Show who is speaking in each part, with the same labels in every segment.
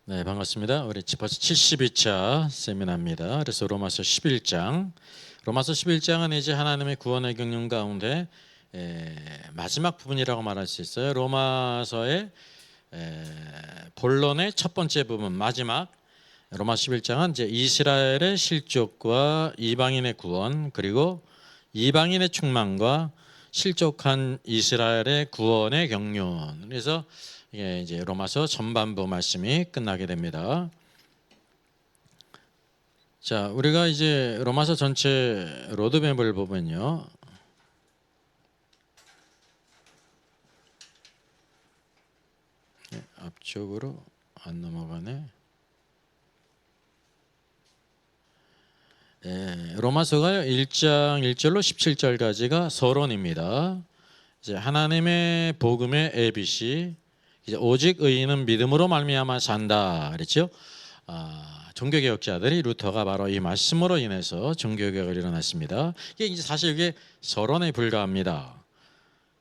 Speaker 1: 네, 반갑습니다. 우리 벌써 72차 세미나입니다. 그래서 로마서 11장은 이제 하나님의 구원의 경륜 가운데 마지막 부분이라고 말할 수 있어요. 로마서의 본론의 첫 번째 부분, 마지막 로마 11장은 이제 이스라엘의 실족과 이방인의 구원, 그리고 이방인의 충만과 실족한 이스라엘의 구원의 경륜. 그래서 이제 로마서 전반부 말씀이 끝나게 됩니다. 자, 우리가 이제 로마서 전체 로드맵을 보면요, 앞쪽으로 안 넘어가네. 로마서가 1장 1절로 17절까지가 서론입니다. 이제 하나님의 복음의 ABC, 이제 오직 의인은 믿음으로 말미암아 산다 그랬죠. 종교개혁자들이 루터가 바로 이 말씀으로 인해서 종교개혁을 일어났습니다. 이게 이제 사실 이게 서론에 불과합니다.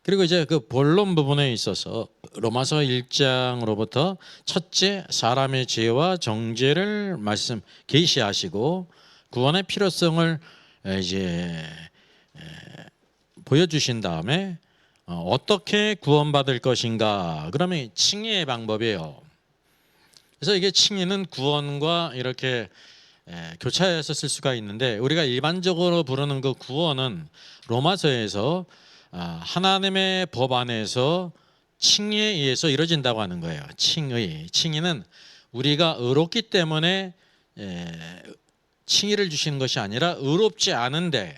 Speaker 1: 그리고 이제 그 본론 부분에 있어서 로마서 1장으로부터 첫째 사람의 죄와 정죄를 말씀 계시하시고 구원의 필요성을 이제 보여주신 다음에 어떻게 구원받을 것인가? 그러면 칭의의 방법이에요. 그래서 이게 칭의는 구원과 이렇게 교차해서 쓸 수가 있는데, 우리가 일반적으로 부르는 그 구원은 로마서에서 하나님의 법 안에서 칭의에 의해서 이루어진다고 하는 거예요. 칭의는 우리가 의롭기 때문에 칭의를 주시는 것이 아니라 의롭지 않은데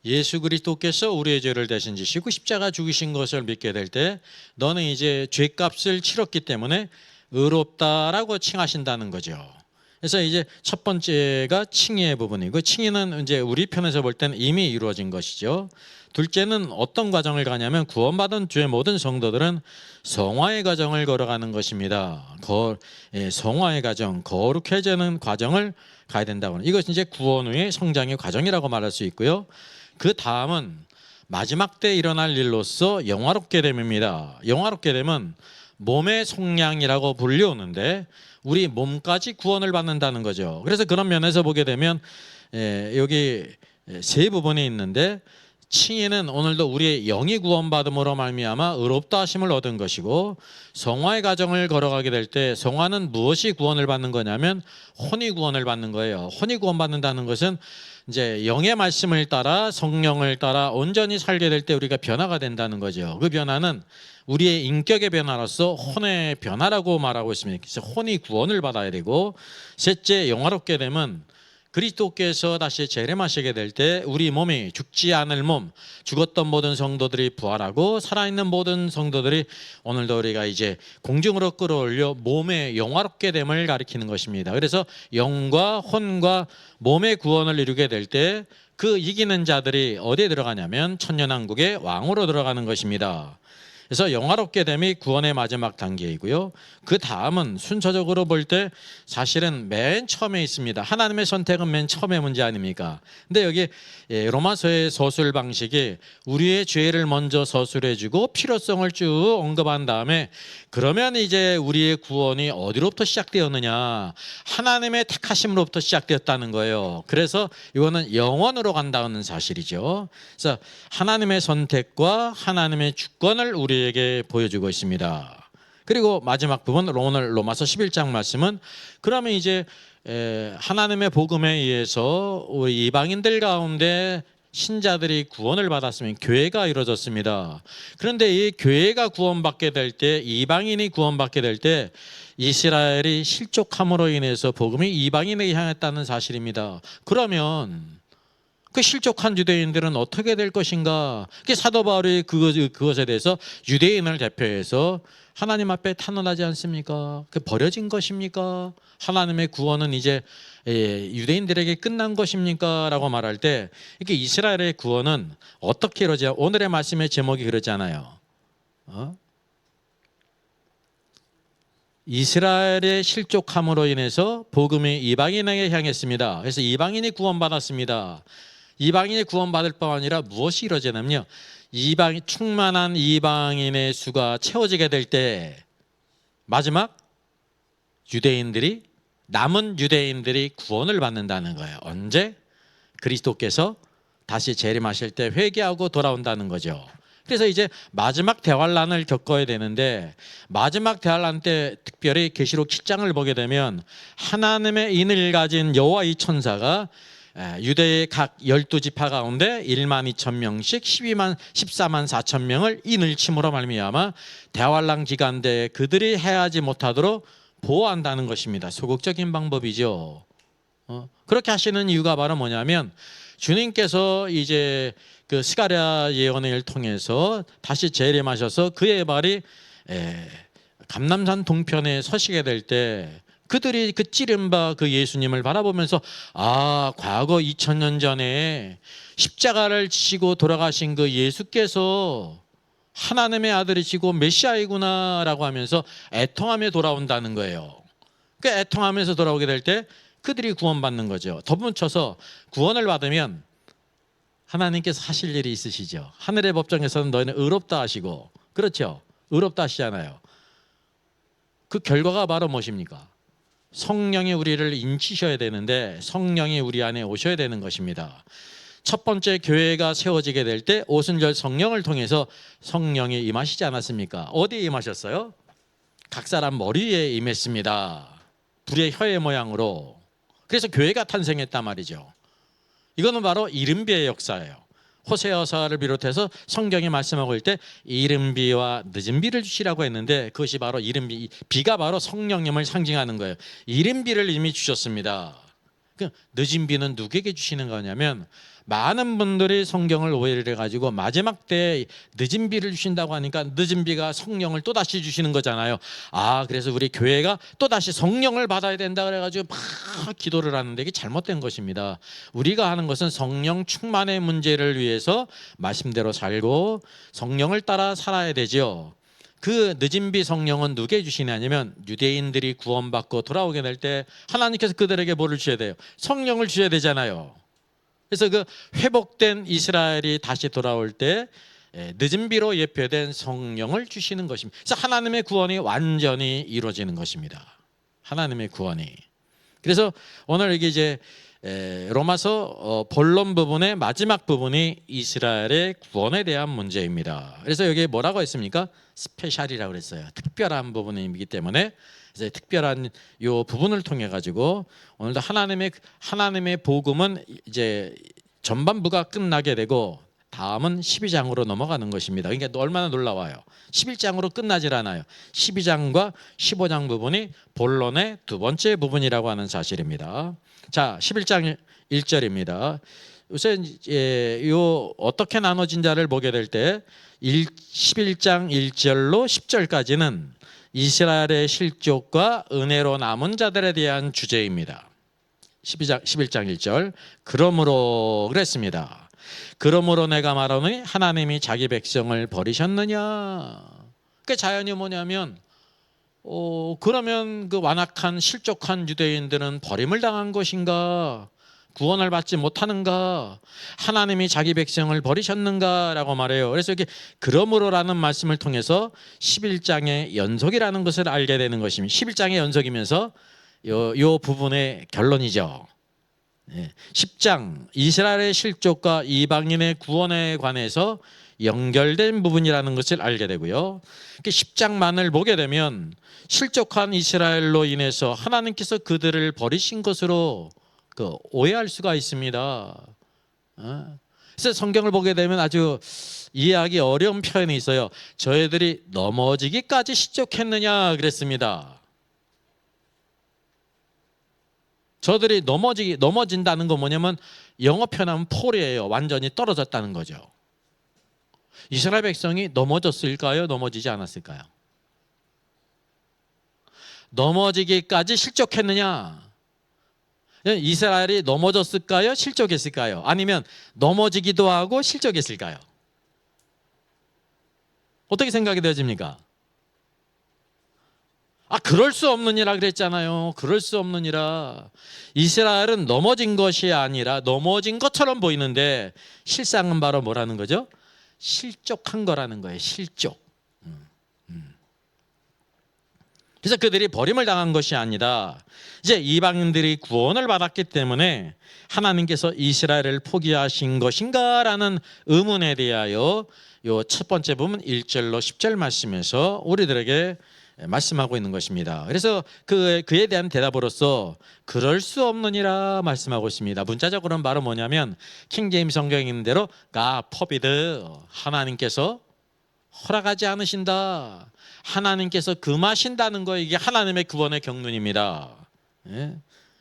Speaker 1: 예수 그리스도께서 우리의 죄를 대신 지시고 십자가 죽으신 것을 믿게 될 때 너는 이제 죄값을 치렀기 때문에 의롭다라고 칭하신다는 거죠. 그래서 이제 첫 번째가 칭의의 부분이고, 칭의는 이제 우리 편에서 볼 때는 이미 이루어진 것이죠. 둘째는 어떤 과정을 가냐면 구원받은 주의 모든 성도들은 성화의 과정을 걸어가는 것입니다. 성화의 과정, 거룩해지는 과정을 가야 된다고 하는, 이것은 이제 구원 후의 성장의 과정이라고 말할 수 있고요. 그 다음은 마지막 때 일어날 일로서 영화롭게 됨입니다. 영화롭게 됨은 몸의 속량이라고 불리우는데 우리 몸까지 구원을 받는다는 거죠. 그래서 그런 면에서 보게 되면 여기 세 부분이 있는데, 칭의는 오늘도 우리의 영이 구원받음으로 말미암아 의롭다 하심을 얻은 것이고, 성화의 과정을 걸어가게 될 때 성화는 무엇이 구원을 받는 거냐면 혼이 구원을 받는 거예요. 혼이 구원받는다는 것은 이제 영의 말씀을 따라 성령을 따라 온전히 살게 될 때 우리가 변화가 된다는 거죠. 그 변화는 우리의 인격의 변화로서 혼의 변화라고 말하고 있습니다. 그래서 혼이 구원을 받아야 되고, 셋째 영화롭게 되면 그리스도께서 다시 재림하시게 될 때 우리 몸이 죽지 않을 몸, 죽었던 모든 성도들이 부활하고 살아있는 모든 성도들이 오늘도 우리가 이제 공중으로 끌어올려 몸의 영화롭게 됨을 가리키는 것입니다. 그래서 영과 혼과 몸의 구원을 이루게 될 때 그 이기는 자들이 어디에 들어가냐면 천년왕국의 왕으로 들어가는 것입니다. 그래서 영화롭게 됨이 구원의 마지막 단계이고요. 그 다음은 순서적으로 볼 때 사실은 맨 처음에 있습니다. 하나님의 선택은 맨 처음의 문제 아닙니까? 근데 여기 로마서의 서술 방식이 우리의 죄를 먼저 서술해주고 필요성을 쭉 언급한 다음에, 그러면 이제 우리의 구원이 어디로부터 시작되었느냐? 하나님의 택하심으로부터 시작되었다는 거예요. 그래서 이거는 영원으로 간다는 사실이죠. 그래서 하나님의 선택과 하나님의 주권을 우리에게 보여주고 있습니다. 그리고 마지막 부분, 오늘 로마서 11장 말씀은 그러면 이제 하나님의 복음에 의해서 우리 이방인들 가운데 신자들이 구원을 받았으면 교회가 이루어졌습니다. 그런데 이 교회가 구원받게 될 때, 이방인이 구원받게 될 때 이스라엘이 실족함으로 인해서 복음이 이방인에게 향했다는 사실입니다. 그러면 그 실족한 유대인들은 어떻게 될 것인가? 사도 바울이 그것에 대해서 유대인을 대표해서 하나님 앞에 탄원하지 않습니까? 그 버려진 것입니까? 하나님의 구원은 이제 유대인들에게 끝난 것입니까? 라고 말할 때, 이렇게 이스라엘의 구원은 어떻게 이루어지냐? 오늘의 말씀의 제목이 그러잖아요. 이스라엘의 실족함으로 인해서 복음이 이방인에게 향했습니다. 그래서 이방인이 구원받았습니다. 이방인이 구원받을 뿐 아니라 무엇이 이루어지냐면요, 충만한 이방인의 수가 채워지게 될 때 마지막 유대인들이 남은 유대인들이 구원을 받는다는 거예요. 언제? 그리스도께서 다시 재림하실 때 회개하고 돌아온다는 거죠. 그래서 이제 마지막 대환란을 겪어야 되는데 마지막 대환란 때 특별히 계시록 7장을 보게 되면 하나님의 인을 가진 여호와의 천사가 유대의 각 12지파 가운데 1만 2천 명씩 14만 4천 명을 인을 침으로 말미암아 대환란 기간 내에 그들이 해하지 못하도록 보호한다는 것입니다. 소극적인 방법이죠. 그렇게 하시는 이유가 바로 뭐냐면 주님께서 이제 그 스가랴 예언을 통해서 다시 재림하셔서 그의 발이 감람산 동편에 서시게 될 때 그들이 그 찌른바 그 예수님을 바라보면서 아, 과거 2000년 전에 십자가를 지시고 돌아가신 그 예수께서 하나님의 아들이시고 메시아이구나 라고 하면서 애통하며 돌아온다는 거예요. 그 애통하면서 돌아오게 될 때 그들이 구원받는 거죠. 덧붙여서 구원을 받으면 하나님께서 하실 일이 있으시죠. 하늘의 법정에서는 너희는 의롭다 하시고, 그렇죠? 의롭다 하시잖아요. 그 결과가 바로 무엇입니까? 성령이 우리를 인치셔야 되는데 성령이 우리 안에 오셔야 되는 것입니다. 첫 번째 교회가 세워지게 될 때 오순절 성령을 통해서 성령이 임하시지 않았습니까? 어디에 임하셨어요? 각 사람 머리에 임했습니다. 불의 혀의 모양으로. 그래서 교회가 탄생했단 말이죠. 이거는 바로 이른비의 역사예요. 호세아서를 비롯해서 성경이 말씀하고 있을 때 이른비와 늦은비를 주시라고 했는데 그것이 바로 이른비, 비가 바로 성령님을 상징하는 거예요. 이른비를 이미 주셨습니다. 늦은비는 누구에게 주시는 거냐면 많은 분들이 성경을 오해를 해가지고 마지막 때 늦은 비를 주신다고 하니까 늦은 비가 성령을 또다시 주시는 거잖아요. 아, 그래서 우리 교회가 또다시 성령을 받아야 된다 그래가지고 막 기도를 하는데 이게 잘못된 것입니다. 우리가 하는 것은 성령 충만의 문제를 위해서 말씀대로 살고 성령을 따라 살아야 되죠. 그 늦은 비 성령은 누구에게 주시냐면 유대인들이 구원받고 돌아오게 될 때 하나님께서 그들에게 뭐를 주셔야 돼요? 성령을 주셔야 되잖아요. 그래서 그 회복된 이스라엘이 다시 돌아올 때 늦은 비로 예표된 성령을 주시는 것입니다. 그래서 하나님의 구원이 완전히 이루어지는 것입니다. 하나님의 구원이. 그래서 오늘 이게 이제 로마서 본론 부분의 마지막 부분이 이스라엘의 구원에 대한 문제입니다. 그래서 여기 뭐라고 했습니까? 스페셜이라고 그랬어요. 특별한 부분이기 때문에 이제 특별한 요 부분을 통해 가지고 오늘도 하나님의 복음은 이제 전반부가 끝나게 되고 다음은 12장으로 넘어가는 것입니다. 그러니까 얼마나 놀라워요. 11장으로 끝나질 않아요. 12장과 15장 부분이 본론의 두 번째 부분이라고 하는 사실입니다. 자, 11장 1절입니다. 우선 요 어떻게 나눠진 자를 보게 될 때 11장 1절로 10절까지는 이스라엘의 실족과 은혜로 남은 자들에 대한 주제입니다. 11장 1절 그러므로 그랬습니다. 그러므로 내가 말하노니 하나님이 자기 백성을 버리셨느냐. 그 자연이 뭐냐면 그러면 그 완악한 실족한 유대인들은 버림을 당한 것인가? 구원을 받지 못하는가? 하나님이 자기 백성을 버리셨는가? 라고 말해요. 그래서 이렇게 그러므로라는 말씀을 통해서 11장의 연속이라는 것을 알게 되는 것입니다. 11장의 연속이면서 요 부분의 결론이죠. 10장 이스라엘의 실족과 이방인의 구원에 관해서 연결된 부분이라는 것을 알게 되고요. 10장만을 보게 되면 실족한 이스라엘로 인해서 하나님께서 그들을 버리신 것으로 오해할 수가 있습니다. 그래서 성경을 보게 되면 아주 이해하기 어려운 표현이 있어요. 저희들이 넘어지기까지 실족했느냐 그랬습니다. 저들이 넘어진다는 건 뭐냐면 영어 표현하면 폴이에요. 완전히 떨어졌다는 거죠. 이스라엘 백성이 넘어졌을까요? 넘어지지 않았을까요? 넘어지기까지 실족했느냐? 이스라엘이 넘어졌을까요? 실족했을까요? 아니면 넘어지기도 하고 실족했을까요? 어떻게 생각이 되어집니까? 그럴 수 없느니라 그랬잖아요. 그럴 수 없느니라. 이스라엘은 넘어진 것이 아니라 넘어진 것처럼 보이는데 실상은 바로 뭐라는 거죠? 실족한 거라는 거예요. 실족. 그래서 그들이 버림을 당한 것이 아니라 이제 이방인들이 구원을 받았기 때문에 하나님께서 이스라엘을 포기하신 것인가라는 의문에 대하여 요 첫 번째 부분 1절로 10절 말씀에서 우리들에게 말씀하고 있는 것입니다. 그래서 그에 대한 대답으로서 그럴 수 없느니라 말씀하고 있습니다. 문자적으로는 바로 뭐냐면 킹제임스 성경에 있는 대로 God forbid, 하나님께서 허락하지 않으신다, 하나님께서 금하신다는 거, 이게 하나님의 구원의 경륜입니다. 예?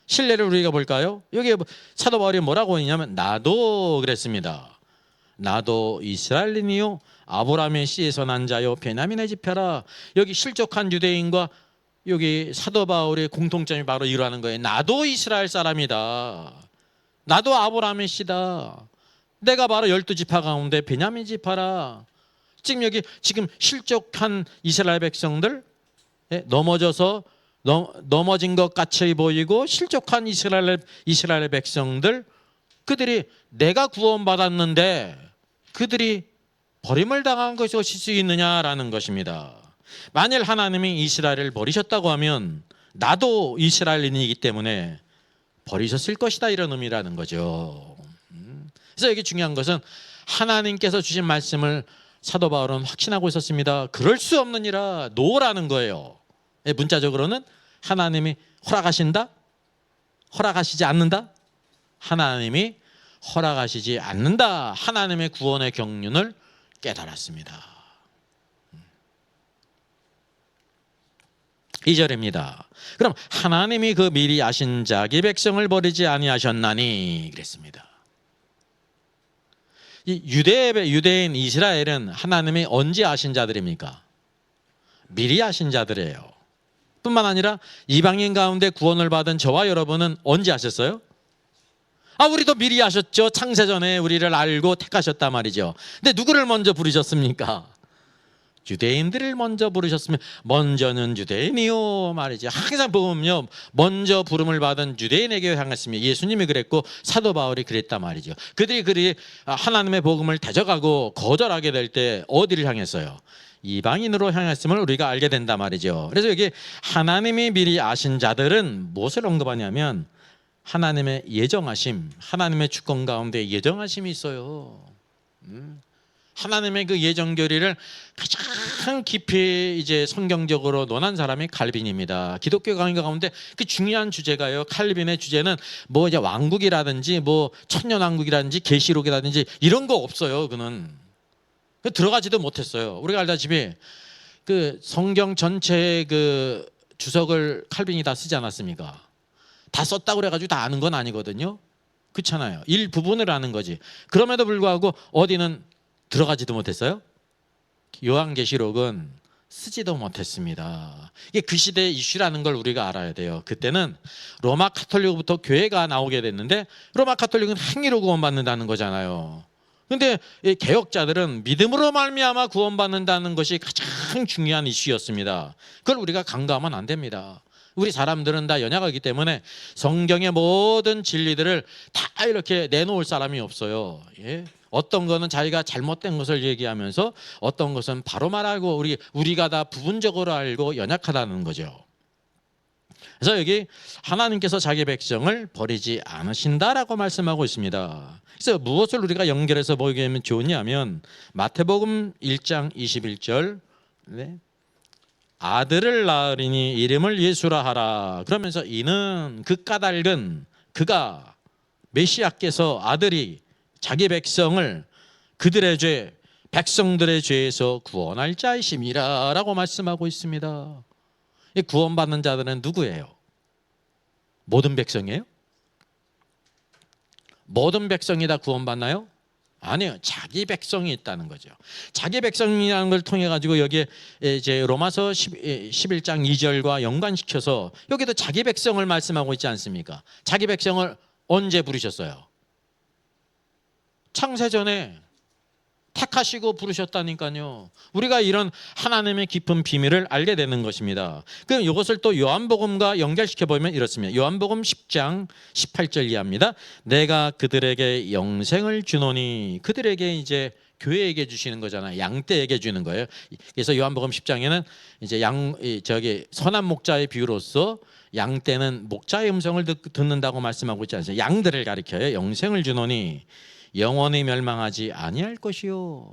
Speaker 1: 신뢰를 우리가 볼까요? 여기 사도 바울이 뭐라고 했냐면 나도 그랬습니다. 나도 이스라엘인이요 아브라함의 씨에서 난 자요 베냐민의 지파라. 여기 실족한 유대인과 여기 사도 바울의 공통점이 바로 이러하는 거예요. 나도 이스라엘 사람이다. 나도 아브라함의 씨다. 내가 바로 12지파 가운데 베냐민 지파라. 지금 여기 지금 실족한 이스라엘 백성들, 넘어진 것 같이 보이고 실족한 이스라엘 백성들, 그들이 내가 구원받았는데 그들이 버림을 당한 것일 수 있느냐라는 것입니다. 만일 하나님이 이스라엘을 버리셨다고 하면 나도 이스라엘인이기 때문에 버리셨을 것이다, 이런 의미라는 거죠. 그래서 여기 중요한 것은 하나님께서 주신 말씀을 사도 바울은 확신하고 있었습니다. 그럴 수 없느니라, 노라는 거예요. 문자적으로는 하나님이 허락하신다? 허락하시지 않는다? 하나님이 허락하시지 않는다. 하나님의 구원의 경륜을 깨달았습니다. 2절입니다. 그럼 하나님이 그 미리 아신 자기 백성을 버리지 아니하셨나니 그랬습니다. 이 유대인 이스라엘은 하나님이 언제 아신 자들입니까? 미리 아신 자들이에요. 뿐만 아니라 이방인 가운데 구원을 받은 저와 여러분은 언제 아셨어요? 우리도 미리 아셨죠. 창세전에 우리를 알고 택하셨단 말이죠. 근데 누구를 먼저 부르셨습니까? 유대인들을 먼저 부르셨으면 먼저는 유대인이요 말이죠. 항상 보면요, 먼저 부름을 받은 유대인에게 향했으며 예수님이 그랬고 사도 바울이 그랬단 말이죠. 그들이 하나님의 복음을 대적하고 거절하게 될 때 어디를 향했어요? 이방인으로 향했음을 우리가 알게 된단 말이죠. 그래서 여기 하나님이 미리 아신 자들은 무엇을 언급하냐면 하나님의 예정하심, 하나님의 주권 가운데 예정하심이 있어요. 하나님의 그 예정 교리를 가장 깊이 이제 성경적으로 논한 사람이 칼빈입니다. 기독교 강의 가운데 그 중요한 주제가요. 칼빈의 주제는 뭐 이제 왕국이라든지 뭐 천년왕국이라든지 계시록이라든지 이런 거 없어요. 그는 들어가지도 못했어요. 우리가 알다시피 그 성경 전체의 그 주석을 칼빈이 다 쓰지 않았습니까? 다 썼다고 그래가지고 다 아는 건 아니거든요. 그렇잖아요. 일부분을 아는 거지. 그럼에도 불구하고 어디는 들어가지도 못했어요? 요한계시록은 쓰지도 못했습니다. 이게 그 시대의 이슈라는 걸 우리가 알아야 돼요. 그때는 로마 카톨릭부터 교회가 나오게 됐는데 로마 카톨릭은 행위로 구원받는다는 거잖아요. 그런데 개혁자들은 믿음으로 말미암아 구원받는다는 것이 가장 중요한 이슈였습니다. 그걸 우리가 간과하면 안 됩니다. 우리 사람들은 다 연약하기 때문에 성경의 모든 진리들을 다 이렇게 내놓을 사람이 없어요. 예? 어떤 거는 자기가 잘못된 것을 얘기하면서 어떤 것은 바로 말하고 우리가 다 부분적으로 알고 연약하다는 거죠. 그래서 여기 하나님께서 자기 백성을 버리지 않으신다라고 말씀하고 있습니다. 그래서 무엇을 우리가 연결해서 보게 하면 좋냐면 마태복음 1장 21절 아들을 낳으리니 이름을 예수라 하라. 그러면서 이는 그 까닭은 그가 메시아께서 아들이 자기 백성을 그들의 죄, 백성들의 죄에서 구원할 자이심이라 라고 말씀하고 있습니다. 이 구원받는 자들은 누구예요? 모든 백성이에요? 모든 백성이 다 구원받나요? 아니요. 자기 백성이 있다는 거죠. 자기 백성이라는 걸 통해 가지고 여기에 이제 로마서 11장 2절과 연관시켜서 여기도 자기 백성을 말씀하고 있지 않습니까? 자기 백성을 언제 부르셨어요? 창세전에 택하시고 부르셨다니까요. 우리가 이런 하나님의 깊은 비밀을 알게 되는 것입니다. 그럼 이것을 또 요한복음과 연결시켜 보면 이렇습니다. 요한복음 10장 18절 이하입니다. 내가 그들에게 영생을 주노니, 그들에게 이제 교회에게 주시는 거잖아요. 양떼에게 주는 거예요. 그래서 요한복음 10장에는 이제 선한 목자의 비유로서 양떼는 목자의 음성을 듣는다고 말씀하고 있지 않습니까? 양들을 가리켜요. 영생을 주노니 영원히 멸망하지 아니할 것이요.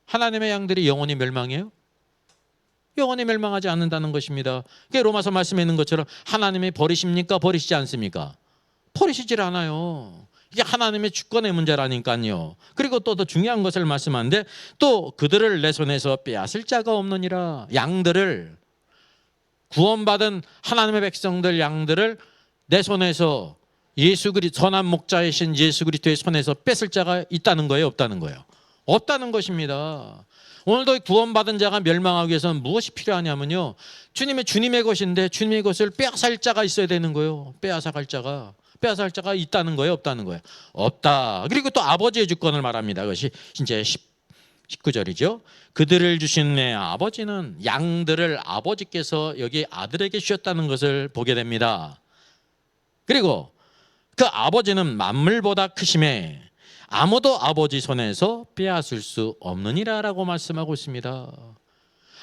Speaker 1: 하나님의 양들이 영원히 멸망해요? 영원히 멸망하지 않는다는 것입니다. 그게 로마서 말씀에 있는 것처럼 하나님이 버리십니까? 버리시지 않습니까? 버리시질 않아요. 이게 하나님의 주권의 문제라니까요. 그리고 또 더 중요한 것을 말씀하는데 또 그들을 내 손에서 빼앗을 자가 없느니라. 양들을, 구원받은 하나님의 백성들 양들을 내 손에서, 선한 목자이신 예수 그리스도의 손에서 뺏을 자가 있다는 거예요? 없다는 거예요? 없다는 것입니다. 오늘도 구원받은 자가 멸망하기 위해서는 무엇이 필요하냐면요, 주님의 것인데 주님의 것을 빼앗을 자가 있어야 되는 거예요. 빼앗아갈 자가 있다는 거예요? 없다는 거예요? 없다. 그리고 또 아버지의 주권을 말합니다. 그것이 이제 19절이죠. 그들을 주신 내 아버지는 양들을 아버지께서 여기 아들에게 주셨다는 것을 보게 됩니다. 그리고 그 아버지는 만물보다 크심에 아무도 아버지 손에서 빼앗을 수 없느니라라고 말씀하고 있습니다.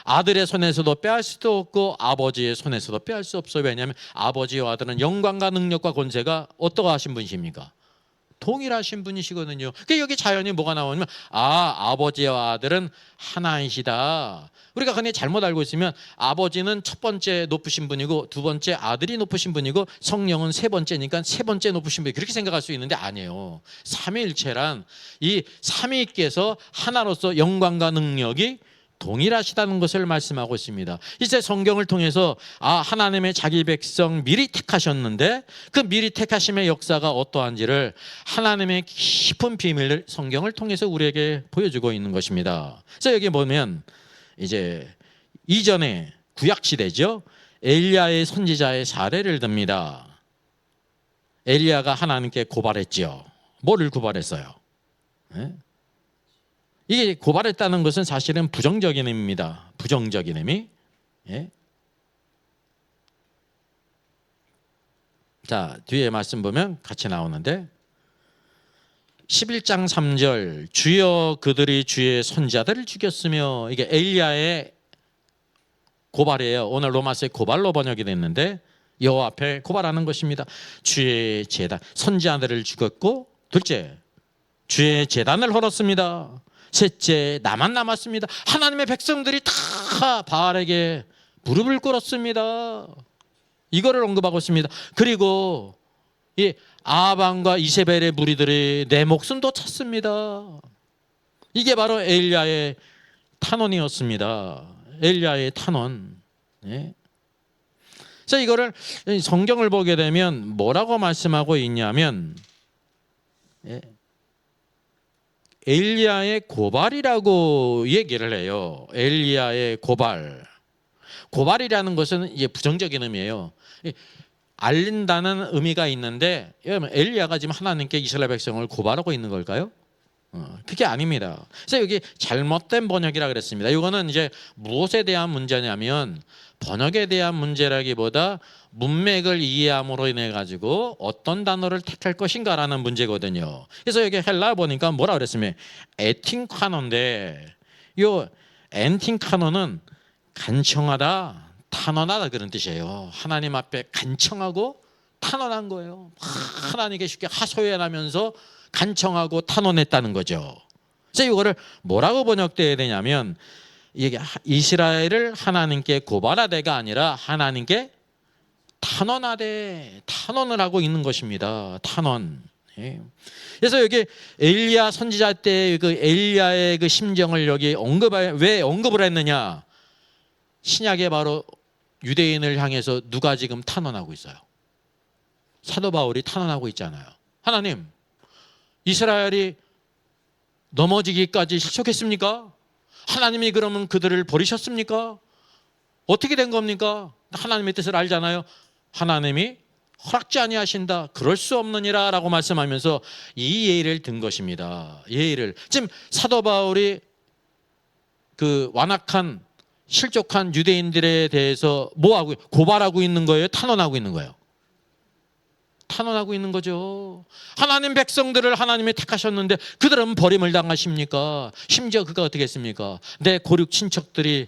Speaker 1: 아들의 손에서도 빼앗을 수도 없고 아버지의 손에서도 빼앗을 수 없어요. 왜냐하면 아버지와 아들은 영광과 능력과 권세가 어떠하신 분이십니까? 동일하신 분이시거든요. 여기 자연히 뭐가 나오냐면 아버지와 아들은 하나이시다. 우리가 그냥 잘못 알고 있으면 아버지는 첫 번째 높으신 분이고 두 번째 아들이 높으신 분이고 성령은 세 번째니까 세 번째 높으신 분이, 그렇게 생각할 수 있는데 아니에요. 삼위일체란 이 삼위께서 하나로서 영광과 능력이 동일하시다는 것을 말씀하고 있습니다. 이제 성경을 통해서 하나님의 자기 백성 미리 택하셨는데 그 미리 택하심의 역사가 어떠한지를 하나님의 깊은 비밀을 성경을 통해서 우리에게 보여주고 있는 것입니다. 그래서 여기 보면 이제 이전에 구약 시대죠. 엘리야의 선지자의 사례를 듭니다. 엘리야가 하나님께 고발했죠. 뭐를 고발했어요? 네? 이게 고발했다는 것은 사실은 부정적인 의미입니다. 부정적인 의미. 예. 자, 뒤에 말씀 보면 같이 나오는데 11장 3절 주여 그들이 주의 선지자들을 죽였으며, 이게 엘리야의 고발이에요. 오늘 로마서의 고발로 번역이 됐는데 여호와 앞에 고발하는 것입니다. 주의 제단, 선지자들을 죽였고, 둘째 주의 제단을 헐었습니다. 셋째 나만 남았습니다. 하나님의 백성들이 다 바알에게 무릎을 꿇었습니다. 이거를 언급하고 있습니다. 그리고 이 아합과 이세벨의 무리들이 내 목숨도 찾습니다. 이게 바로 엘리야의 탄원이었습니다. 엘리야의 탄원. 네. 그래서 이거를 성경을 보게 되면 뭐라고 말씀하고 있냐면 엘리야의 고발이라고 얘기를 해요. 엘리야의 고발. 고발이라는 것은 이게 부정적인 의미예요. 알린다는 의미가 있는데 엘리야가 지금 하나님께 이스라엘 백성을 고발하고 있는 걸까요? 그게 아닙니다. 그래서 여기 잘못된 번역이라 그랬습니다. 이거는 이제 무엇에 대한 문제냐면 번역에 대한 문제라기보다 문맥을 이해함으로 인해 가지고 어떤 단어를 택할 것인가라는 문제거든요. 그래서 여기 헬라 보니까 뭐라 그랬으면 에틴카노인데, 요 엔틴카노는 간청하다, 탄원하다 그런 뜻이에요. 하나님 앞에 간청하고 탄원한 거예요. 하나님께 쉽게 하소연하면서 간청하고 탄원했다는 거죠. 그래서 이거를 뭐라고 번역돼야 되냐면 이게 이스라엘을 하나님께 고발하되가 아니라 하나님께 탄원하되, 탄원을 하고 있는 것입니다. 탄원. 그래서 여기 엘리야 선지자 때 그 엘리야의 그 심정을 여기 왜 언급을 했느냐? 신약에 바로 유대인을 향해서 누가 지금 탄원하고 있어요? 사도 바울이 탄원하고 있잖아요. 하나님, 이스라엘이 넘어지기까지 실족했습니까? 하나님이 그러면 그들을 버리셨습니까? 어떻게 된 겁니까? 하나님의 뜻을 알잖아요. 하나님이 허락지 아니하신다, 그럴 수 없느니라 라고 말씀하면서 이 예의를 든 것입니다. 예의를. 지금 사도 바울이 그 완악한 실족한 유대인들에 대해서 뭐하고 고발하고 있는 거예요? 탄원하고 있는 거예요? 탄원하고 있는 거죠. 하나님 백성들을 하나님이 택하셨는데 그들은 버림을 당하십니까? 심지어 그가 어떻게 했습니까? 내 고륙 친척들이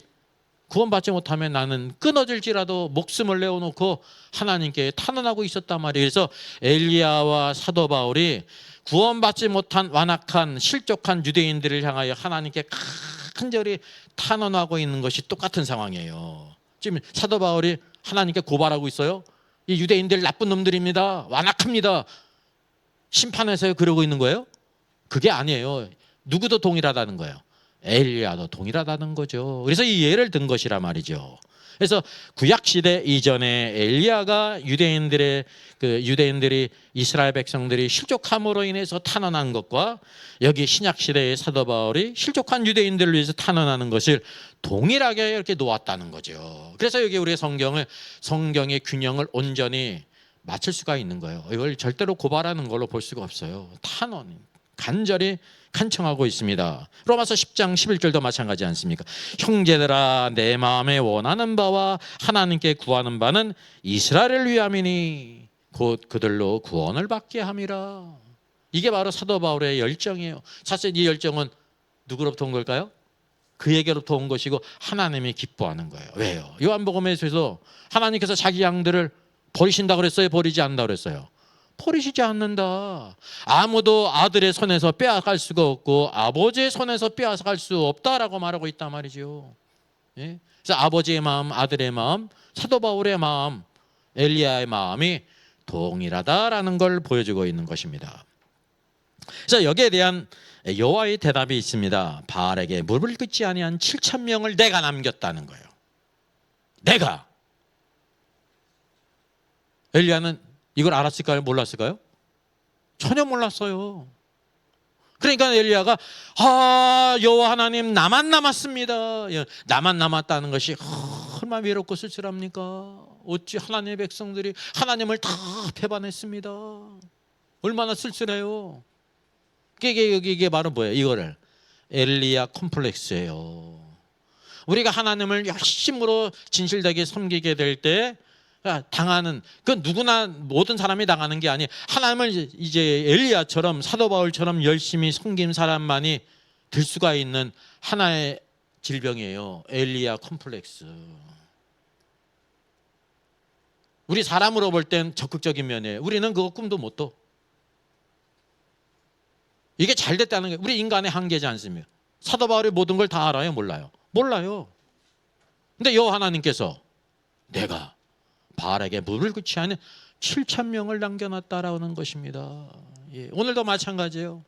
Speaker 1: 구원받지 못하면 나는 끊어질지라도 목숨을 내어놓고 하나님께 탄원하고 있었단 말이에요. 그래서 엘리야와 사도 바울이 구원받지 못한 완악한 실족한 유대인들을 향하여 하나님께 간절히 탄원하고 있는 것이 똑같은 상황이에요. 지금 사도 바울이 하나님께 고발하고 있어요. 이 유대인들 나쁜 놈들입니다. 완악합니다. 심판해서요 그러고 있는 거예요? 그게 아니에요. 누구도 동일하다는 거예요. 엘리야도 동일하다는 거죠. 그래서 이 예를 든 것이라 말이죠. 그래서 구약 시대 이전에 엘리야가 유대인들이 이스라엘 백성들이 실족함으로 인해서 탄원한 것과 여기 신약 시대의 사도 바울이 실족한 유대인들을 위해서 탄원하는 것을 동일하게 이렇게 놓았다는 거죠. 그래서 여기 우리 성경의 균형을 온전히 맞출 수가 있는 거예요. 이걸 절대로 고발하는 걸로 볼 수가 없어요. 탄원, 간절히 간청하고 있습니다. 로마서 10장 11절도 마찬가지 않습니까? 형제들아 내 마음에 원하는 바와 하나님께 구하는 바는 이스라엘을 위함이니 곧 그들로 구원을 받게 함이라. 이게 바로 사도 바울의 열정이에요. 사실 이 열정은 누구로부터 온 걸까요? 그에게로부터 온 것이고 하나님이 기뻐하는 거예요. 왜요? 요한복음에서 하나님께서 자기 양들을 버리신다 그랬어요? 버리지 않는다 그랬어요? 버리시지 않는다. 아무도 아들의 손에서 빼앗갈 수가 없고 아버지의 손에서 빼앗갈 수 없다라고 말하고 있단 말이죠. 예? 그래서 아버지의 마음, 아들의 마음, 사도 바울의 마음, 엘리야의 마음이 동일하다라는 걸 보여주고 있는 것입니다. 그래서 여기에 대한 여호와의 대답이 있습니다. 바알에게 물을 끓지 아니한 7,000명을 내가 남겼다는 거예요. 내가. 엘리야는 이걸 알았을까요? 몰랐을까요? 전혀 몰랐어요. 그러니까 엘리야가 여호와 하나님 나만 남았습니다. 나만 남았다는 것이 얼마나 외롭고 쓸쓸합니까? 어찌 하나님의 백성들이 하나님을 다 배반했습니다. 얼마나 쓸쓸해요. 이게 바로 뭐예요? 이거를 엘리야 콤플렉스예요. 우리가 하나님을 열심으로 진실되게 섬기게 될 때 당하는, 그 누구나 모든 사람이 당하는 게 아니, 하나님을 이제 엘리야처럼 사도 바울처럼 열심히 섬긴 사람만이 들 수가 있는 하나의 질병이에요. 엘리야 콤플렉스. 우리 사람으로 볼 땐 적극적인 면이에요. 우리는 그거 꿈도 못 꿔. 이게 잘 됐다는 게 우리 인간의 한계지 않습니까? 사도 바울이 모든 걸 다 알아요? 몰라요? 몰라요. 근데 여호와 하나님께서 내가 바알에게 물을 끓지 않은 7,000명을 남겨놨다라는 것입니다. 예, 오늘도 마찬가지예요.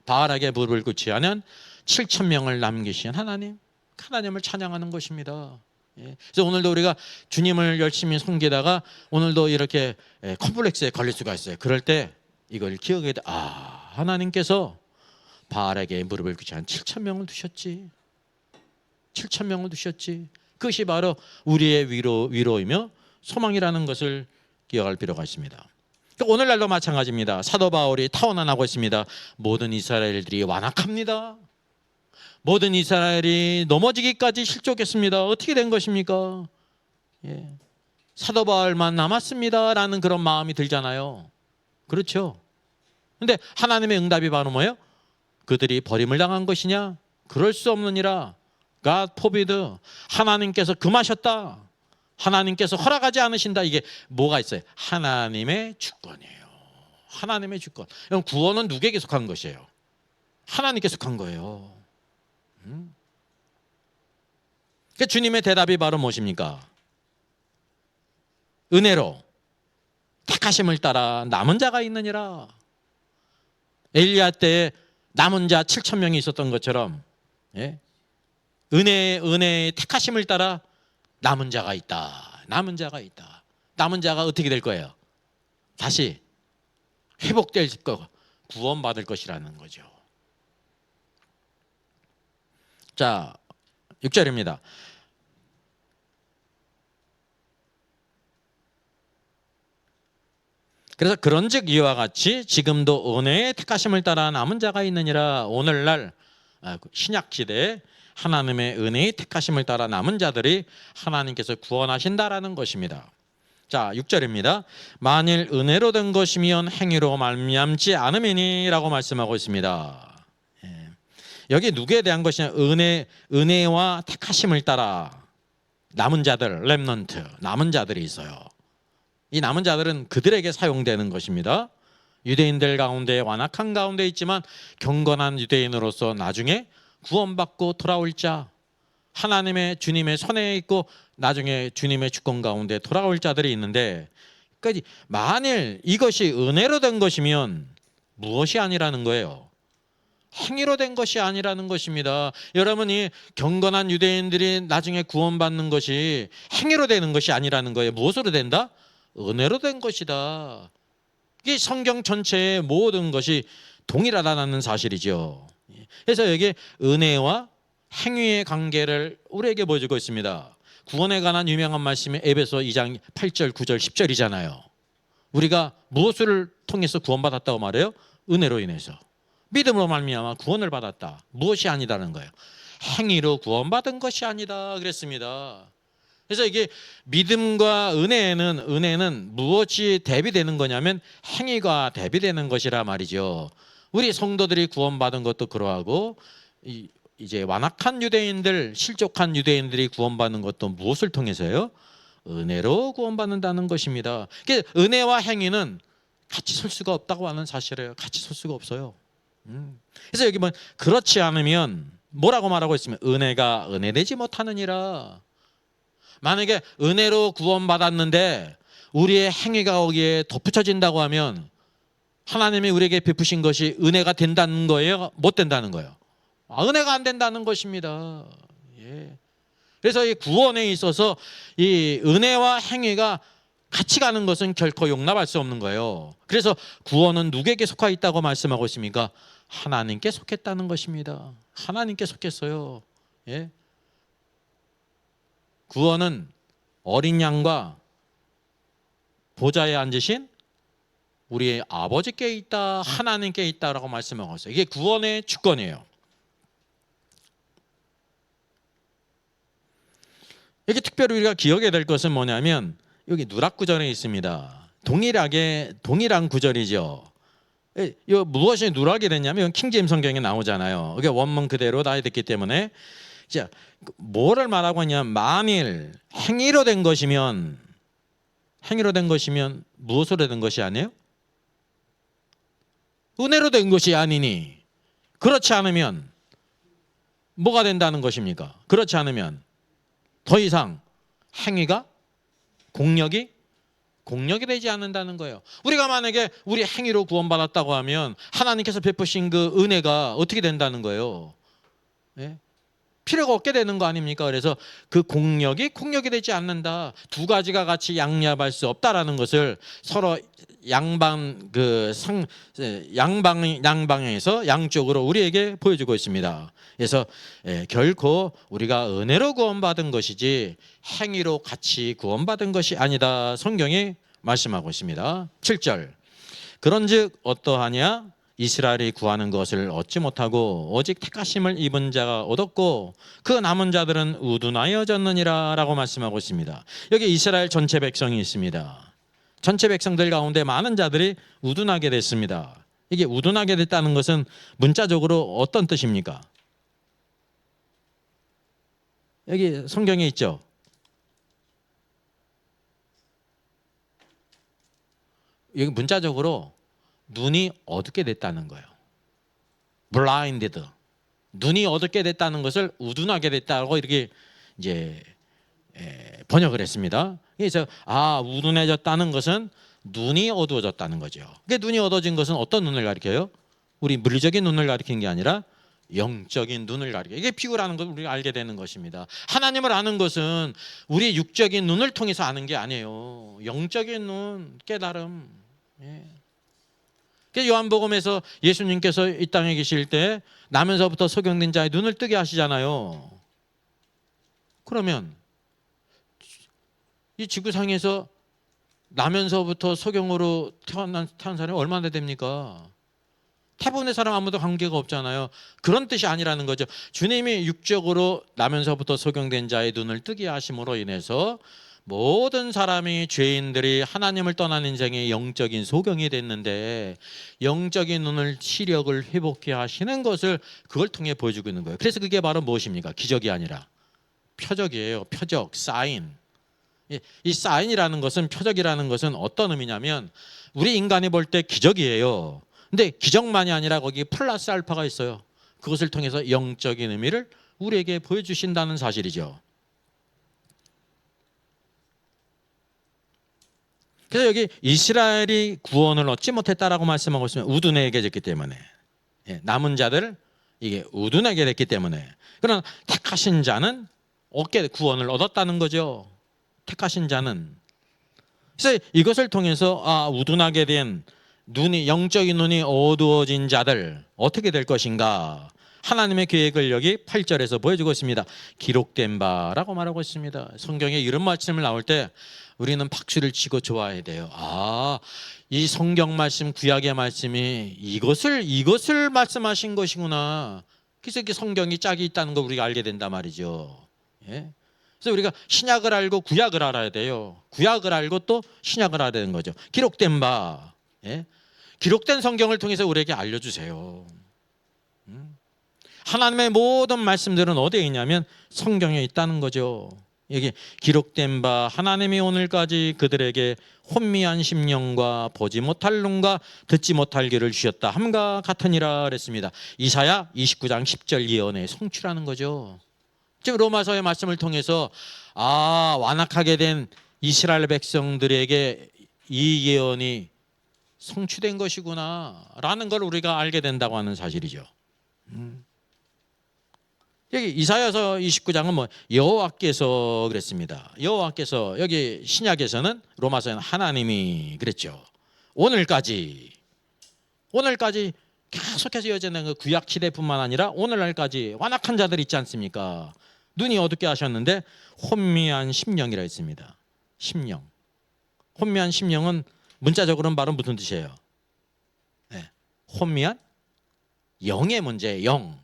Speaker 1: 바알에게 물을 끓지 않은 7,000명을 남기신 하나님을 찬양하는 것입니다. 예, 그래서 오늘도 우리가 주님을 열심히 섬기다가 오늘도 이렇게 컴플렉스에 걸릴 수가 있어요. 그럴 때 이걸 기억해야 돼. 하나님께서 바알에게 무릎을 꿇지 않은 7,000명을 두셨지. 7,000명을 두셨지. 그것이 바로 우리의 위로이며 소망이라는 것을 기억할 필요가 있습니다. 오늘날도 마찬가지입니다. 사도 바울이 타원하고 있습니다. 모든 이스라엘들이 완악합니다. 모든 이스라엘이 넘어지기까지 실족했습니다. 어떻게 된 것입니까? 예. 사도 바울만 남았습니다라는 그런 마음이 들잖아요. 그렇죠? 근데 하나님의 응답이 바로 뭐예요? 그들이 버림을 당한 것이냐? 그럴 수 없느니라. God forbid. 하나님께서 금하셨다. 하나님께서 허락하지 않으신다. 이게 뭐가 있어요? 하나님의 주권이에요. 하나님의 주권. 구원은 누구에게 속한 것이에요? 하나님께 속한 거예요. 그러니까 주님의 대답이 바로 무엇입니까? 은혜로 택하심을 따라 남은 자가 있느니라. 엘리야 때에 남은 자 7,000명이 있었던 것처럼, 예? 은혜의 택하심을 따라 남은 자가 있다. 남은 자가 있다. 남은 자가 어떻게 될 거예요? 다시 회복될 거, 구원받을 것이라는 거죠. 자, 6절입니다. 그래서 그런즉 이와 같이 지금도 은혜의 택하심을 따라 남은 자가 있느니라. 오늘날 신약 시대에 하나님의 은혜의 택하심을 따라 남은 자들이 하나님께서 구원하신다라는 것입니다. 자, 6절입니다. 만일 은혜로 된 것이면 행위로 말미암지 않음이니라고 말씀하고 있습니다. 예. 여기 누구에 대한 것이냐? 은혜와 택하심을 따라 남은 자들, 렘넌트, 남은 자들이 있어요. 이 남은 자들은 그들에게 사용되는 것입니다. 유대인들 가운데 완악한 가운데 있지만 경건한 유대인으로서 나중에 구원받고 돌아올 자, 하나님의 주님의 손에 있고 나중에 주님의 주권 가운데 돌아올 자들이 있는데, 그러니까 만일 이것이 은혜로 된 것이면 무엇이 아니라는 거예요? 행위로 된 것이 아니라는 것입니다. 여러분이 경건한 유대인들이 나중에 구원받는 것이 행위로 되는 것이 아니라는 거예요. 무엇으로 된다? 은혜로 된 것이다. 이 성경 전체의 모든 것이 동일하다는 사실이죠. 그래서 여기 은혜와 행위의 관계를 우리에게 보여주고 있습니다. 구원에 관한 유명한 말씀이 에베소 2장 8절, 9절, 10절이잖아요. 우리가 무엇을 통해서 구원받았다고 말해요? 은혜로 인해서. 믿음으로 말미암아 구원을 받았다. 무엇이 아니다는 거예요. 행위로 구원받은 것이 아니다 그랬습니다. 그래서 이게 믿음과 은혜는 무엇이 대비되는 거냐면 행위가 대비되는 것이라 말이죠. 우리 성도들이 구원받은 것도 그러하고 이제 완악한 유대인들, 실족한 유대인들이 구원받는 것도 무엇을 통해서요? 은혜로 구원받는다는 것입니다. 그러니까 은혜와 행위는 같이 설 수가 없다고 하는 사실이에요. 같이 설 수가 없어요. 그래서 여기 그렇지 않으면 뭐라고 말하고 있으면 은혜가 은혜되지 못하느니라. 만약에 은혜로 구원받았는데 우리의 행위가 거기에 덧붙여진다고 하면 하나님이 우리에게 베푸신 것이 은혜가 된다는 거예요? 못 된다는 거예요? 은혜가 안 된다는 것입니다. 예. 그래서 이 구원에 있어서 이 은혜와 행위가 같이 가는 것은 결코 용납할 수 없는 거예요. 그래서 구원은 누구에게 속하 있다고 말씀하고 있습니까? 하나님께 속했다는 것입니다. 하나님께 속했어요. 예. 구원은 어린 양과 보좌에 앉으신 우리의 아버지께 있다, 하나님께 있다라고 말씀하고 있어요. 이게 구원의 주권이에요. 여기 특별히 우리가 기억해야 될 것은 뭐냐면 여기 누락 구절에 있습니다. 동일한 구절이죠. 이거 무엇이 누락이 됐냐면 킹제임 성경에 나오잖아요. 이게 원문 그대로 다 됐기 때문에 자, 뭐를 말하고 있냐면 만일 행위로 된 것이면 무엇으로 된 것이 아니에요? 은혜로 된 것이 아니니 그렇지 않으면 뭐가 된다는 것입니까? 그렇지 않으면 더 이상 행위가 공력이 되지 않는다는 거예요. 우리가 만약에 우리 행위로 구원받았다고 하면 하나님께서 베푸신 그 은혜가 어떻게 된다는 거예요? 예? 필요가 없게 되는 거 아닙니까? 그래서 그 공력이 되지 않는다. 두 가지가 같이 양립할 수 없다라는 것을 서로 양방향에서 양쪽으로 우리에게 보여주고 있습니다. 그래서 결코 우리가 은혜로 구원받은 것이지 행위로 같이 구원받은 것이 아니다. 성경이 말씀하고 있습니다. 7절. 그런즉 어떠하냐? 이스라엘이 구하는 것을 얻지 못하고 오직 택하심을 입은 자가 얻었고 그 남은 자들은 우둔하여졌느니라 라고 말씀하고 있습니다. 여기 이스라엘 전체 백성이 있습니다. 전체 백성들 가운데 많은 자들이 우둔하게 됐습니다. 이게 우둔하게 됐다는 것은 문자적으로 어떤 뜻입니까? 여기 성경에 있죠. 여기 문자적으로 눈이 어둡게 됐다는 거예요. blinded. 눈이 어둡게 됐다는 것을 우둔하게 됐다고 이렇게 이제 번역을 했습니다. 그래서 우둔해졌다는 것은 눈이 어두워졌다는 거죠. 그게 눈이 어두워진 것은 어떤 눈을 가리켜요? 우리 물리적인 눈을 가리키는 게 아니라 영적인 눈을 가리켜요. 이게 비유라는 걸 우리가 알게 되는 것입니다. 하나님을 아는 것은 우리 육적인 눈을 통해서 아는 게 아니에요. 영적인 눈, 깨달음. 예. 요한복음에서 예수님께서 이 땅에 계실 때 나면서부터 소경된 자의 눈을 뜨게 하시잖아요. 그러면 이 지구상에서 나면서부터 소경으로 태어난 사람이 얼마나 됩니까? 대부분의 사람 아무도 관계가 없잖아요. 그런 뜻이 아니라는 거죠. 주님이 육적으로 나면서부터 소경된 자의 눈을 뜨게 하심으로 인해서 모든 사람이 죄인들이 하나님을 떠난 인생의 영적인 소경이 됐는데 영적인 눈을 시력을 회복케 하시는 것을 그걸 통해 보여주고 있는 거예요. 그래서 그게 바로 무엇입니까? 기적이 아니라 표적이에요. 표적, 사인. 이 사인이라는 것은, 표적이라는 것은 어떤 의미냐면 우리 인간이 볼 때 기적이에요. 근데 기적만이 아니라 거기 플러스 알파가 있어요. 그것을 통해서 영적인 의미를 우리에게 보여주신다는 사실이죠. 그래서 여기 이스라엘이 구원을 얻지 못했다라고 말씀하고 있으면 우둔에게 됐기 때문에, 남은 자들 이게 우둔에게 됐기 때문에, 그러나 택하신 자는 얻게 구원을 얻었다는 거죠. 택하신 자는. 그래서 이것을 통해서 우둔하게 된 눈이, 영적인 눈이 어두워진 자들 어떻게 될 것인가, 하나님의 계획을 여기 8절에서 보여주고 있습니다. 기록된 바라고 말하고 있습니다. 성경에 이런 말씀을 나올 때 우리는 박수를 치고 좋아해야 돼요. 이 성경 말씀, 구약의 말씀이 이것을 말씀하신 것이구나. 그래서 이렇게 성경이 짝이 있다는 걸 우리가 알게 된단 말이죠. 그래서 우리가 신약을 알고 구약을 알아야 돼요. 구약을 알고 또 신약을 알아야 되는 거죠. 기록된 바, 기록된 성경을 통해서 우리에게 알려주세요. 하나님의 모든 말씀들은 어디에 있냐면 성경에 있다는 거죠. 여기 기록된 바, 하나님이 오늘까지 그들에게 혼미한 심령과 보지 못할 눈과 듣지 못할 귀를 주셨다 함과 같으니라 그랬습니다. 이사야 29장 10절 예언의 성취라는 거죠. 지금 로마서의 말씀을 통해서 완악하게 된 이스라엘 백성들에게 이 예언이 성취된 것이구나 라는 걸 우리가 알게 된다고 하는 사실이죠. 여기 이사야서 29장은 여호와께서 그랬습니다. 여호와께서, 여기 신약에서는, 로마서에는 하나님이 그랬죠. 오늘까지 계속해서 이어지는 그 구약 시대뿐만 아니라 오늘날까지 완악한 자들 있지 않습니까? 눈이 어둡게 하셨는데 혼미한 심령이라 했습니다. 심령. 혼미한 심령은 문자적으로는 바로 무슨 뜻이에요? 혼미한 영의 문제, 영.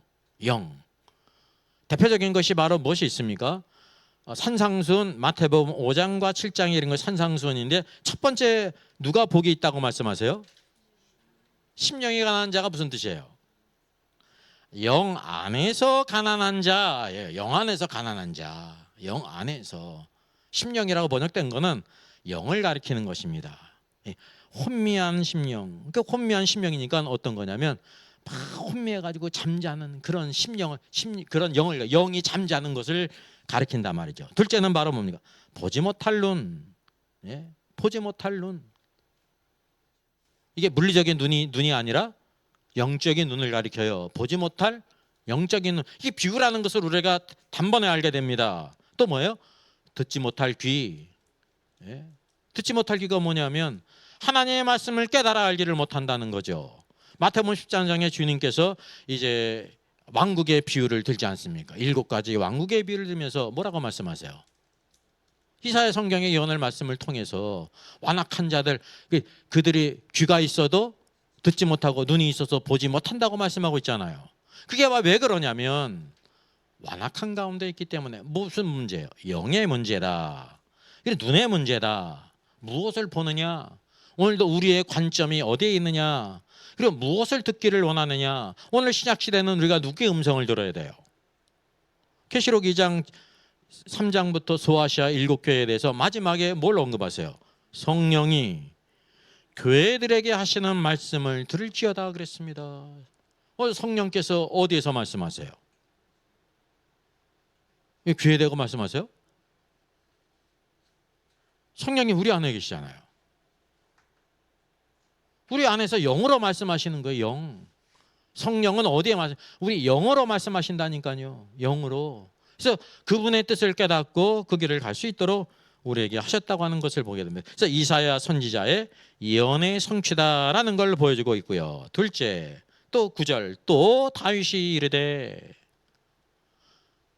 Speaker 1: 대표적인 것이 바로 무엇이 있습니까? 산상수훈, 마태복음 5장과 7장에 이런 거 산상수훈인데, 첫 번째 누가 복이 있다고 말씀하세요? 심령이 가난한 자가 무슨 뜻이에요? 영 안에서 가난한 자, 영 안에서 가난한 자, 영 안에서. 심령이라고 번역된 거는 영을 가리키는 것입니다. 혼미한 심령. 그러니까 혼미한 심령이니까 어떤 거냐면 막 혼미해가지고 잠자는 그런 심령을, 그런 영이 잠자는 것을 가리킨단 말이죠. 둘째는 바로 뭡니까? 보지 못할 눈. 보지 못할 눈. 이게 물리적인 눈이 아니라 영적인 눈을 가리켜요. 보지 못할 영적인 눈. 이게 비유라는 것을 우리가 단번에 알게 됩니다. 또 뭐예요? 듣지 못할 귀. 듣지 못할 귀가 뭐냐면 하나님의 말씀을 깨달아 알기를 못한다는 거죠. 마태복음 13장에 주님께서 이제 왕국의 비유를 들지 않습니까? 7가지 왕국의 비유를 들면서 뭐라고 말씀하세요? 이사야 성경의 예언의 말씀을 통해서 완악한 자들, 그들이 귀가 있어도 듣지 못하고 눈이 있어서 보지 못한다고 말씀하고 있잖아요. 그게 왜 그러냐면 완악한 가운데 있기 때문에. 무슨 문제예요? 영의 문제다. 눈의 문제다. 무엇을 보느냐? 오늘도 우리의 관점이 어디에 있느냐? 그리고 무엇을 듣기를 원하느냐? 오늘 신약시대는 우리가 누구의 음성을 들어야 돼요? 계시록 2장 3장부터 소아시아 7교회에 대해서 마지막에 뭘 언급하세요? 성령이 교회들에게 하시는 말씀을 들을지어다 그랬습니다. 성령께서 어디에서 말씀하세요? 교회에 대고 말씀하세요? 성령이 우리 안에 계시잖아요. 우리 안에서 영으로 말씀하시는 거예요. 영. 성령은 어디에 우리 영으로 말씀하신다니까요. 영으로. 그래서 그분의 뜻을 깨닫고 그 길을 갈 수 있도록 우리에게 하셨다고 하는 것을 보게 됩니다. 그래서 이사야 선지자의 예언의 성취다라는 걸 보여주고 있고요. 둘째, 또 9절, 또 다윗이 이르되.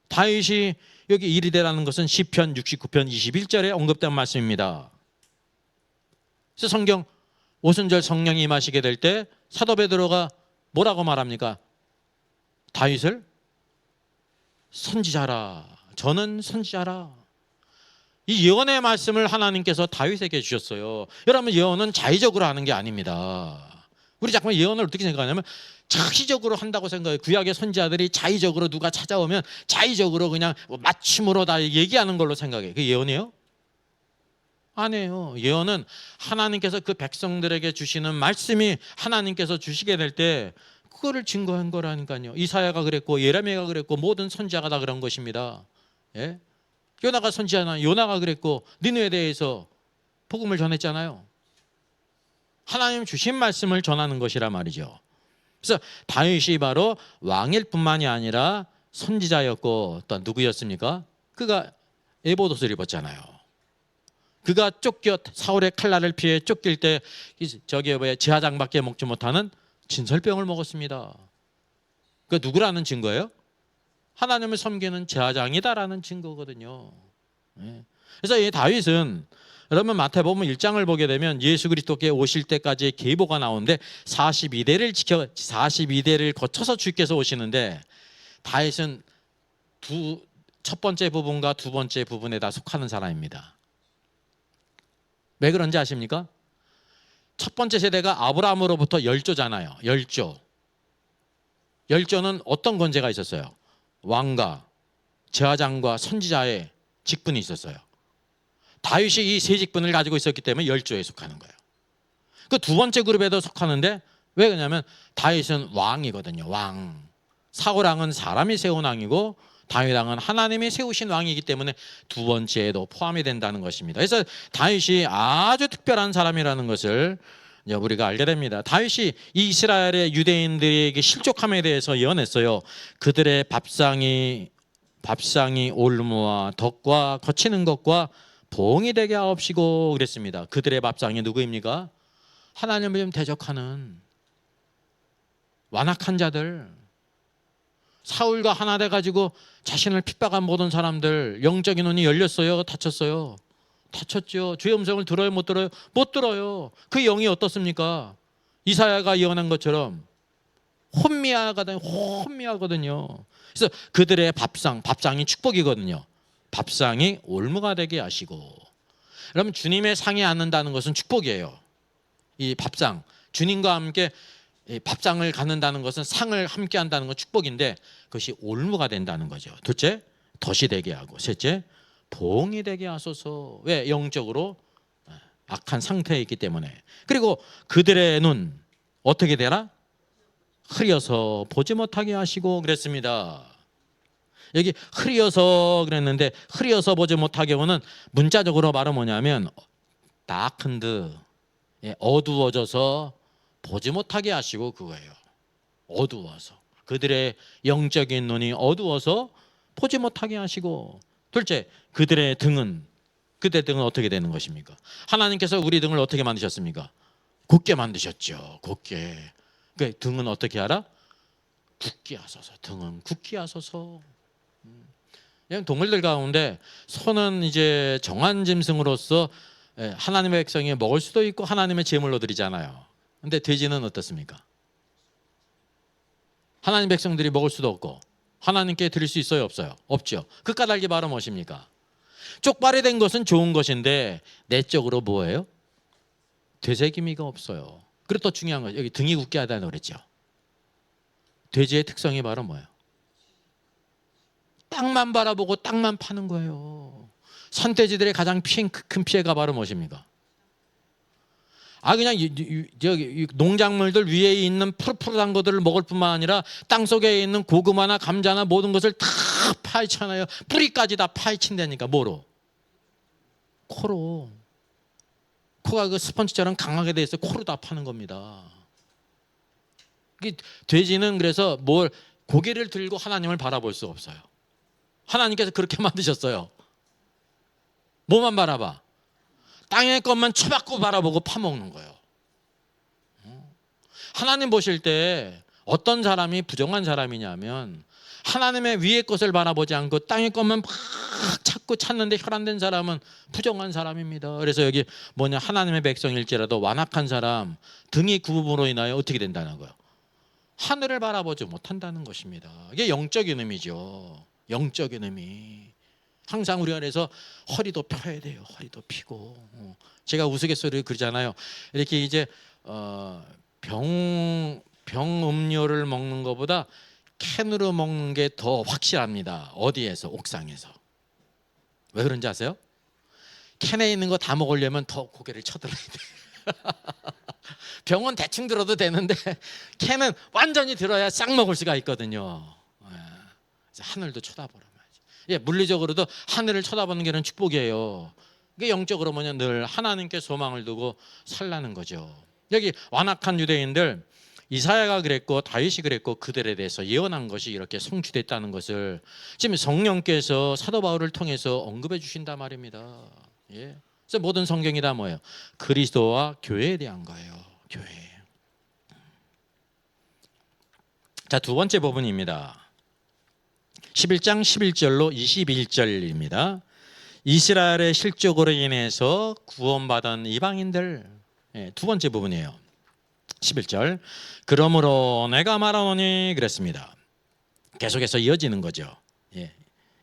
Speaker 1: 다윗이 여기 이르되라는 것은 시편 69편 21절에 언급된 말씀입니다. 그래서 성경 오순절 성령이 임하시게 될 때 사도 베드로가 뭐라고 말합니까? 다윗을 선지자라. 저는 선지자라. 이 예언의 말씀을 하나님께서 다윗에게 주셨어요. 여러분, 예언은 자의적으로 하는 게 아닙니다. 우리 자꾸만 예언을 어떻게 생각하냐면 자의적으로 한다고 생각해요. 구약의 선지자들이 자의적으로 누가 찾아오면 자의적으로 그냥 맞춤으로 다 얘기하는 걸로 생각해요. 그게 예언이에요? 아니에요. 예언은 하나님께서 그 백성들에게 주시는 말씀이 하나님께서 주시게 될 때 그거를 증거한 거라니까요. 이사야가 그랬고 예레미야가 그랬고 모든 선지자가 다 그런 것입니다. 예? 요나가 선지자나 요나가 그랬고 니느웨에 대해서 복음을 전했잖아요. 하나님 주신 말씀을 전하는 것이라 말이죠. 그래서 다윗이 바로 왕일 뿐만이 아니라 선지자였고 또 누구였습니까? 그가 에봇옷을 입었잖아요. 그가 사울의 칼날을 피해 쫓길 때 저기 왜 제사장밖에 먹지 못하는 진설병을 먹었습니다. 그 누구라는 증거예요? 하나님을 섬기는 제사장이다라는 증거거든요. 그래서 이 다윗은 여러분 마태복음 1장을 보게 되면 예수 그리스도께 오실 때까지의 계보가 나오는데 42대를 거쳐서 주께서 오시는데 다윗은 첫 번째 부분과 두 번째 부분에 다 속하는 사람입니다. 왜 그런지 아십니까? 첫 번째 세대가 아브라함으로부터 열조잖아요. 열조는 어떤 권세가 있었어요? 왕과 제사장과 선지자의 직분이 있었어요. 다윗이 이 세 직분을 가지고 있었기 때문에 열조에 속하는 거예요. 그 두 번째 그룹에도 속하는데 왜 그러냐면 다윗은 왕이거든요. 왕. 사울왕은 사람이 세운 왕이고 다윗왕은 하나님이 세우신 왕이기 때문에 두 번째에도 포함이 된다는 것입니다. 그래서 다윗이 아주 특별한 사람이라는 것을 우리가 알게 됩니다. 다윗이 이스라엘의 유대인들에게 실족함에 대해서 예언했어요. 그들의 밥상이 올무와 덕과 거치는 것과 봉이 되게 하옵시고 그랬습니다. 그들의 밥상이 누구입니까? 하나님을 좀 대적하는 완악한 자들, 사울과 하나 돼가지고 자신을 핍박한 모든 사람들, 영적인 눈이 열렸어요? 닫혔어요? 닫혔죠. 주의 음성을 들어요? 못 들어요? 못 들어요. 그 영이 어떻습니까? 이사야가 예언한 것처럼 혼미하거든요. 그래서 그들의 밥상이 축복이거든요. 밥상이 올무가 되게 하시고. 여러분, 주님의 상에 앉는다는 것은 축복이에요. 이 밥상, 주님과 함께 밥상을 갖는다는 것은 상을 함께 한다는 건 축복인데 그것이 올무가 된다는 거죠. 둘째, 덫이 되게 하고. 셋째, 봉이 되게 하소서. 왜? 영적으로 악한 상태에 있기 때문에. 그리고 그들의 눈 어떻게 되라? 흐려서 보지 못하게 하시고 그랬습니다. 여기 흐려서 그랬는데 흐려서 보지 못하게 하는 문자적으로 말은 뭐냐면 darkened, 어두워져서 보지 못하게 하시고 그거예요. 어두워서. 그들의 영적인 눈이 어두워서 보지 못하게 하시고. 둘째, 그들의 등은 어떻게 되는 것입니까? 하나님께서 우리 등을 어떻게 만드셨습니까? 곧게 만드셨죠. 곧게. 그 등은 어떻게 하라? 굳게 하소서. 등은 굳게 하소서. 동물들 가운데 소는 이제 정한 짐승으로서 하나님의 백성이 먹을 수도 있고 하나님의 제물로 드리잖아요. 근데 돼지는 어떻습니까? 하나님 백성들이 먹을 수도 없고 하나님께 드릴 수 있어요? 없어요? 없죠. 그 까닭이 바로 무엇입니까? 쪽발이 된 것은 좋은 것인데 내적으로 뭐예요? 되새김이가 없어요. 그리고 더 중요한 거 여기 등이 굳게 하다는 그랬죠. 돼지의 특성이 바로 뭐예요? 땅만 바라보고 땅만 파는 거예요. 산돼지들의 가장 큰 피해가 바로 무엇입니까? 그냥 여기 농작물들 위에 있는 푸릇푸릇한 것들을 먹을 뿐만 아니라 땅 속에 있는 고구마나 감자나 모든 것을 다 파헤치잖아요. 뿌리까지 다 파헤친다니까. 뭐로? 코로. 코가 그 스펀지처럼 강하게 돼 있어서 코로 다 파는 겁니다. 돼지는 그래서 고개를 들고 하나님을 바라볼 수 없어요. 하나님께서 그렇게 만드셨어요. 뭐만 바라봐? 땅의 것만 쳐박고 바라보고 파먹는 거예요. 하나님 보실 때 어떤 사람이 부정한 사람이냐면 하나님의 위의 것을 바라보지 않고 땅의 것만 막 찾는데 혈안된 사람은 부정한 사람입니다. 그래서 여기 하나님의 백성일지라도 완악한 사람 등이 굽음으로 인하여 어떻게 된다는 거예요? 하늘을 바라보지 못한다는 것입니다. 이게 영적인 의미죠. 영적인 의미. 항상 우리가 그래서 허리도 펴야 돼요. 허리도 피고. 제가 우스갯소리를 그러잖아요. 이렇게 이제 병 음료를 먹는 것보다 캔으로 먹는 게 더 확실합니다. 어디에서? 옥상에서. 왜 그런지 아세요? 캔에 있는 거 다 먹으려면 더 고개를 쳐들어야 돼요. 병은 대충 들어도 되는데 캔은 완전히 들어야 싹 먹을 수가 있거든요. 그래서 하늘도 쳐다보라 말이죠. 예, 물리적으로도 하늘을 쳐다보는 게 축복이에요. 그게 영적으로 뭐냐, 늘 하나님께 소망을 두고 살라는 거죠. 여기 완악한 유대인들, 이사야가 그랬고 다윗이 그랬고 그들에 대해서 예언한 것이 이렇게 성취됐다는 것을 지금 성령께서 사도 바울을 통해서 언급해 주신단 말입니다. 예. 그래서 모든 성경이 다 뭐예요? 그리스도와 교회에 대한 거예요. 교회. 자, 두 번째 부분입니다. 11장 11절로 21절입니다. 이스라엘의 실족으로 인해서 구원받은 이방인들, 두 번째 부분이에요. 11절. 그러므로 내가 말하노니 그랬습니다. 계속해서 이어지는 거죠.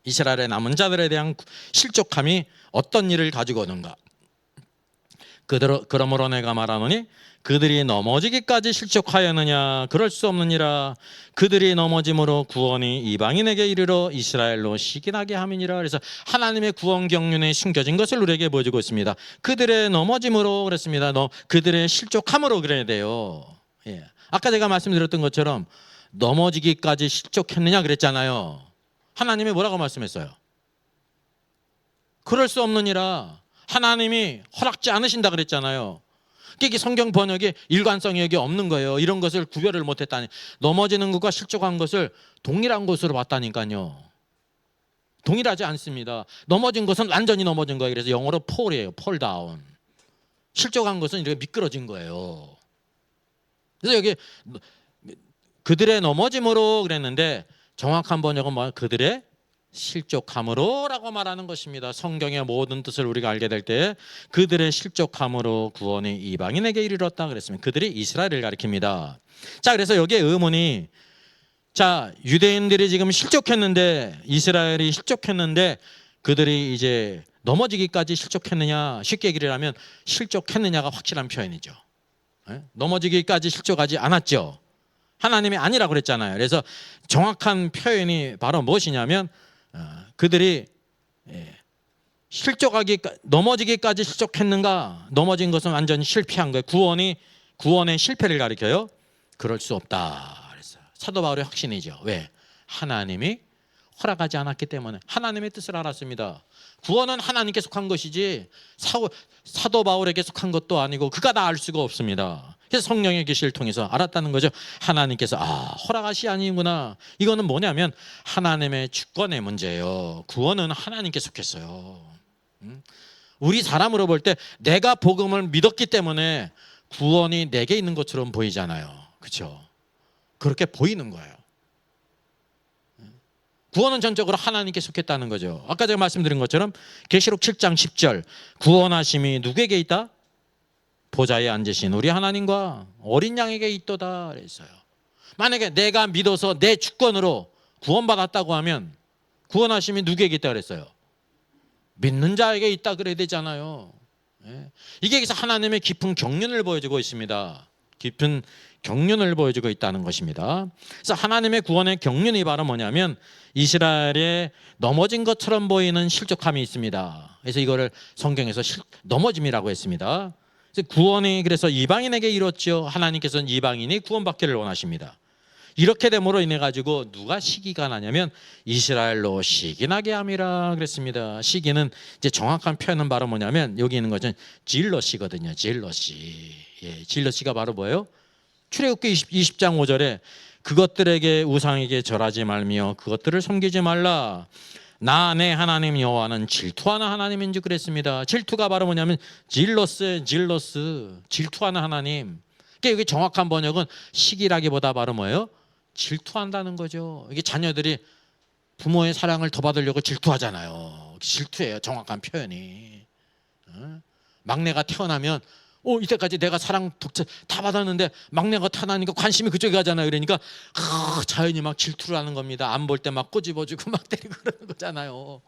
Speaker 1: 이스라엘의 남은 자들에 대한 실족함이 어떤 일을 가지고 오는가. 그러므로 내가 말하노니 그들이 넘어지기까지 실족하였느냐. 그럴 수 없느니라. 그들이 넘어짐으로 구원이 이방인에게 이르러 이스라엘로 시기나게 함이니라. 그래서 하나님의 구원 경륜에 숨겨진 것을 우리에게 보여주고 있습니다. 그들의 넘어짐으로 그랬습니다. 그들의 실족함으로 그래야 돼요. 예. 아까 제가 말씀드렸던 것처럼 넘어지기까지 실족했느냐 그랬잖아요. 하나님이 뭐라고 말씀했어요? 그럴 수 없느니라. 하나님이 허락지 않으신다 그랬잖아요. 이게 성경 번역에 일관성이 여기 없는 거예요. 이런 것을 구별을 못했다니. 넘어지는 것과 실족한 것을 동일한 것으로 봤다니까요. 동일하지 않습니다. 넘어진 것은 완전히 넘어진 거예요. 그래서 영어로 fall이에요. fall down. 실족한 것은 이렇게 미끄러진 거예요. 그래서 여기 그들의 넘어짐으로 그랬는데 정확한 번역은 뭐야? 그들의 실족함으로 라고 말하는 것입니다. 성경의 모든 뜻을 우리가 알게 될 때 그들의 실족함으로 구원이 이방인에게 이르렀다 그랬습니다. 그들이 이스라엘을 가리킵니다. 자, 그래서 여기에 의문이, 자, 유대인들이 지금 실족했는데, 이스라엘이 실족했는데 그들이 이제 넘어지기까지 실족했느냐. 쉽게 얘기를 하면 실족했느냐가 확실한 표현이죠. 넘어지기까지 실족하지 않았죠. 하나님이 아니라고 그랬잖아요. 그래서 정확한 표현이 바로 무엇이냐면 그들이 넘어지기까지 실족했는가. 넘어진 것은 완전히 실패한 거예요. 구원의 실패를 가리켜요. 그럴 수 없다 그랬어요. 사도 바울의 확신이죠. 왜? 하나님이 허락하지 않았기 때문에. 하나님의 뜻을 알았습니다. 구원은 하나님께 속한 것이지 사도 바울에게 속한 것도 아니고 그가 다 알 수가 없습니다. 그래서 성령의 계시를 통해서 알았다는 거죠. 하나님께서 허락하시 아니구나. 이거는 뭐냐면 하나님의 주권의 문제예요. 구원은 하나님께 속했어요. 우리 사람으로 볼 때 내가 복음을 믿었기 때문에 구원이 내게 있는 것처럼 보이잖아요. 그렇죠? 그렇게 보이는 거예요. 구원은 전적으로 하나님께 속했다는 거죠. 아까 제가 말씀드린 것처럼 계시록 7장 10절 구원하심이 누구에게 있다? 보좌에 앉으신 우리 하나님과 어린 양에게 있도다 그랬어요. 만약에 내가 믿어서 내 주권으로 구원받았다고 하면 구원하심이 누구에게 있다 그랬어요? 믿는 자에게 있다 그래야 되잖아요. 이게 여기서 하나님의 깊은 경륜을 보여주고 있습니다. 깊은 경륜을 보여주고 있다는 것입니다. 그래서 하나님의 구원의 경륜이 바로 뭐냐면 이스라엘의 넘어진 것처럼 보이는 실족함이 있습니다. 그래서 이거를 성경에서 넘어짐이라고 했습니다. 그래서 구원이 그래서 이방인에게 이뤘죠. 하나님께서는 이방인이 구원받기를 원하십니다. 이렇게 됨으로 인해 가지고 누가 시기가 나냐면 이스라엘로 시기나게 함이라 그랬습니다. 시기는 이제 정확한 표현은 바로 뭐냐면 여기 있는 것은 질러시거든요. 질러시. 질러시가 바로 뭐예요? 출애굽기 20장 5절에 그것들에게 우상에게 절하지 말며 그것들을 섬기지 말라. 나 내 하나님 여호와는 질투하는 하나님인지 그랬습니다. 질투가 바로 뭐냐면 질러스, 질투하는 하나님. 그러니까 여기 정확한 번역은 시기라기보다 바로 뭐예요? 질투한다는 거죠. 이게 자녀들이 부모의 사랑을 더 받으려고 질투하잖아요. 질투예요. 정확한 표현이. 막내가 태어나면 이때까지 내가 사랑 독채 다 받았는데 막내가 태어나니까 관심이 그쪽에 가잖아요. 그러니까 자연이 막 질투를 하는 겁니다. 안 볼 때 막 꼬집어주고 막 때리고 그러는 거잖아요.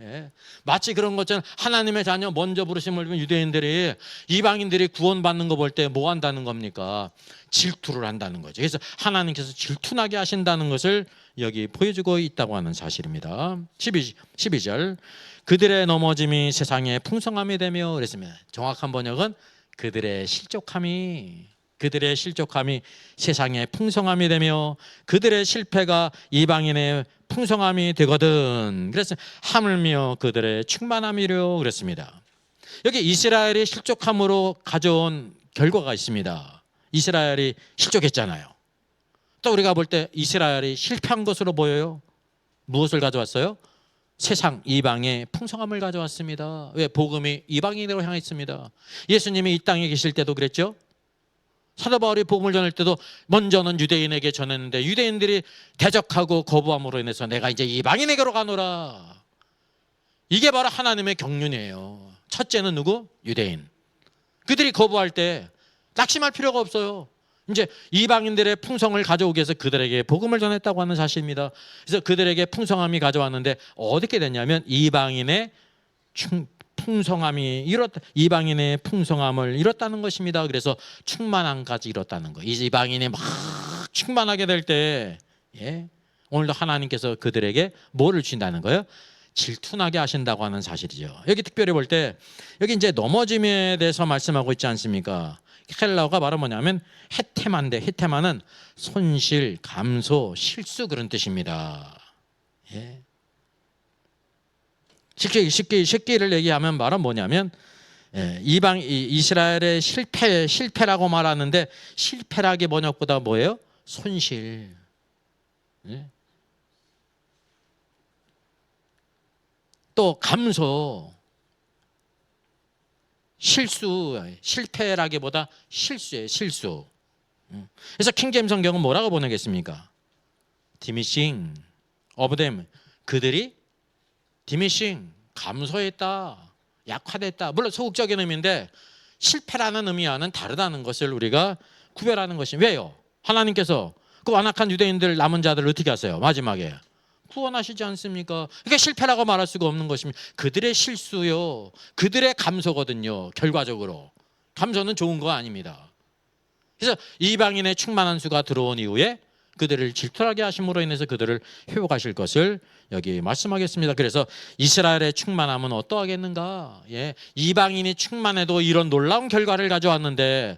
Speaker 1: 예. 마치 그런 것처럼 하나님의 자녀 먼저 부르심을 받은 유대인들이 이방인들이 구원받는 거 볼 때 뭐 한다는 겁니까? 질투를 한다는 거죠. 그래서 하나님께서 질투나게 하신다는 것을 여기 보여주고 있다고 하는 사실입니다. 12절 그들의 넘어짐이 세상에 풍성함이 되며 그랬습니다. 정확한 번역은 그들의 실족함이 세상에 풍성함이 되며 그들의 실패가 이방인의 풍성함이 되거든. 그래서 하물며 그들의 충만함이려 그랬습니다. 여기 이스라엘이 실족함으로 가져온 결과가 있습니다. 이스라엘이 실족했잖아요. 또 우리가 볼 때 이스라엘이 실패한 것으로 보여요. 무엇을 가져왔어요? 세상 이방의 풍성함을 가져왔습니다. 왜? 복음이 이방인으로 향했습니다. 예수님이 이 땅에 계실 때도 그랬죠. 사도 바울이 복음을 전할 때도 먼저는 유대인에게 전했는데 유대인들이 대적하고 거부함으로 인해서 내가 이제 이방인에게로 가노라. 이게 바로 하나님의 경륜이에요. 첫째는 누구? 유대인. 그들이 거부할 때 낙심할 필요가 없어요. 이제 이방인들의 풍성을 가져오기 위해서 그들에게 복음을 전했다고 하는 사실입니다. 그래서 그들에게 풍성함이 가져왔는데 어떻게 됐냐면 이방인의 풍성함이 이방인의 풍성함을 잃었다는 것입니다. 그래서 충만함까지 잃었다는 거. 이방인이 막 충만하게 될 때 오늘도 하나님께서 그들에게 뭐를 주신다는 거예요? 질투나게 하신다고 하는 사실이죠. 여기 특별히 볼 때 여기 이제 넘어짐에 대해서 말씀하고 있지 않습니까? 헬라어가 바로 뭐냐면 헤테마인데 헤테마는 손실, 감소, 실수 그런 뜻입니다. 쉽게를 얘기하면 바로 뭐냐면 이스라엘의 실패라고 말하는데 실패라기 번역보다 뭐예요? 손실. 또 감소, 실수, 실패라기보다 실수예요. 실수. 그래서 킹제임스 성경은 뭐라고 번역했습니까? diminishing of them. 그들이 diminishing, 감소했다, 약화됐다. 물론 소극적인 의미인데 실패라는 의미와는 다르다는 것을 우리가 구별하는 것이 왜요? 하나님께서 그 완악한 유대인들 남은 자들을 어떻게 하세요? 마지막에 구원하시지 않습니까? 그러니까 실패라고 말할 수가 없는 것입니다. 그들의 실수요, 그들의 감소거든요. 결과적으로 감소는 좋은 거 아닙니다. 그래서 이방인의 충만한 수가 들어온 이후에 그들을 질투하게 하심으로 인해서 그들을 회복하실 것을 여기 말씀하겠습니다. 그래서 이스라엘의 충만함은 어떠하겠는가? 이방인이 충만해도 이런 놀라운 결과를 가져왔는데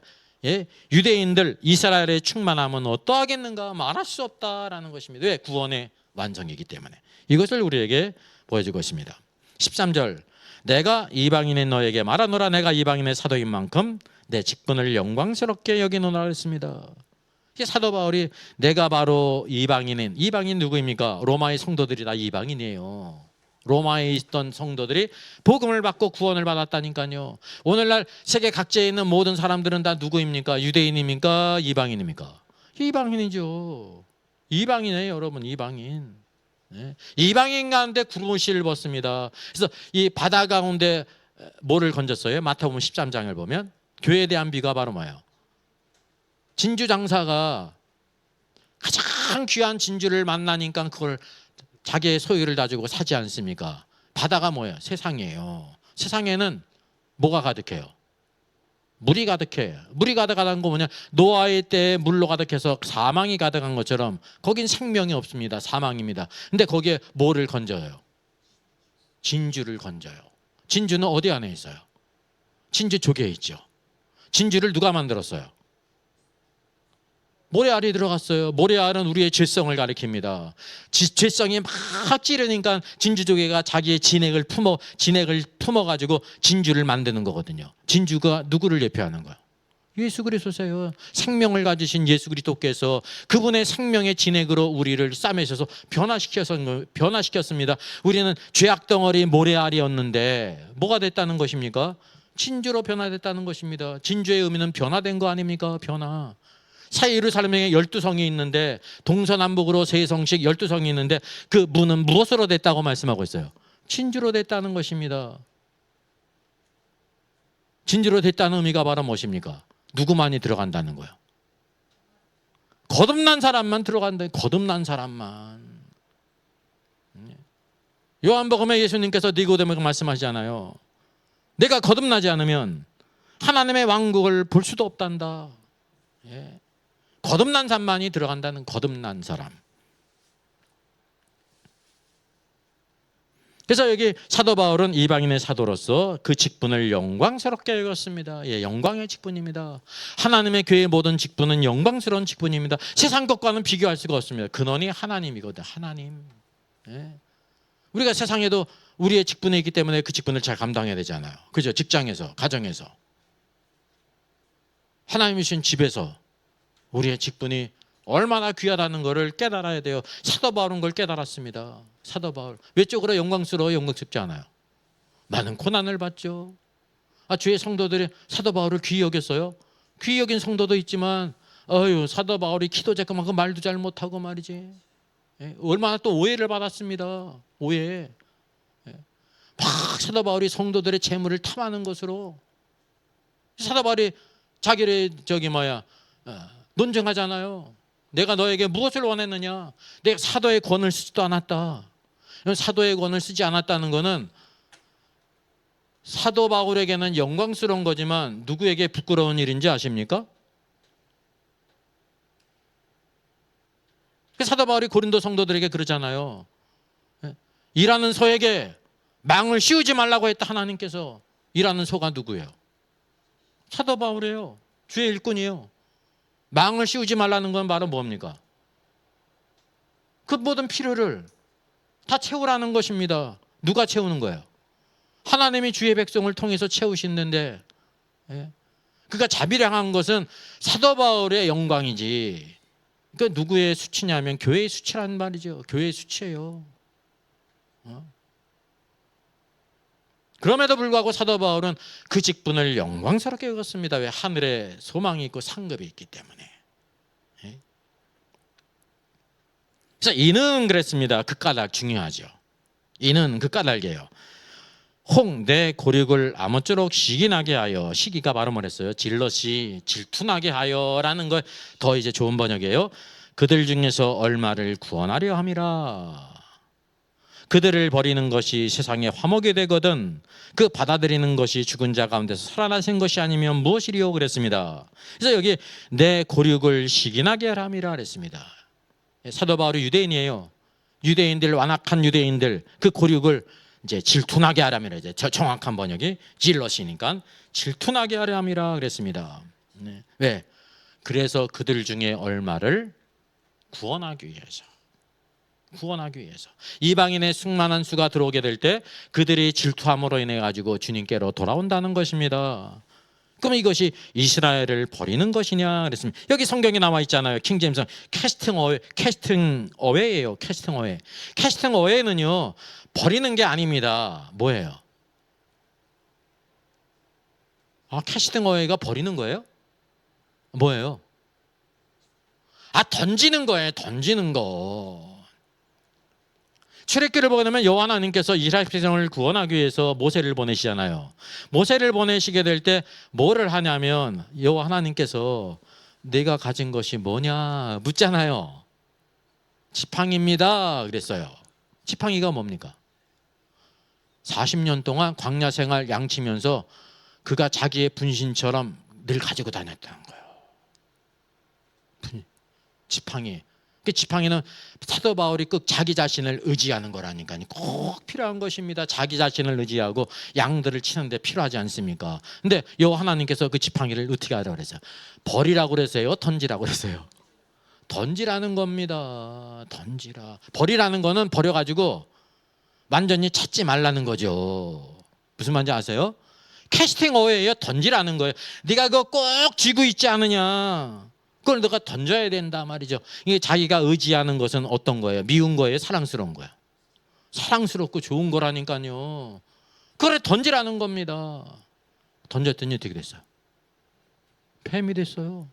Speaker 1: 유대인들 이스라엘의 충만함은 어떠하겠는가? 말할 수 없다라는 것입니다. 왜? 구원의 완성이기 때문에. 이것을 우리에게 보여주고 있습니다. 13절 내가 이방인인 너에게 말하노라. 내가 이방인의 사도인 만큼 내 직분을 영광스럽게 여기노라 했습니다. 사도 바울이 내가 바로 이방인 누구입니까? 로마의 성도들이 다 이방인이에요. 로마에 있던 성도들이 복음을 받고 구원을 받았다니까요. 오늘날 세계 각지에 있는 모든 사람들은 다 누구입니까? 유대인입니까? 이방인입니까? 이방인이죠. 이방인이에요, 여러분. 이방인. 이방인 가운데 구름을 벗습니다. 그래서 이 바다 가운데 뭐를 건졌어요? 마태복음 13장을 보면 교회에 대한 비가 바로 뭐예요? 진주 장사가 가장 귀한 진주를 만나니까 그걸 자기의 소유를 가지고 사지 않습니까? 바다가 뭐예요? 세상이에요. 세상에는 뭐가 가득해요? 물이 가득해요. 물이 가득하다는 거 뭐냐? 노아의 때에 물로 가득해서 사망이 가득한 것처럼 거긴 생명이 없습니다. 사망입니다. 근데 거기에 뭐를 건져요? 진주를 건져요. 진주는 어디 안에 있어요? 진주 조개에 있죠. 진주를 누가 만들었어요? 모래알이 들어갔어요. 모래알은 우리의 죄성을 가리킵니다. 죄성이 막 찌르니까 진주조개가 자기의 진액을 품어가지고 진주를 만드는 거거든요. 진주가 누구를 대표하는 거예요? 예수 그리스도세요. 생명을 가지신 예수 그리스도께서 그분의 생명의 진액으로 우리를 싸매셔서 변화시켰습니다. 우리는 죄악 덩어리 모래알이었는데 뭐가 됐다는 것입니까? 진주로 변화됐다는 것입니다. 진주의 의미는 변화된 거 아닙니까? 변화. 예루살렘에 12성이 있는데 동서남북으로 세 성씩 12성이 있는데 그 문은 무엇으로 됐다고 말씀하고 있어요? 진주로 됐다는 것입니다. 진주로 됐다는 의미가 바로 무엇입니까? 누구만이 들어간다는 거예요? 거듭난 사람만 들어간다. 거듭난 사람만. 요한복음에 예수님께서 니고데모에게 말씀하시잖아요. 내가 거듭나지 않으면 하나님의 왕국을 볼 수도 없단다. 예. 거듭난 사람만이 들어간다는, 거듭난 사람. 그래서 여기 사도 바울은 이방인의 사도로서 그 직분을 영광스럽게 여겼습니다. 예, 영광의 직분입니다. 하나님의 교회의 모든 직분은 영광스러운 직분입니다. 세상 것과는 비교할 수가 없습니다. 근원이 하나님이거든. 하나님. 예. 우리가 세상에도 우리의 직분이 있기 때문에 그 직분을 잘 감당해야 되잖아요. 그죠? 직장에서, 가정에서, 하나님이 주신 집에서 우리의 직분이 얼마나 귀하다는 것을 깨달아야 돼요. 사도 바울은 그걸 깨달았습니다. 사도 바울. 외적으로 영광스러워, 영광스럽지 않아요. 많은 고난을 받죠. 주의 성도들이 사도 바울을 귀히 여겼어요. 귀히 여긴 성도도 있지만 사도 바울이 키도 작고 말도 잘 못하고 말이지. 얼마나 또 오해를 받았습니다. 오해. 막 사도 바울이 성도들의 재물을 탐하는 것으로 사도 바울이 자기를 논증하잖아요. 내가 너에게 무엇을 원했느냐? 내가 사도의 권을 쓰지도 않았다. 사도의 권을 쓰지 않았다는 것은 사도 바울에게는 영광스러운 거지만 누구에게 부끄러운 일인지 아십니까? 사도 바울이 고린도 성도들에게 그러잖아요. 일하는 소에게 망을 씌우지 말라고 했다. 하나님께서. 일하는 소가 누구예요? 사도 바울이에요. 주의 일꾼이에요. 망을 씌우지 말라는 건 바로 뭡니까? 그 모든 필요를 다 채우라는 것입니다. 누가 채우는 거예요? 하나님이 주의 백성을 통해서 채우시는데, 그가 자비량한 것은 사도 바울의 영광이지. 그러니까 누구의 수치냐면 교회의 수치란 말이죠. 교회의 수치예요. 그럼에도 불구하고 사도 바울은 그 직분을 영광스럽게 여겼습니다. 왜? 하늘에 소망이 있고 상급이 있기 때문에. 그래서 이는 그랬습니다. 그 까닭 중요하죠. 이는 그 까닭이에요. 홍 내 고륙을 아무쪼록 시기나게 하여, 시기가 바로 뭐랬어요? 질럿이 질투나게 하여라는 거 더 이제 좋은 번역이에요. 그들 중에서 얼마를 구원하려 함이라. 그들을 버리는 것이 세상에 화목이 되거든 그 받아들이는 것이 죽은 자 가운데서 살아나신 것이 아니면 무엇이리요? 그랬습니다. 그래서 여기 내 고륙을 시기나게 하람이라 그랬습니다. 사도 바울이 유대인이에요. 유대인들, 완악한 유대인들 그 고륙을 이제 질투나게 하람이라. 이제 정확한 번역이 질럿이니까 질투나게 하람이라 그랬습니다. 왜? 그래서 그들 중에 얼마를 구원하기 위해서. 이방인의 충만한 수가 들어오게 될 때 그들이 질투함으로 인해 가지고 주님께로 돌아온다는 것입니다. 그럼 이것이 이스라엘을 버리는 것이냐 그랬습니다. 여기 성경에 나와 있잖아요. 킹제임스 캐스팅 어웨이예요. 캐스팅 어웨이는요 버리는 게 아닙니다. 뭐예요? 캐스팅 어웨이가 버리는 거예요? 뭐예요? 던지는 거예요. 던지는 거. 출애굽기를 보게 되면 여호와 하나님께서 이스라엘 백성을 구원하기 위해서 모세를 보내시잖아요. 모세를 보내시게 될 때 뭐를 하냐면 여호와 하나님께서 내가 가진 것이 뭐냐 묻잖아요. 지팡이입니다 그랬어요. 지팡이가 뭡니까? 40년 동안 광야 생활 양치면서 그가 자기의 분신처럼 늘 가지고 다녔다는 거예요. 지팡이. 그 지팡이는 사도 바울이 꼭 자기 자신을 의지하는 거라니까요. 꼭 필요한 것입니다. 자기 자신을 의지하고 양들을 치는데 필요하지 않습니까? 근데 여호와 하나님께서 그 지팡이를 어떻게 하라고 그랬어요? 버리라고 그랬어요? 던지라고 그랬어요? 던지라는 겁니다. 던지라. 버리라는 거는 버려가지고 완전히 찾지 말라는 거죠. 무슨 말인지 아세요? 캐스팅 어웨이예요. 던지라는 거예요. 네가 그거 꼭 쥐고 있지 않느냐. 그걸 너가 던져야 된다 말이죠. 이게 자기가 의지하는 것은 어떤 거예요? 미운 거예요? 사랑스러운 거예요? 사랑스럽고 좋은 거라니까요. 그걸 던지라는 겁니다. 던졌더니 어떻게 됐어요? 뱀이 됐어요.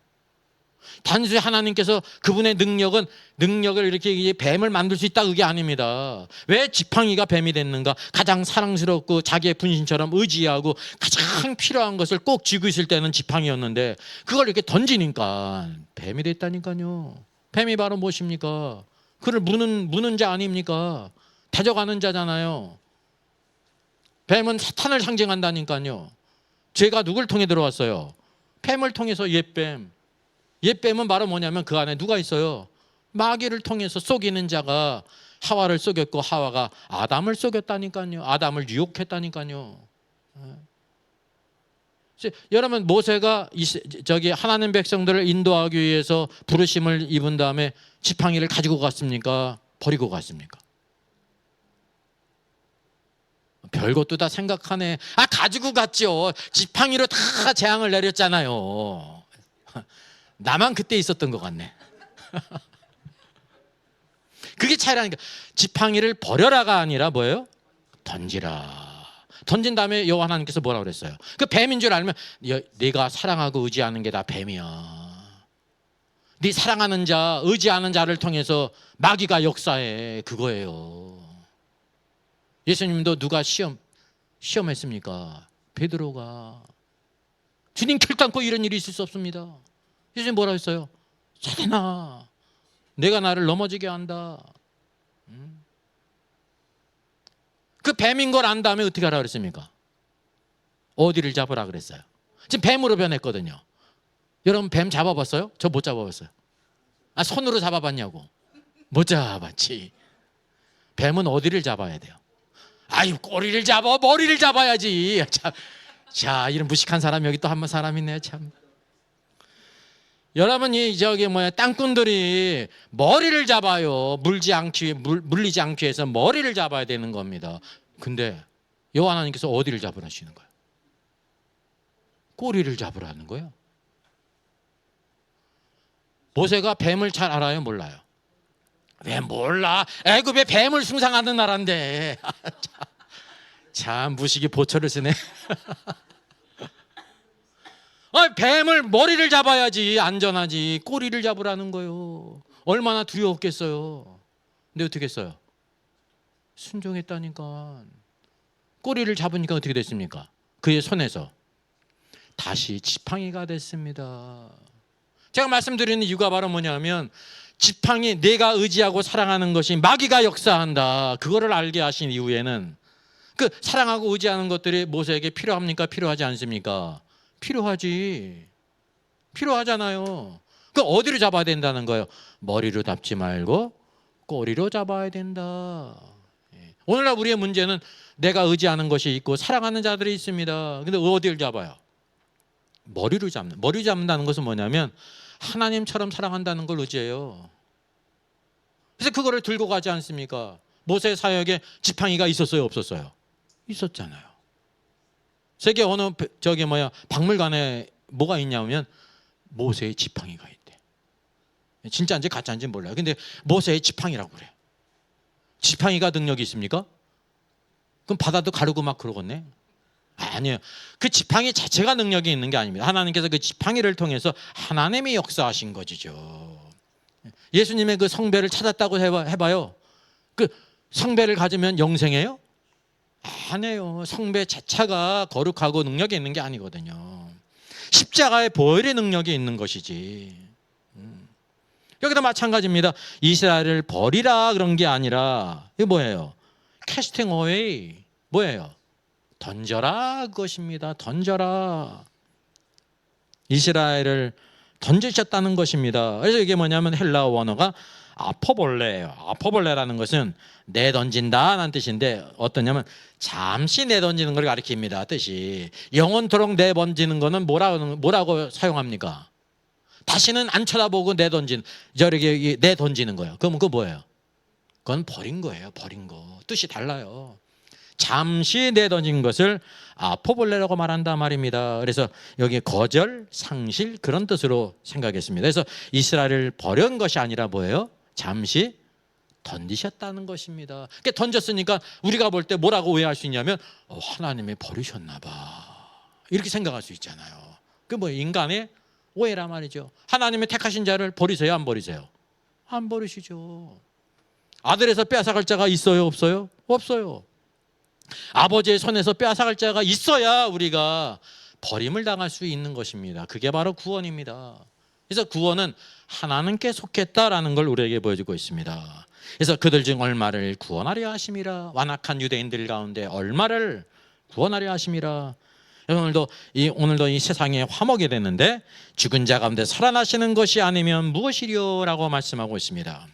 Speaker 1: 단순히 하나님께서 그분의 능력을 이렇게 뱀을 만들 수 있다 그게 아닙니다. 왜 지팡이가 뱀이 됐는가? 가장 사랑스럽고 자기의 분신처럼 의지하고 가장 필요한 것을 꼭 쥐고 있을 때는 지팡이였는데 그걸 이렇게 던지니까 뱀이 됐다니까요. 뱀이 바로 무엇입니까? 그를 무는 자 아닙니까? 다져가는 자잖아요. 뱀은 사탄을 상징한다니까요. 죄가 누굴 통해 들어왔어요? 뱀을 통해서 옛뱀. 옛뱀은 바로 뭐냐면 그 안에 누가 있어요? 마귀를 통해서 속이는 자가 하와를 속였고 하와가 아담을 속였다니까요. 아담을 유혹했다니까요. 여러분, 모세가 하나님 백성들을 인도하기 위해서 부르심을 입은 다음에 지팡이를 가지고 갔습니까? 버리고 갔습니까? 별것도 다 생각하네. 가지고 갔죠. 지팡이로 다 재앙을 내렸잖아요. 나만 그때 있었던 것 같네. 그게 차이라니까. 지팡이를 버려라가 아니라 뭐예요? 던지라. 던진 다음에 여호와 하나님께서 뭐라고 그랬어요? 그 뱀인 줄 알면 네가 사랑하고 의지하는 게 다 뱀이야. 네 사랑하는 자, 의지하는 자를 통해서 마귀가 역사해. 그거예요. 예수님도 누가 시험했습니까? 베드로가. 주님 결단코 이런 일이 있을 수 없습니다. 예수님 뭐라고 했어요? 사탄아, 내가 나를 넘어지게 한다. 그 뱀인 걸 안 다음에 어떻게 하라 그랬습니까? 어디를 잡으라 그랬어요? 지금 뱀으로 변했거든요. 여러분, 뱀 잡아봤어요? 저 못 잡아봤어요. 손으로 잡아봤냐고. 못 잡았지. 뱀은 어디를 잡아야 돼요? 꼬리를 잡아, 머리를 잡아야지. 자, 이런 무식한 사람 여기 또 한 번 사람 있네요, 참. 여러분, 땅꾼들이 머리를 잡아요. 물리지 않기 위해서 머리를 잡아야 되는 겁니다. 근데 여호와 하나님께서 어디를 잡으라시는 거예요? 꼬리를 잡으라는 거예요. 모세가 뱀을 잘 알아요, 몰라요? 왜 몰라? 애굽에 뱀을 숭상하는 나라인데. 참 무식이 보초를 쓰네. 뱀을 머리를 잡아야지 안전하지. 꼬리를 잡으라는 거예요. 얼마나 두려웠겠어요. 근데 어떻게 했어요? 순종했다니까. 꼬리를 잡으니까 어떻게 됐습니까? 그의 손에서 다시 지팡이가 됐습니다. 제가 말씀드리는 이유가 바로 뭐냐면, 지팡이, 내가 의지하고 사랑하는 것이 마귀가 역사한다. 그거를 알게 하신 이후에는 그 사랑하고 의지하는 것들이 모세에게 필요합니까? 필요하지 않습니까? 필요하지. 필요하잖아요. 그 어디로 잡아야 된다는 거예요? 머리로 잡지 말고 꼬리로 잡아야 된다. 오늘날 우리의 문제는 내가 의지하는 것이 있고 사랑하는 자들이 있습니다. 근데 어디를 잡아요? 머리로 잡는. 머리 잡는다는 것은 뭐냐면 하나님처럼 사랑한다는 걸 의지해요. 그래서 그거를 들고 가지 않습니까? 모세 사역에 지팡이가 있었어요, 없었어요? 있었잖아요. 세계 어느 박물관에 뭐가 있냐면 모세의 지팡이가 있대. 진짜인지 가짜인지 몰라요. 근데 모세의 지팡이라고 그래. 지팡이가 능력이 있습니까? 그럼 바다도 가르고 막 그러겠네? 아니에요. 그 지팡이 자체가 능력이 있는 게 아닙니다. 하나님께서 그 지팡이를 통해서 하나님이 역사하신 것이죠. 예수님의 그 성배를 찾았다고 해봐요. 그 성배를 가지면 영생해요? 아니에요. 성배 자체가 거룩하고 능력이 있는 게 아니거든요. 십자가의 보혈의 능력이 있는 것이지. 여기도 마찬가지입니다. 이스라엘을 버리라 그런 게 아니라 이게 뭐예요? 캐스팅 어웨이. 뭐예요? 던져라 그것입니다. 던져라. 이스라엘을 던지셨다는 것입니다. 그래서 이게 뭐냐면 헬라어 원어가 아포볼레예요. 아포볼레라는 것은 내던진다라는 뜻인데 어떠냐면 잠시 내던지는 걸 가리킵니다. 뜻이 영원토록 내던지는 거는 뭐라고 사용합니까? 다시는 안 쳐다보고 내던진, 저렇게 내던지는 거예요. 그럼 그거 뭐예요? 그건 버린 거예요. 버린 거. 뜻이 달라요. 잠시 내던진 것을 아포볼레라고 말한다 말입니다. 그래서 여기 거절, 상실 그런 뜻으로 생각했습니다. 그래서 이스라엘을 버린 것이 아니라 뭐예요? 잠시 던지셨다는 것입니다. 그러니까 던졌으니까 우리가 볼 때 뭐라고 오해할 수 있냐면 하나님이 버리셨나 봐. 이렇게 생각할 수 있잖아요. 그 뭐 인간의 오해란 말이죠. 하나님의 택하신 자를 버리세요? 안 버리세요? 안 버리시죠. 아들에서 빼앗아갈 자가 있어요? 없어요? 없어요. 아버지의 손에서 빼앗아갈 자가 있어야 우리가 버림을 당할 수 있는 것입니다. 그게 바로 구원입니다. 그래서 구원은 하나님께 속했다라는 걸 우리에게 보여주고 있습니다. 그래서 그들 중 얼마를 구원하려 하심이라. 완악한 유대인들 가운데 얼마를 구원하려 하심이라. 오늘도 이 세상에 화목이 되는데 죽은 자 가운데 살아나시는 것이 아니면 무엇이리요라고 말씀하고 있습니다.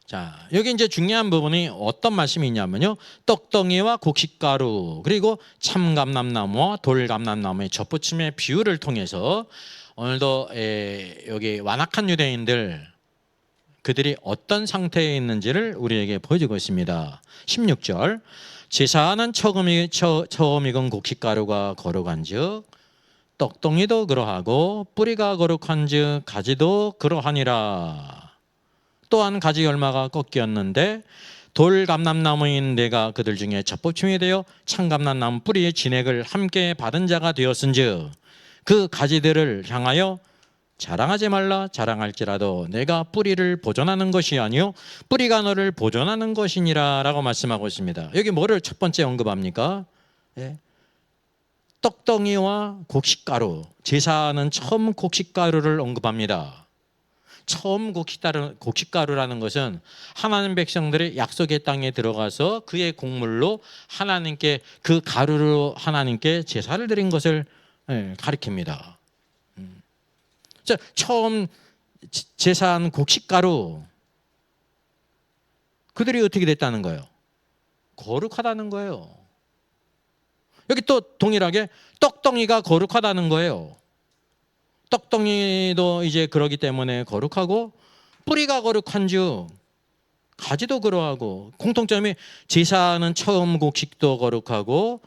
Speaker 1: 자, 여기 이제 중요한 부분이 어떤 말씀이 있냐면요, 떡덩이와 곡식가루 그리고 참감람나무와 돌감람나무의 접붙임의 비유를 통해서 오늘도 여기 완악한 유대인들, 그들이 어떤 상태에 있는지를 우리에게 보여주고 있습니다. 16절, 제사하는 처음 익은 곡식가루가 거룩한즉 떡덩이도 그러하고 뿌리가 거룩한즉 가지도 그러하니라. 또한 가지 열마가 꺾였는데 돌감람나무인 내가 그들 중에 젖보충이 되어 참감람나무 뿌리의 진액을 함께 받은 자가 되었은즉 그 가지들을 향하여 자랑하지 말라. 자랑할지라도 내가 뿌리를 보존하는 것이 아니요 뿌리가 너를 보존하는 것이니라 라고 말씀하고 있습니다. 여기 뭐를 첫 번째 언급합니까? 떡덩이와 곡식가루, 제사는 처음 곡식가루를 언급합니다. 처음 곡식가루라는 것은 하나님 백성들이 약속의 땅에 들어가서 그의 곡물로 하나님께, 그 가루로 하나님께 제사를 드린 것을 가리킵니다. 자, 처음 제사한 곡식가루, 그들이 어떻게 됐다는 거예요? 거룩하다는 거예요. 여기 또 동일하게 떡덩이가 거룩하다는 거예요. 떡덩이도 이제 그러기 때문에 거룩하고 뿌리가 거룩한즉 가지도 그러하고, 공통점이 제사는 처음 곡식도 거룩하고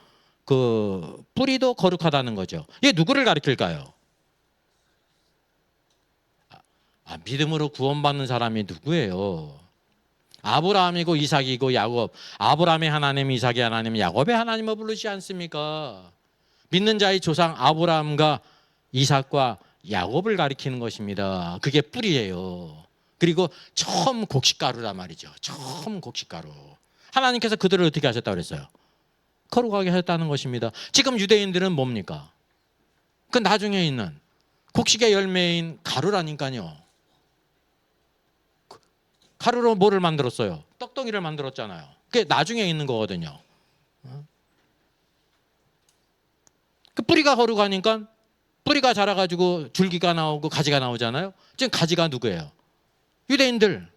Speaker 1: 그 뿌리도 거룩하다는 거죠. 이게 누구를 가리킬까요? 믿음으로 구원받는 사람이 누구예요? 아브라함이고 이삭이고 야곱. 아브라함의 하나님, 이삭의 하나님, 야곱의 하나님을 부르지 않습니까? 믿는 자의 조상 아브라함과 이삭과 야곱을 가리키는 것입니다. 그게 뿌리예요. 그리고 처음 곡식가루란 말이죠. 처음 곡식가루. 하나님께서 그들을 어떻게 하셨다고 그랬어요? 거룩하게 하셨다는 것입니다. 지금 유대인들은 뭡니까? 그 나중에 있는 곡식의 열매인 가루라니까요. 가루로 뭐를 만들었어요? 떡덩이를 만들었잖아요. 그게 나중에 있는 거거든요. 그 뿌리가 거룩하니까 뿌리가 자라가지고 줄기가 나오고 가지가 나오잖아요. 지금 가지가 누구예요? 유대인들.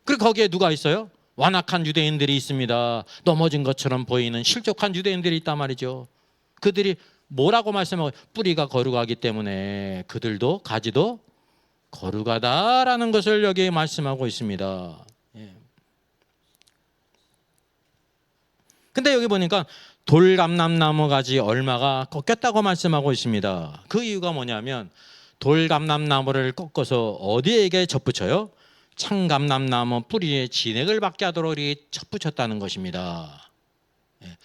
Speaker 1: 그리고 거기에 누가 있어요? 완악한 유대인들이 있습니다. 넘어진 것처럼 보이는 실족한 유대인들이 있단 말이죠. 그들이 뭐라고 말씀하고, 뿌리가 거룩하기 때문에 그들도 가지도 거룩하다라는 것을 여기에 말씀하고 있습니다. 근데 여기 보니까 돌감람나무 가지 얼마가 꺾였다고 말씀하고 있습니다. 그 이유가 뭐냐면 돌감람나무를 꺾어서 어디에게 접붙여요? 참감람나무 뿌리에 진액을 받게 하도록 접붙였다는 것입니다.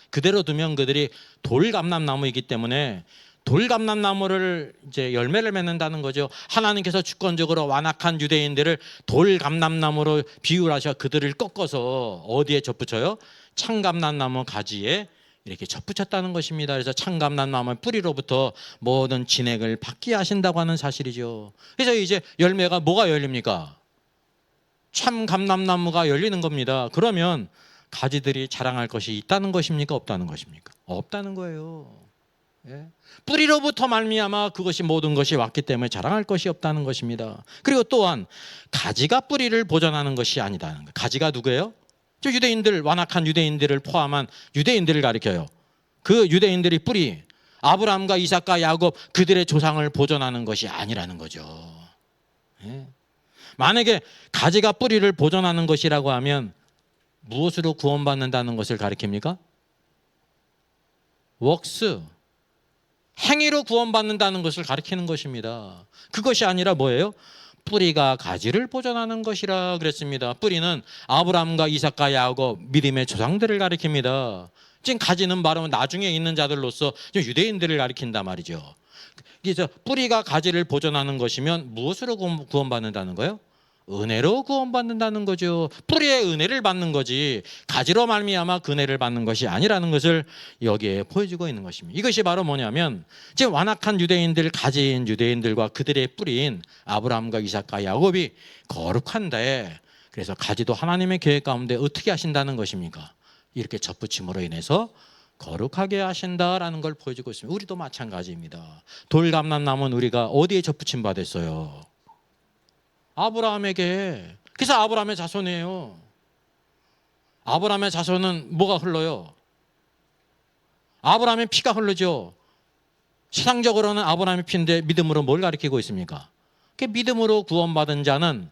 Speaker 1: 그대로 두면 그들이 돌감람나무이기 때문에 돌감람나무를 이제 열매를 맺는다는 거죠. 하나님께서 주권적으로 완악한 유대인들을 돌감람나무로 비유하셔 그들을 꺾어서 어디에 접붙여요? 참감람나무 가지에 이렇게 접붙였다는 것입니다. 그래서 참감람나무 뿌리로부터 모든 진액을 받게 하신다고 하는 사실이죠. 그래서 이제 열매가 뭐가 열립니까? 참감람나무가 열리는 겁니다. 그러면 가지들이 자랑할 것이 있다는 것입니까? 없다는 것입니까? 없다는 거예요. 뿌리로부터 말미암아 그것이 모든 것이 왔기 때문에 자랑할 것이 없다는 것입니다. 그리고 또한 가지가 뿌리를 보존하는 것이 아니다는 거예요. 가지가 누구예요? 저 유대인들, 완악한 유대인들을 포함한 유대인들을 가리켜요. 그 유대인들이 뿌리, 아브라함과 이삭과 야곱, 그들의 조상을 보존하는 것이 아니라는 거죠. 만약에 가지가 뿌리를 보존하는 것이라고 하면 무엇으로 구원받는다는 것을 가리킵니까? 웍스, 행위로 구원받는다는 것을 가리키는 것입니다. 그것이 아니라 뭐예요? 뿌리가 가지를 보존하는 것이라 그랬습니다. 뿌리는 아브라함과 이삭과 야곱, 믿음의 조상들을 가리킵니다. 지금 가지는 바로 나중에 있는 자들로서 유대인들을 가리킨단 말이죠. 그래서 뿌리가 가지를 보존하는 것이면 무엇으로 구원받는다는 거예요? 은혜로 구원받는다는 거죠. 뿌리의 은혜를 받는 거지 가지로 말미암아 그 은혜를 받는 것이 아니라는 것을 여기에 보여주고 있는 것입니다. 이것이 바로 뭐냐면 지금 완악한 유대인들, 가지인 유대인들과 그들의 뿌리인 아브라함과 이삭과 야곱이 거룩한데 그래서 가지도 하나님의 계획 가운데 어떻게 하신다는 것입니까? 이렇게 접붙임으로 인해서 거룩하게 하신다라는 걸 보여주고 있습니다. 우리도 마찬가지입니다. 돌감람나무는 우리가 어디에 접붙임 받았어요? 아브라함에게. 그래서 아브라함의 자손이에요. 아브라함의 자손은 뭐가 흘러요? 아브라함의 피가 흐르죠. 세상적으로는 아브라함의 피인데 믿음으로 뭘 가리키고 있습니까? 그 믿음으로 구원받은 자는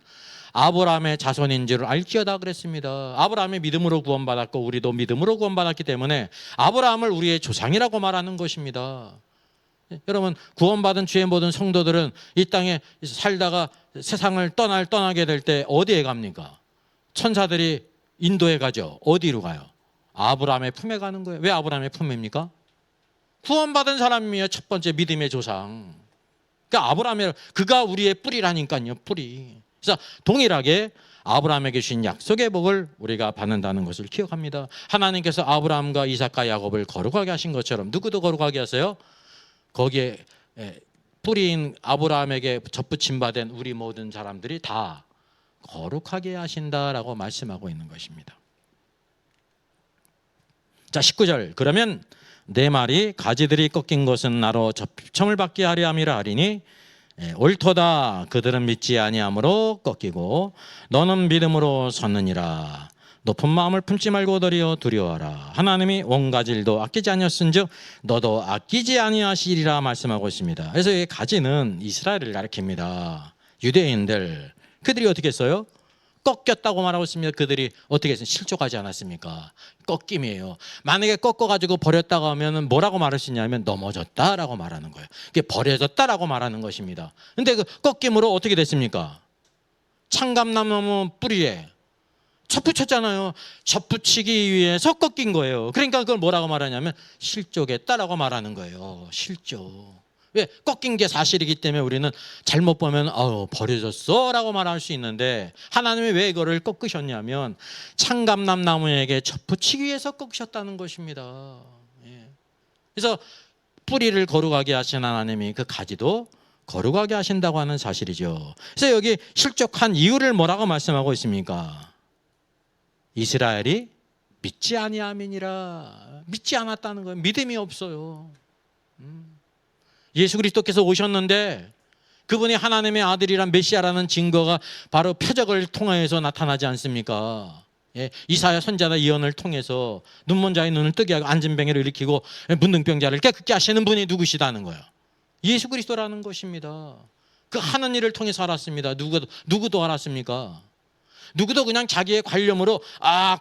Speaker 1: 아브라함의 자손인 줄 알지어다 그랬습니다. 아브라함의 믿음으로 구원받았고 우리도 믿음으로 구원받았기 때문에 아브라함을 우리의 조상이라고 말하는 것입니다. 여러분, 구원받은 주의 모든 성도들은 이 땅에 살다가 세상을 떠나게 될 때 어디에 갑니까? 천사들이 인도에 가죠. 어디로 가요? 아브라함의 품에 가는 거예요. 왜 아브라함의 품입니까? 구원받은 사람이에요. 첫 번째 믿음의 조상. 그러니까 아브라함이, 그가 우리의 뿌리라니까요. 뿌리. 그래서 동일하게 아브라함에게 주신 약속의 복을 우리가 받는다는 것을 기억합니다. 하나님께서 아브라함과 이삭과 야곱을 거룩하게 하신 것처럼 누구도 거룩하게 하세요? 거기에 뿌리인 아브라함에게 접붙임 받은 우리 모든 사람들이 다 거룩하게 하신다라고 말씀하고 있는 것입니다. 자, 19절. 그러면 내 말이 가지들이 꺾인 것은 나로 접첨을 받게 하려 함이라 하리니 옳도다. 그들은 믿지 아니함으로 꺾이고 너는 믿음으로 섰느니라. 높은 마음을 품지 말고 도리어 두려워하라. 하나님이 온 가지들도 아끼지 아니하신즉 너도 아끼지 아니하시리라 말씀하고 있습니다. 그래서 이 가지는 이스라엘을 가리킵니다. 유대인들, 그들이 어떻게 했어요? 꺾였다고 말하고 있습니다. 그들이 어떻게 했어요? 실족하지 않았습니까? 꺾임이에요. 만약에 꺾어가지고 버렸다고 하면 뭐라고 말할 수 있냐면 넘어졌다라고 말하는 거예요. 이게 버려졌다라고 말하는 것입니다. 근데 그 꺾임으로 어떻게 됐습니까? 창감나무 뿌리에 접붙였잖아요. 접붙이기 위해서 꺾인 거예요. 그러니까 그걸 뭐라고 말하냐면 실족했다라고 말하는 거예요. 실족. 왜? 꺾인 게 사실이기 때문에 우리는 잘못 보면 버려졌어 라고 말할 수 있는데 하나님이 왜 이거를 꺾으셨냐면 창감나무에게 접붙이기 위해서 꺾으셨다는 것입니다. 그래서 뿌리를 거룩하게 하신 하나님이 그 가지도 거룩하게 하신다고 하는 사실이죠. 그래서 여기 실족한 이유를 뭐라고 말씀하고 있습니까? 이스라엘이 믿지 아니함이니라. 믿지 않았다는 거예요. 믿음이 없어요. 예수 그리스도께서 오셨는데 그분이 하나님의 아들이란 메시아라는 증거가 바로 표적을 통해서 나타나지 않습니까? 이사야 선지자 예언을 통해서 눈먼 자의 눈을 뜨게 하고 앉은 병이를 일으키고 문둥병자를 깨끗게 하시는 분이 누구시다는 거예요. 예수 그리스도라는 것입니다. 그 하는 일을 통해서 알았습니다. 누구도 알았습니까? 누구도 그냥 자기의 관념으로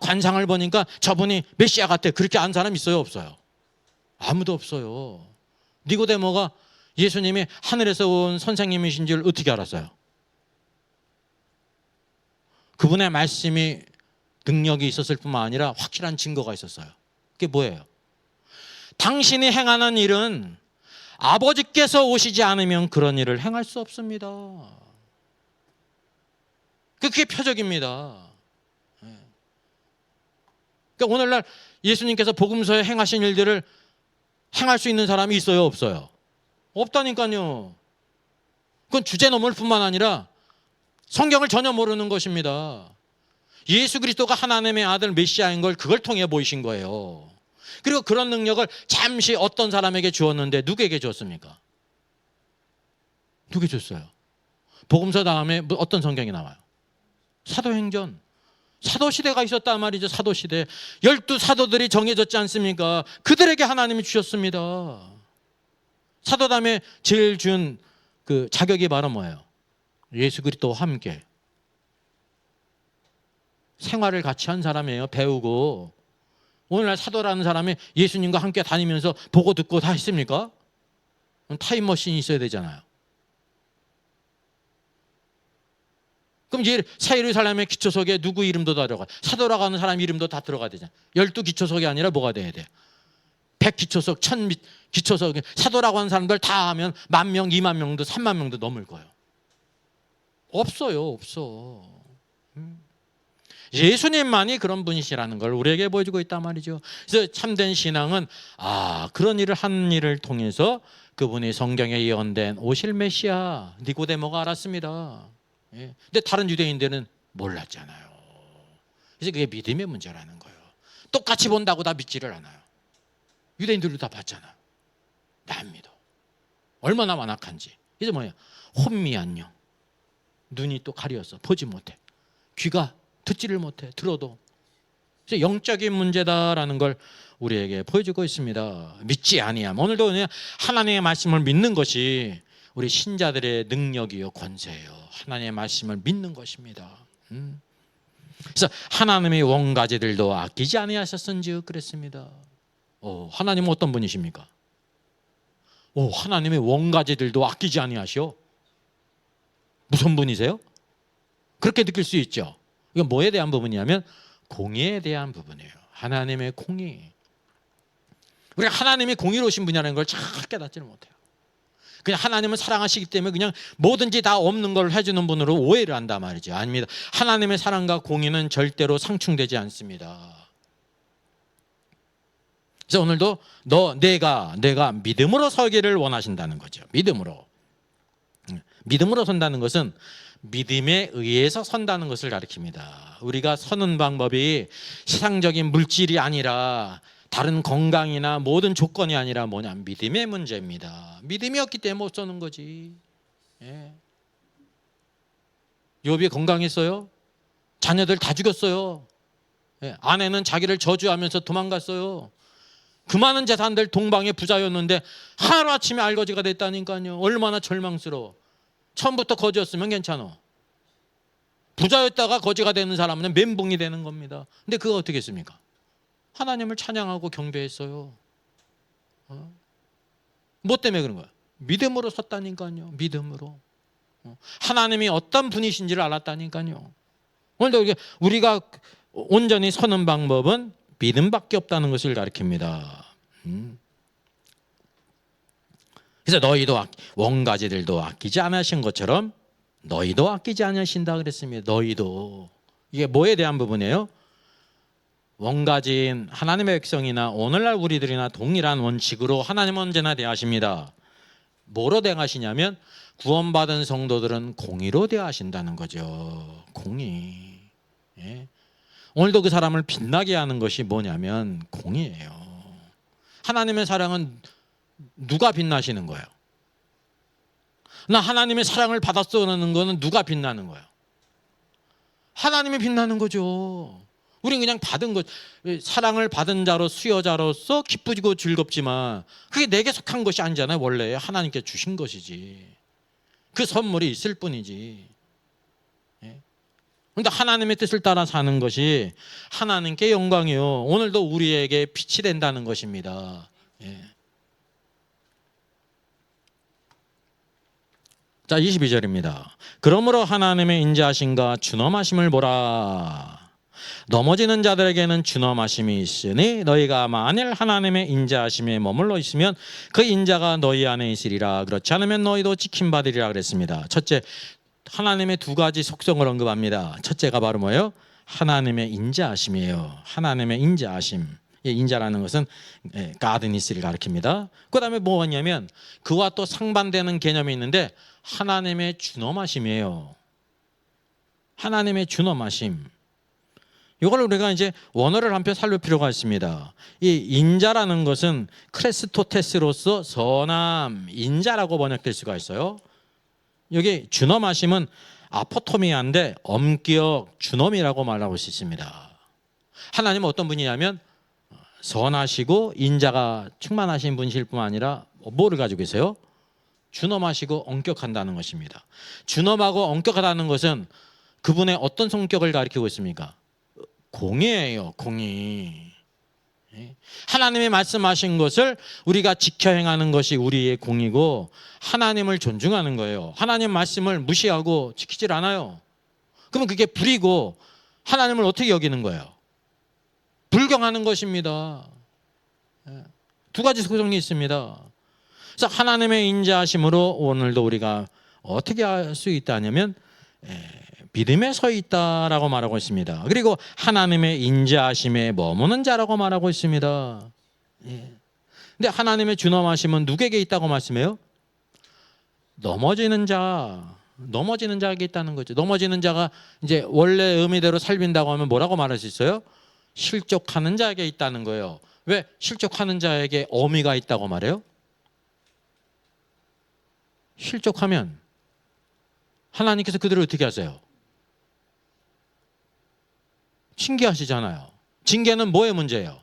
Speaker 1: 관상을 보니까 저분이 메시아 같아 그렇게 안 사람 있어요? 없어요? 아무도 없어요. 니고데모가 예수님이 하늘에서 온 선생님이신 줄 어떻게 알았어요? 그분의 말씀이 능력이 있었을 뿐만 아니라 확실한 증거가 있었어요. 그게 뭐예요? 당신이 행하는 일은 아버지께서 오시지 않으면 그런 일을 행할 수 없습니다. 그게 표적입니다. 그러니까 오늘날 예수님께서 복음서에 행하신 일들을 행할 수 있는 사람이 있어요? 없어요? 없다니까요. 그건 주제 넘을 뿐만 아니라 성경을 전혀 모르는 것입니다. 예수 그리스도가 하나님의 아들 메시아인 걸 그걸 통해 보이신 거예요. 그리고 그런 능력을 잠시 어떤 사람에게 주었는데 누구에게 주었습니까? 누구에게 줬어요? 복음서 다음에 어떤 성경이 나와요? 사도행전. 사도시대가 있었단 말이죠. 사도시대. 12사도들이 정해졌지 않습니까? 그들에게 하나님이 주셨습니다. 사도담에 제일 준 그 자격이 바로 뭐예요? 예수 그리스도와 함께 생활을 같이 한 사람이에요. 배우고. 오늘날 사도라는 사람이 예수님과 함께 다니면서 보고 듣고 다 했습니까? 타임머신이 있어야 되잖아요. 그럼 이제 새예루살렘의 기초석에 누구 이름도 다 들어가? 사도라고 하는 사람 이름도 다 들어가야 되잖아요. 12기초석이 아니라 뭐가 돼야 돼? 100기초석, 1000기초석, 사도라고 하는 사람들 다 하면 10,000명, 20,000명도 30,000명도 넘을 거예요. 없어. 예수님만이 그런 분이시라는 걸 우리에게 보여주고 있단 말이죠. 그래서 참된 신앙은 그런 일을 하는 일을 통해서 그분이 성경에 예언된 오실 메시아 니고데모가 알았습니다. 근데 다른 유대인들은 몰랐잖아요. 그래서 그게 믿음의 문제라는 거예요. 똑같이 본다고 다 믿지를 않아요. 유대인들도 다 봤잖아. 나 안 믿어. 얼마나 완악한지. 그래서 뭐예요? 혼미한 영. 눈이 또 가려서 보지 못해. 귀가 듣지를 못해. 들어도. 그래서 영적인 문제다라는 걸 우리에게 보여주고 있습니다. 믿지 아니함. 오늘도 그냥 하나님의 말씀을 믿는 것이 우리 신자들의 능력이요 권세예요. 하나님의 말씀을 믿는 것입니다. 그래서 하나님의 원가지들도 아끼지 아니하셨은즉 그랬습니다. 하나님은 어떤 분이십니까? 하나님의 원가지들도 아끼지 아니하시오. 무슨 분이세요? 그렇게 느낄 수 있죠. 이건 뭐에 대한 부분이냐면 공의에 대한 부분이에요. 하나님의 공의. 우리가 하나님이 공의로우신 분이라는 걸 잘 깨닫지는 못해요. 그냥 하나님은 사랑하시기 때문에 그냥 뭐든지 다 없는 걸 해주는 분으로 오해를 한단 말이죠. 아닙니다. 하나님의 사랑과 공의는 절대로 상충되지 않습니다. 그래서 오늘도 내가 믿음으로 서기를 원하신다는 거죠. 믿음으로 선다는 것은 믿음에 의해서 선다는 것을 가리킵니다. 우리가 서는 방법이 세상적인 물질이 아니라 다른 건강이나 모든 조건이 아니라 뭐냐? 믿음의 문제입니다. 믿음이 없기 때문에 못 서는 거지. 욥이 건강했어요. 자녀들 다 죽였어요. 아내는 자기를 저주하면서 도망갔어요. 그 많은 재산들 동방의 부자였는데 하루아침에 알거지가 됐다니까요. 얼마나 절망스러워. 처음부터 거지였으면 괜찮아. 부자였다가 거지가 되는 사람은 멘붕이 되는 겁니다. 근데 그거 어떻게 했습니까? 하나님을 찬양하고 경배했어요. 뭐 때문에 그런 거야? 믿음으로 섰다니까요. 믿음으로. 하나님이 어떤 분이신지를 알았다니까요. 오늘도 우리가 온전히 서는 방법은 믿음밖에 없다는 것을 가리킵니다. 그래서 너희도 원가지들도 아끼지 않으신 것처럼 너희도 아끼지 않으신다 그랬습니다. 너희도. 이게 뭐에 대한 부분이에요? 원가지인 하나님의 백성이나 오늘날 우리들이나 동일한 원칙으로 하나님은 언제나 대하십니다. 뭐로 대하시냐면 구원받은 성도들은 공의로 대하신다는 거죠. 공의. 오늘도 그 사람을 빛나게 하는 것이 뭐냐면 공의예요. 하나님의 사랑은 누가 빛나시는 거예요? 나 하나님의 사랑을 받았어라는 거는 누가 빛나는 거예요? 하나님이 빛나는 거죠. 우린 그냥 받은 것, 사랑을 받은 자로 수여자로서 기쁘고 즐겁지만 그게 내게 속한 것이 아니잖아요. 원래 하나님께 주신 것이지. 그 선물이 있을 뿐이지. 그런데 하나님의 뜻을 따라 사는 것이 하나님께 영광이요. 오늘도 우리에게 빛이 된다는 것입니다. 자, 22절입니다. 그러므로 하나님의 인자하심과 준엄하심을 보라. 넘어지는 자들에게는 준엄하심이 있으니 너희가 만일 하나님의 인자하심에 머물러 있으면 그 인자가 너희 안에 있으리라. 그렇지 않으면 너희도 지킴받으리라 그랬습니다. 첫째, 하나님의 두 가지 속성을 언급합니다. 첫째가 바로 뭐예요? 하나님의 인자하심이에요. 하나님의 인자하심. 인자라는 것은 가드니스를 가리킵니다. 그 다음에 뭐냐면 그와 또 상반되는 개념이 있는데 하나님의 준엄하심이에요. 하나님의 준엄하심. 이걸 우리가 이제 원어를 한 편 살릴 필요가 있습니다. 이 인자라는 것은 크레스토테스로서 선함, 인자라고 번역될 수가 있어요. 여기 준엄하심은 아포토미아인데 엄격, 준엄이라고 말하고 있습니다. 하나님은 어떤 분이냐면 선하시고 인자가 충만하신 분이실 뿐 아니라 뭐를 가지고 계세요? 준엄하시고 엄격한다는 것입니다. 준엄하고 엄격하다는 것은 그분의 어떤 성격을 가리키고 있습니까? 공의예요. 공의. 하나님이 말씀하신 것을 우리가 지켜 행하는 것이 우리의 공의고 하나님을 존중하는 거예요. 하나님 말씀을 무시하고 지키질 않아요. 그러면 그게 불이고 하나님을 어떻게 여기는 거예요? 불경하는 것입니다. 두 가지 속성이 있습니다. 그래서 하나님의 인자하심으로 오늘도 우리가 어떻게 할 수 있다냐면 믿음에 서 있다라고 말하고 있습니다. 그리고 하나님의 인자하심에 머무는 자라고 말하고 있습니다. 근데 하나님의 준엄하심은 누구에게 있다고 말씀해요? 넘어지는 자, 넘어지는 자에게 있다는 거죠. 넘어지는 자가 이제 원래 의미대로 살빈다고 하면 뭐라고 말할 수 있어요? 실족하는 자에게 있다는 거예요. 왜 실족하는 자에게 어미가 있다고 말해요? 실족하면 하나님께서 그들을 어떻게 하세요? 징계하시잖아요. 징계는 뭐의 문제예요?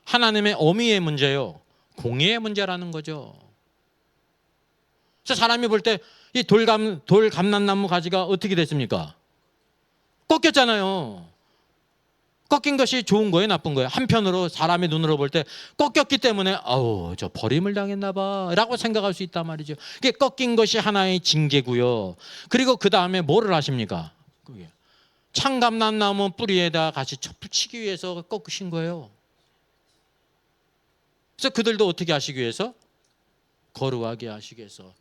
Speaker 1: 하나님의 어미의 문제예요. 공의의 문제라는 거죠. 그래서 사람이 볼 때 이 돌감람나무 가지가 어떻게 됐습니까? 꺾였잖아요. 꺾인 것이 좋은 거예요, 나쁜 거예요? 한편으로 사람의 눈으로 볼 때 꺾였기 때문에 아우 저 버림을 당했나 봐라고 생각할 수 있단 말이죠. 그게 꺾인 것이 하나의 징계고요. 그리고 그 다음에 뭐를 하십니까? 그게 창감람나무 뿌리에다 같이 첩붙이기 위해서 꺾으신 거예요. 그래서 그들도 어떻게 하시기 위해서? 거룩하게 하시기 위해서,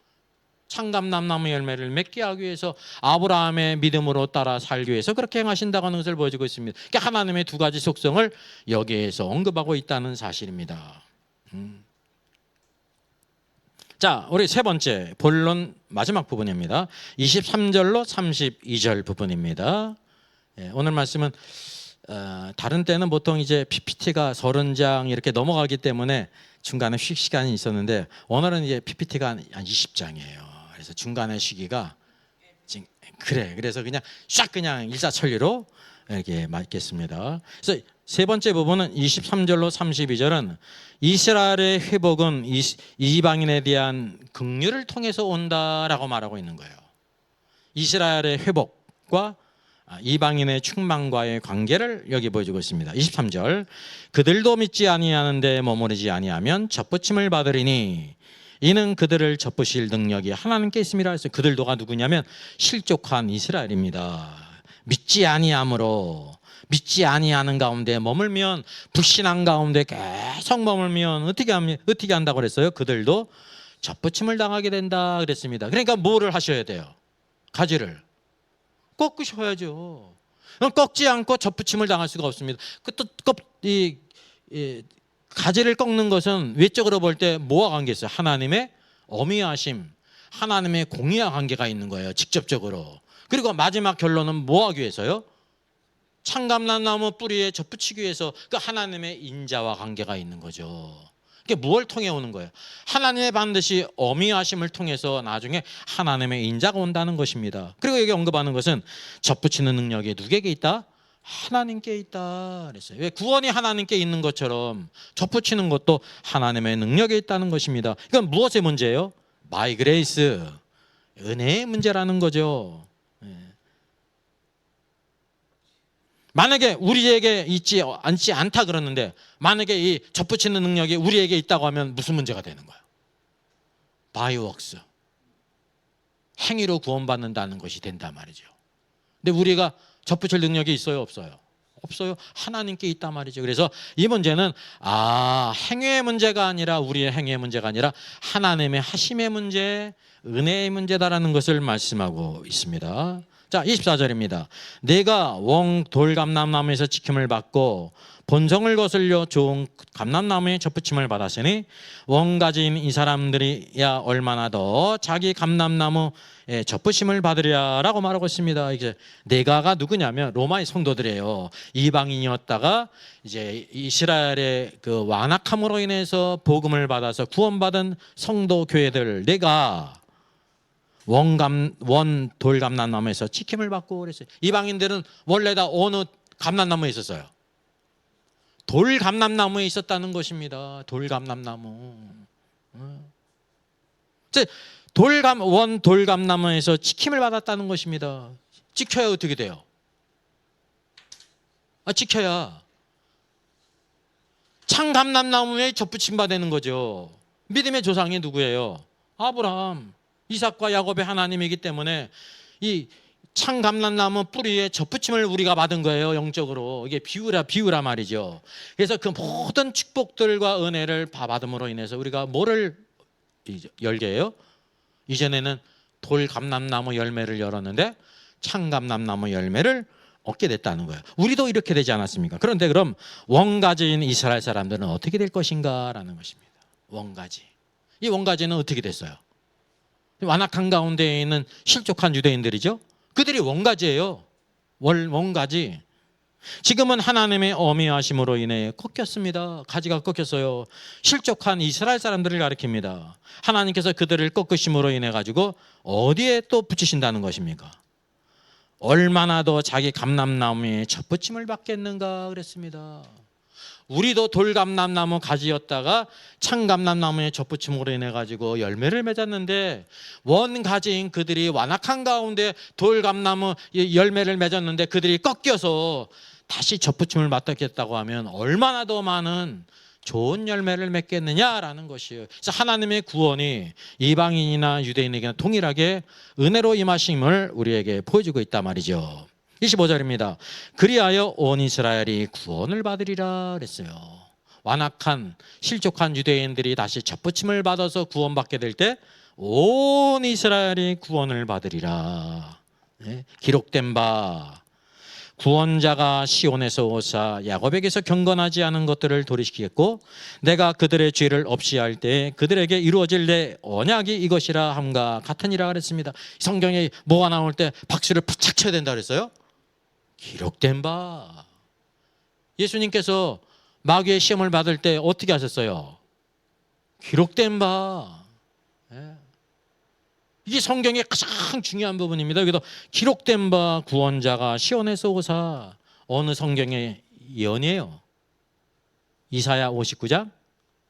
Speaker 1: 창감람나무 열매를 맺게 하기 위해서, 아브라함의 믿음으로 따라 살기 위해서 그렇게 행하신다는 것을 보여주고 있습니다. 그러니까 하나님의 두 가지 속성을 여기에서 언급하고 있다는 사실입니다. 자, 우리 세 번째 본론 마지막 부분입니다. 23절로 32절 부분입니다. 오늘 말씀은 다른 때는 보통 이제 PPT가 30장 이렇게 넘어가기 때문에 중간에 쉴 시간이 있었는데 오늘은 이제 PPT가 한 20장이에요. 그래서 중간에 쉬기가 그래서 그냥 샥 그냥 일사천리로 이렇게 맞겠습니다. 그래서 세 번째 부분은 23절로 32절은 이스라엘의 회복은 이방인에 대한 긍휼을 통해서 온다라고 말하고 있는 거예요. 이스라엘의 회복과 이방인의 충만과의 관계를 여기 보여주고 있습니다. 23절, 그들도 믿지 아니하는데 머무르지 아니하면 접붙임을 받으리니 이는 그들을 접으실 능력이 하나님께 있음이라 했어요. 그들도가 누구냐면 실족한 이스라엘입니다. 믿지 아니함으로, 믿지 아니하는 가운데 머물면, 불신한 가운데 계속 머물면 어떻게 한다고 그랬어요? 그들도 접붙임을 당하게 된다 그랬습니다. 그러니까 뭐를 하셔야 돼요? 가지를 꺾으셔야죠. 꺾지 않고 접붙임을 당할 수가 없습니다. 가지를 꺾는 것은 외적으로 볼 때 뭐와 관계 있어요? 하나님의 어미하심, 하나님의 공의와 관계가 있는 거예요, 직접적으로. 그리고 마지막 결론은 뭐 하기 위해서요? 창감람나무 뿌리에 접붙이기 위해서 그 하나님의 인자와 관계가 있는 거죠. 그게 무엇을 통해 오는 거예요? 하나님의 반드시 어미하심을 통해서 나중에 하나님의 인자가 온다는 것입니다. 그리고 여기 언급하는 것은 접붙이는 능력이 누구에게 있다? 하나님께 있다 그랬어요. 왜? 구원이 하나님께 있는 것처럼 접붙이는 것도 하나님의 능력에 있다는 것입니다. 이건 무엇의 문제예요? By grace, 은혜의 문제라는 거죠. 만약에 우리에게 있지 않다 그러는데, 만약에 이 접붙이는 능력이 우리에게 있다고 하면 무슨 문제가 되는 거예요? By works, 행위로 구원받는다는 것이 된단 말이죠. 근데 우리가 접붙일 능력이 있어요, 없어요? 없어요. 하나님께 있단 말이죠. 그래서 이 문제는 행위의 문제가 아니라, 우리의 행위의 문제가 아니라 하나님의 하심의 문제, 은혜의 문제다라는 것을 말씀하고 있습니다. 자, 24절입니다. 내가 웡 돌감람나무에서 지킴을 받고 본성을 거슬려 좋은 감람나무에 접붙임을 받았으니 웡가지인 이 사람들이야 얼마나 더 자기 감람나무에 접붙임을 받으랴라고 말하고 있습니다. 이제 내가가 누구냐면 로마의 성도들이에요. 이방인이었다가 이제 이스라엘의 그 완악함으로 인해서 복음을 받아서 구원받은 성도 교회들, 내가 원 돌감람나무에서 지킴을 받고 그랬어요. 이방인들은 원래 다 어느 감람나무에 있었어요? 돌감람나무에 있었다는 것입니다. 돌감람나무. 원 돌감나무에서 지킴을 받았다는 것입니다. 지켜야 어떻게 돼요? 지켜야 창감람나무에 접붙임 받는 거죠. 믿음의 조상이 누구예요? 아브라함, 이삭과 야곱의 하나님이기 때문에 이 창감람나무 뿌리에 접붙임을 우리가 받은 거예요, 영적으로. 이게 비유라 말이죠. 그래서 그 모든 축복들과 은혜를 받음으로 인해서 우리가 뭐를 열게 해요? 이전에는 돌감람나무 열매를 열었는데 창감람나무 열매를 얻게 됐다는 거예요. 우리도 이렇게 되지 않았습니까? 그런데 그럼 원가지인 이스라엘 사람들은 어떻게 될 것인가 라는 것입니다. 원가지. 이 원가지는 어떻게 됐어요? 완악한 가운데 있는 실족한 유대인들이죠. 그들이 원가지예요. 원가지. 지금은 하나님의 어미하심으로 인해 꺾였습니다. 가지가 꺾였어요. 실족한 이스라엘 사람들을 가리킵니다. 하나님께서 그들을 꺾으심으로 인해 가지고 어디에 또 붙이신다는 것입니까? 얼마나 더 자기 감람나무에 젖붙임을 받겠는가 그랬습니다. 우리도 돌감람나무 가지였다가 창감람나무의 젖붙임으로 인해 가지고 열매를 맺었는데, 원가지인 그들이 완악한 가운데 돌감나무 열매를 맺었는데 그들이 꺾여서 다시 젖붙임을 맡았겠다고 하면 얼마나 더 많은 좋은 열매를 맺겠느냐라는 것이에요. 그래서 하나님의 구원이 이방인이나 유대인에게는 동일하게 은혜로 임하심을 우리에게 보여주고 있단 말이죠. 25절입니다. 그리하여 온 이스라엘이 구원을 받으리라 그랬어요. 완악한 실족한 유대인들이 다시 젖붙임을 받아서 구원받게 될 때 온 이스라엘이 구원을 받으리라. 네? 기록된 바 구원자가 시온에서 오사 야곱에게서 경건하지 않은 것들을 도리시키겠고 내가 그들의 죄를 없이 할 때 그들에게 이루어질 내 언약이 이것이라 함과 같으니라 그랬습니다. 성경에 뭐가 나올 때 박수를 팍 쳐야 된다 그랬어요? 기록된 바. 예수님께서 마귀의 시험을 받을 때 어떻게 하셨어요? 기록된 바. 이게 성경의 가장 중요한 부분입니다. 여기도 기록된 바 구원자가 시온에서 오사. 어느 성경의 예언이에요? 이사야 59장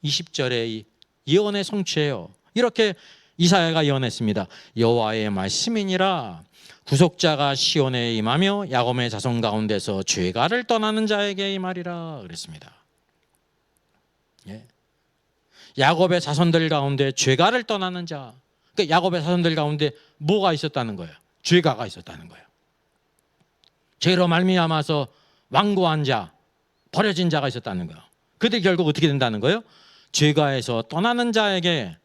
Speaker 1: 20절의 예언의 성취예요. 이렇게 이사야가 예언했습니다. 여호와의 말씀이니라. 구속자가 시온에 임하며 야곱의 자손 가운데서 죄가를 떠나는 자에게 임하리라 그랬습니다. 예. 야곱의 자손들 가운데 죄가를 떠나는 자. 그러니까 야곱의 자손들 가운데 뭐가 있었다는 거예요? 죄가가 있었다는 거예요. 죄로 말미암아서 완고한 자, 버려진 자가 있었다는 거예요. 그들이 결국 어떻게 된다는 거예요? 죄가에서 떠나는 자에게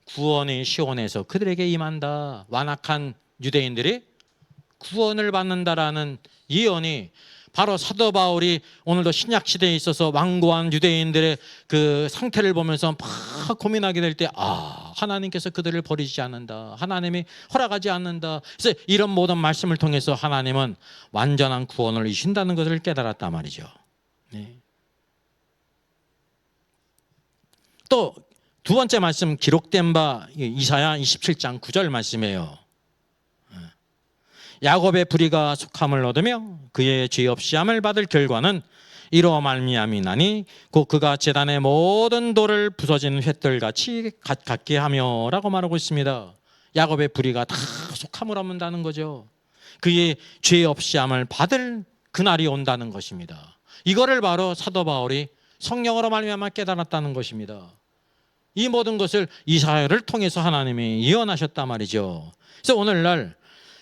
Speaker 1: 구원이 시온에서 그들에게 임한다. 완악한 유대인들이 구원을 받는다라는 예언이 바로 사도 바울이 오늘도 신약 시대에 있어서 완고한 유대인들의 그 상태를 보면서 막 고민하게 될 때, 하나님께서 그들을 버리지 않는다. 하나님이 허락하지 않는다. 그래서 이런 모든 말씀을 통해서 하나님은 완전한 구원을 이신다는 것을 깨달았단 말이죠. 네. 또 두 번째 말씀 기록된 바 이사야 27장 9절 말씀이에요. 야곱의 불의가 속함을 얻으며 그의 죄 없이 함을 받을 결과는 이로 말미암이나니 곧 그가 제단의 모든 돌을 부서진 횃돌같이 같게 하며 라고 말하고 있습니다. 야곱의 불의가 다 속함을 얻는다는 거죠. 그의 죄 없이 함을 받을 그날이 온다는 것입니다. 이거를 바로 사도 바울이 성령으로 말미암아 깨달았다는 것입니다. 이 모든 것을 이사야를 통해서 하나님이 예언하셨단 말이죠. 그래서 오늘날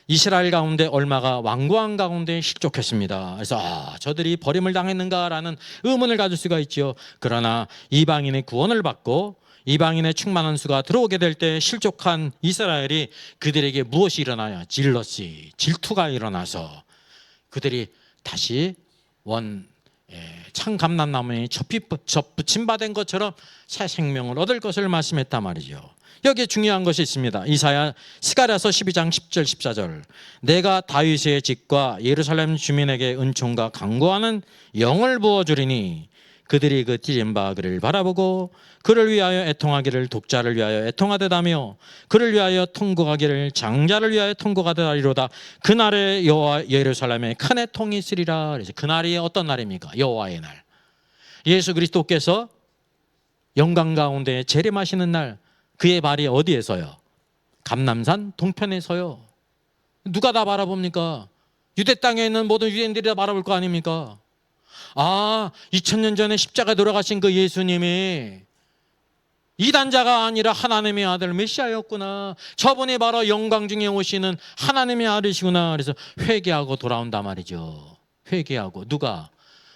Speaker 1: 이스라엘 가운데 얼마가 완고한 가운데 실족했습니다. 그래서 저들이 버림을 당했는가라는 의문을 가질 수가 있죠. 그러나 이방인의 구원을 받고 이방인의 충만한 수가 들어오게 될 때 실족한 이스라엘이 그들에게 무엇이 일어나요? 질러시, 질투가 일어나서 그들이 다시 창감람나무에 젖붙임받은 것처럼 새 생명을 얻을 것을 말씀했단 말이죠. 여기에 중요한 것이 있습니다. 이사야 스가랴서 12장 10절 14절 내가 다윗의 집과 예루살렘 주민에게 은총과 강구하는 영을 부어주리니 그들이 그 띠린 바 그를 바라보고 그를 위하여 애통하기를 독자를 위하여 애통하듯 하며 그를 위하여 통곡하기를 장자를 위하여 통곡하듯 하리로다. 그날에 여호와 예루살렘에 큰 애통이 있으리라. 그래서 그날이 어떤 날입니까? 여호와의 날. 예수 그리스도께서 영광 가운데 재림하시는 날. 그의 발이 어디에서요? 감람산 동편에서요. 누가 다 바라봅니까? 유대 땅에 있는 모든 유대인들이 다 바라볼 거 아닙니까? 2000년 전에 십자가에 돌아가신 그 예수님이 이단자가 아니라 하나님의 아들 메시아였구나. 저분이 바로 영광 중에 오시는 하나님의 아들이시구나. 그래서 회개하고 돌아온단 말이죠. 회개하고. 누가?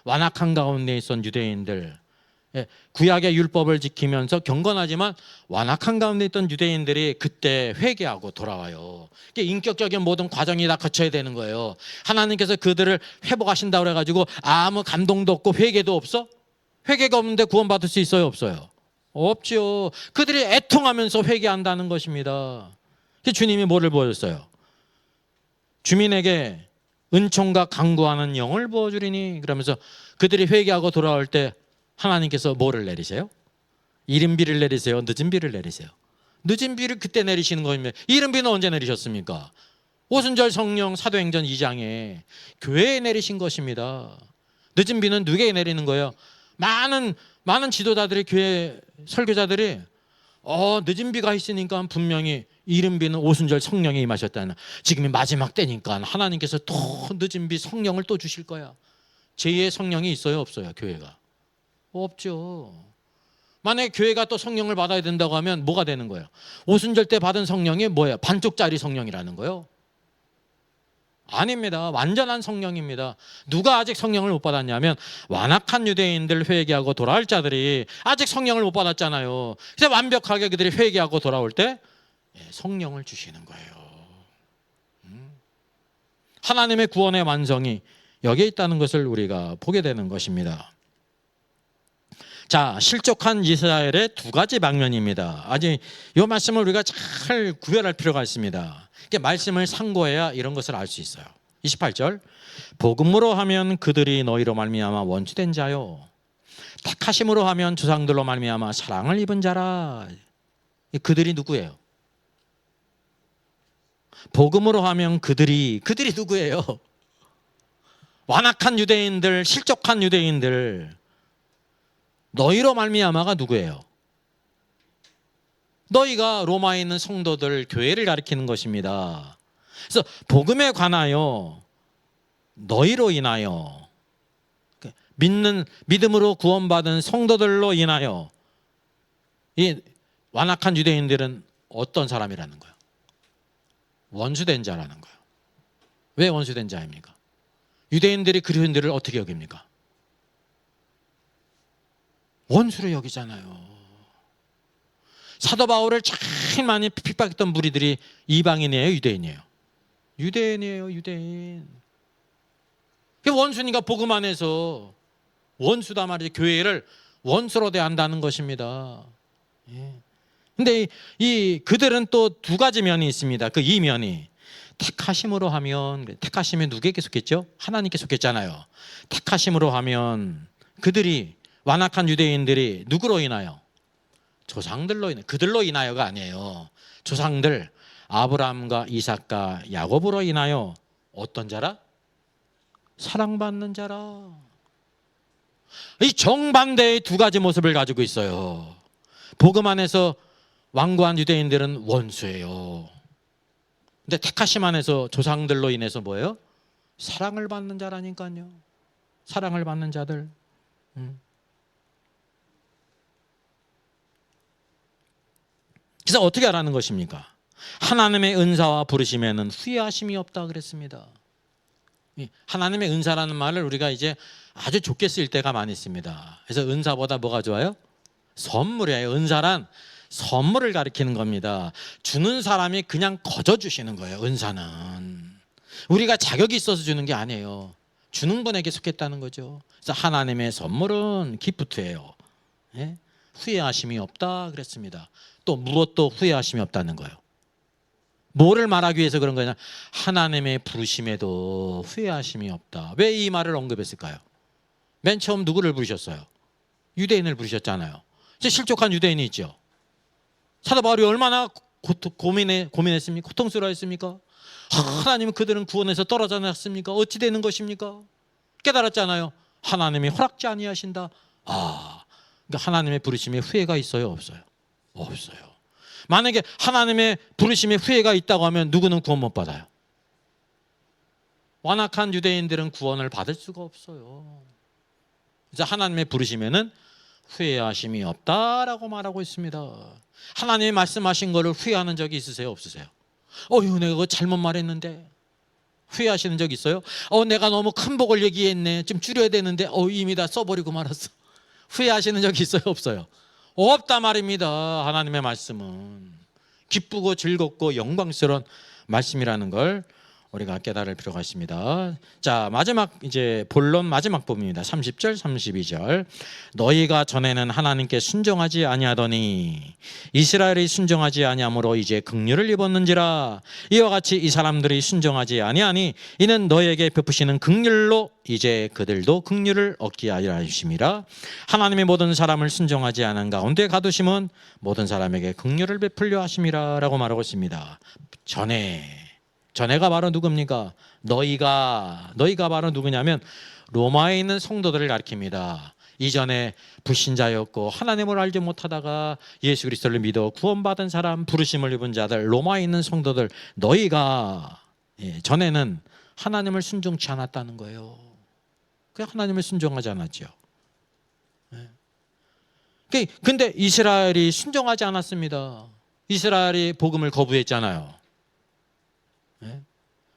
Speaker 1: 완악한 가운데 있던 유대인들. 구약의 율법을 지키면서 경건하지만 완악한 가운데 있던 유대인들이 그때 회개하고 돌아와요. 인격적인 모든 과정이 다 거쳐야 되는 거예요. 하나님께서 그들을 회복하신다고 그래가지고 아무 감동도 없고 회개도 없어? 회개가 없는데 구원받을 수 있어요? 없어요? 없죠. 그들이 애통하면서 회개한다는 것입니다. 주님이 뭐를 보여줬어요? 주민에게 은총과 강구하는 영을 부어주리니, 그러면서 그들이 회개하고 돌아올 때 하나님께서 뭐를 내리세요? 이른 비를 내리세요? 늦은 비를 내리세요? 늦은 비를 그때 내리시는 거입니다. 이른 비는 언제 내리셨습니까? 오순절 성령 사도행전 2장에 교회에 내리신 것입니다. 늦은 비는 누구에게 내리는 거예요? 많은 지도자들이, 교회 설교자들이 늦은 비가 있으니까 분명히 이른 비는 오순절 성령이 임하셨다는, 지금이 마지막 때니까 하나님께서 또 늦은 비 성령을 또 주실 거야. 제2의 성령이 있어요, 없어요? 교회가 없죠. 만약에 교회가 또 성령을 받아야 된다고 하면 뭐가 되는 거예요? 오순절 때 받은 성령이 뭐예요? 반쪽짜리 성령이라는 거예요? 아닙니다. 완전한 성령입니다. 누가 아직 성령을 못 받았냐면 완악한 유대인들, 회개하고 돌아올 자들이 아직 성령을 못 받았잖아요. 그래서 완벽하게 그들이 회개하고 돌아올 때 성령을 주시는 거예요. 하나님의 구원의 완성이 여기에 있다는 것을 우리가 보게 되는 것입니다. 자, 실족한 이스라엘의 두 가지 방면입니다. 아직 이 말씀을 우리가 잘 구별할 필요가 있습니다. 말씀을 상고해야 이런 것을 알 수 있어요. 28절, 복음으로 하면 그들이 너희로 말미암아 원수된 자요, 택하심으로 하면 조상들로 말미암아 사랑을 입은 자라. 그들이 누구예요? 복음으로 하면 그들이 누구예요? 완악한 유대인들, 실족한 유대인들. 너희로 말미암아가 누구예요? 너희가 로마에 있는 성도들, 교회를 가리키는 것입니다. 그래서 복음에 관하여 너희로 인하여, 믿음으로 구원받은 성도들로 인하여 이 완악한 유대인들은 어떤 사람이라는 거예요? 원수된 자라는 거예요. 왜 원수된 자입니까? 유대인들이 그리스도인들을 어떻게 여깁니까? 원수로 여기잖아요. 사도 바울을 제일 많이 핍박했던 무리들이 이방인이에요, 유대인이에요? 유대인이에요, 유대인. 원수니까 복음 안에서 원수다 말이죠. 교회를 원수로 대한다는 것입니다. 근데 그들은 또 두 가지 면이 있습니다. 그 이면이, 택하심으로 하면, 택하심이 누구에게 속했죠? 하나님께 속했잖아요. 택하심으로 하면 그들이, 완악한 유대인들이 누구로 인하여? 조상들로 인하여. 그들로 인하여가 아니에요. 조상들 아브라함과 이삭과 야곱으로 인하여 어떤 자라? 사랑받는 자라. 이 정반대의 두 가지 모습을 가지고 있어요. 복음 안에서 완고한 유대인들은 원수예요. 근데 택하심 안에서 조상들로 인해서 뭐예요? 사랑을 받는 자라니까요. 사랑을 받는 자들. 그래서 어떻게 하라는 것입니까? 하나님의 은사와 부르심에는 후회하심이 없다 그랬습니다. 하나님의 은사라는 말을 우리가 이제 아주 좋게 쓸 때가 많이 있습니다. 그래서 은사보다 뭐가 좋아요? 선물이에요. 은사란 선물을 가리키는 겁니다. 주는 사람이 그냥 거저 주시는 거예요. 은사는 우리가 자격이 있어서 주는 게 아니에요. 주는 분에게 속했다는 거죠. 그래서 하나님의 선물은 기프트예요. 후회하심이 없다 그랬습니다. 또 무엇도 후회하심이 없다는 거예요. 뭐를 말하기 위해서 그런 거냐? 하나님의 부르심에도 후회하심이 없다. 왜 이 말을 언급했을까요? 맨 처음 누구를 부르셨어요? 유대인을 부르셨잖아요. 실족한 유대인이 있죠. 사도 바울이 얼마나 고민했습니까? 고통스러워했습니까? 하나님은 그들은 구원에서 떨어져 놨습니까? 어찌 되는 것입니까? 깨달았잖아요. 하나님이 허락지 아니하신다. 그러니까 하나님의 부르심에 후회가 있어요, 없어요? 없어요. 만약에 하나님의 부르심에 후회가 있다고 하면 누구는 구원 못 받아요? 완악한 유대인들은 구원을 받을 수가 없어요. 그래서 하나님의 부르심에는 후회하심이 없다라고 말하고 있습니다. 하나님이 말씀하신 거를 후회하는 적이 있으세요, 없으세요? 내가 그거 잘못 말했는데. 후회하시는 적 있어요? 내가 너무 큰 복을 얘기했네. 좀 줄여야 되는데 이미 다 써버리고 말았어. 후회하시는 적이 있어요, 없어요? 없다 말입니다. 하나님의 말씀은 기쁘고 즐겁고 영광스러운 말씀이라는 걸 우리가 깨달을 필요가 있습니다. 자, 마지막 이제 본론 마지막 부분입니다. 30절, 32절. 너희가 전에는 하나님께 순종하지 아니하더니 이스라엘이 순종하지 아니함으로 이제 긍휼을 입었는지라. 이와 같이 이 사람들이 순종하지 아니하니 이는 너희에게 베푸시는 긍휼로 이제 그들도 긍휼을 얻게 하리라 하심이라. 하나님의 모든 사람을 순종하지 않은 가운데 가두심은 모든 사람에게 긍휼을 베풀려 하심이라라고 말하고 있습니다. 전에가 바로 누굽니까? 너희가 바로 누구냐면 로마에 있는 성도들을 가리킵니다. 이전에 불신자였고 하나님을 알지 못하다가 예수 그리스도를 믿어 구원받은 사람, 부르심을 입은 자들, 로마에 있는 성도들, 너희가 전에는 하나님을 순종치 않았다는 거예요. 그냥 하나님을 순종하지 않았죠. 근데 이스라엘이 순종하지 않았습니다. 이스라엘이 복음을 거부했잖아요.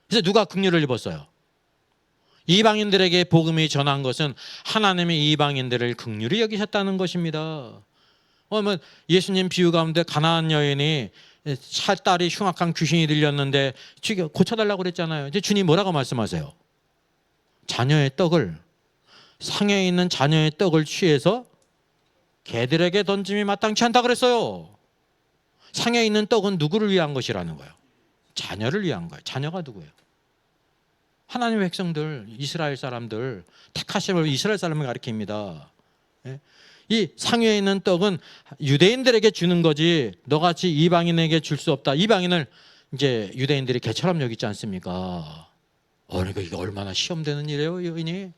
Speaker 1: 그래서 누가 긍휼을 입었어요? 이방인들에게 복음이 전한 것은 하나님의 이방인들을 긍휼히 여기셨다는 것입니다. 예수님 비유 가운데 가나안 여인이 딸이 흉악한 귀신이 들렸는데 고쳐달라고 그랬잖아요. 이제 주님 뭐라고 말씀하세요? 상에 있는 자녀의 떡을 취해서 개들에게 던짐이 마땅치 않다 그랬어요. 상에 있는 떡은 누구를 위한 것이라는 거예요? 자녀를 위한 거예요. 자녀가 누구예요? 하나님의 백성들, 이스라엘 사람들, 택하심을 이스라엘 사람을 가리킵니다. 이 상에 있는 떡은 유대인들에게 주는 거지 너같이 이방인에게 줄 수 없다. 이방인을 이제 유대인들이 개처럼 여기지 않습니까? 그러니까 이게 얼마나 시험되는 일이에요, 여인이.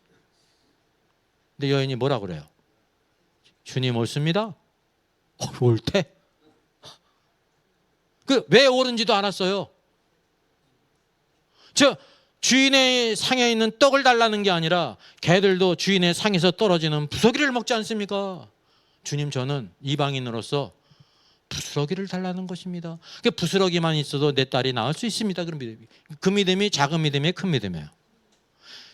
Speaker 1: 근데 여인이 뭐라 그래요? 주님 옳습니다. 옳대. 왜 옳은지도 알았어요. 주인의 상에 있는 떡을 달라는 게 아니라 개들도 주인의 상에서 떨어지는 부스러기를 먹지 않습니까? 주님, 저는 이방인으로서 부스러기를 달라는 것입니다. 부스러기만 있어도 내 딸이 낳을 수 있습니다. 그 믿음이 작은 믿음이에요, 큰 믿음이에요?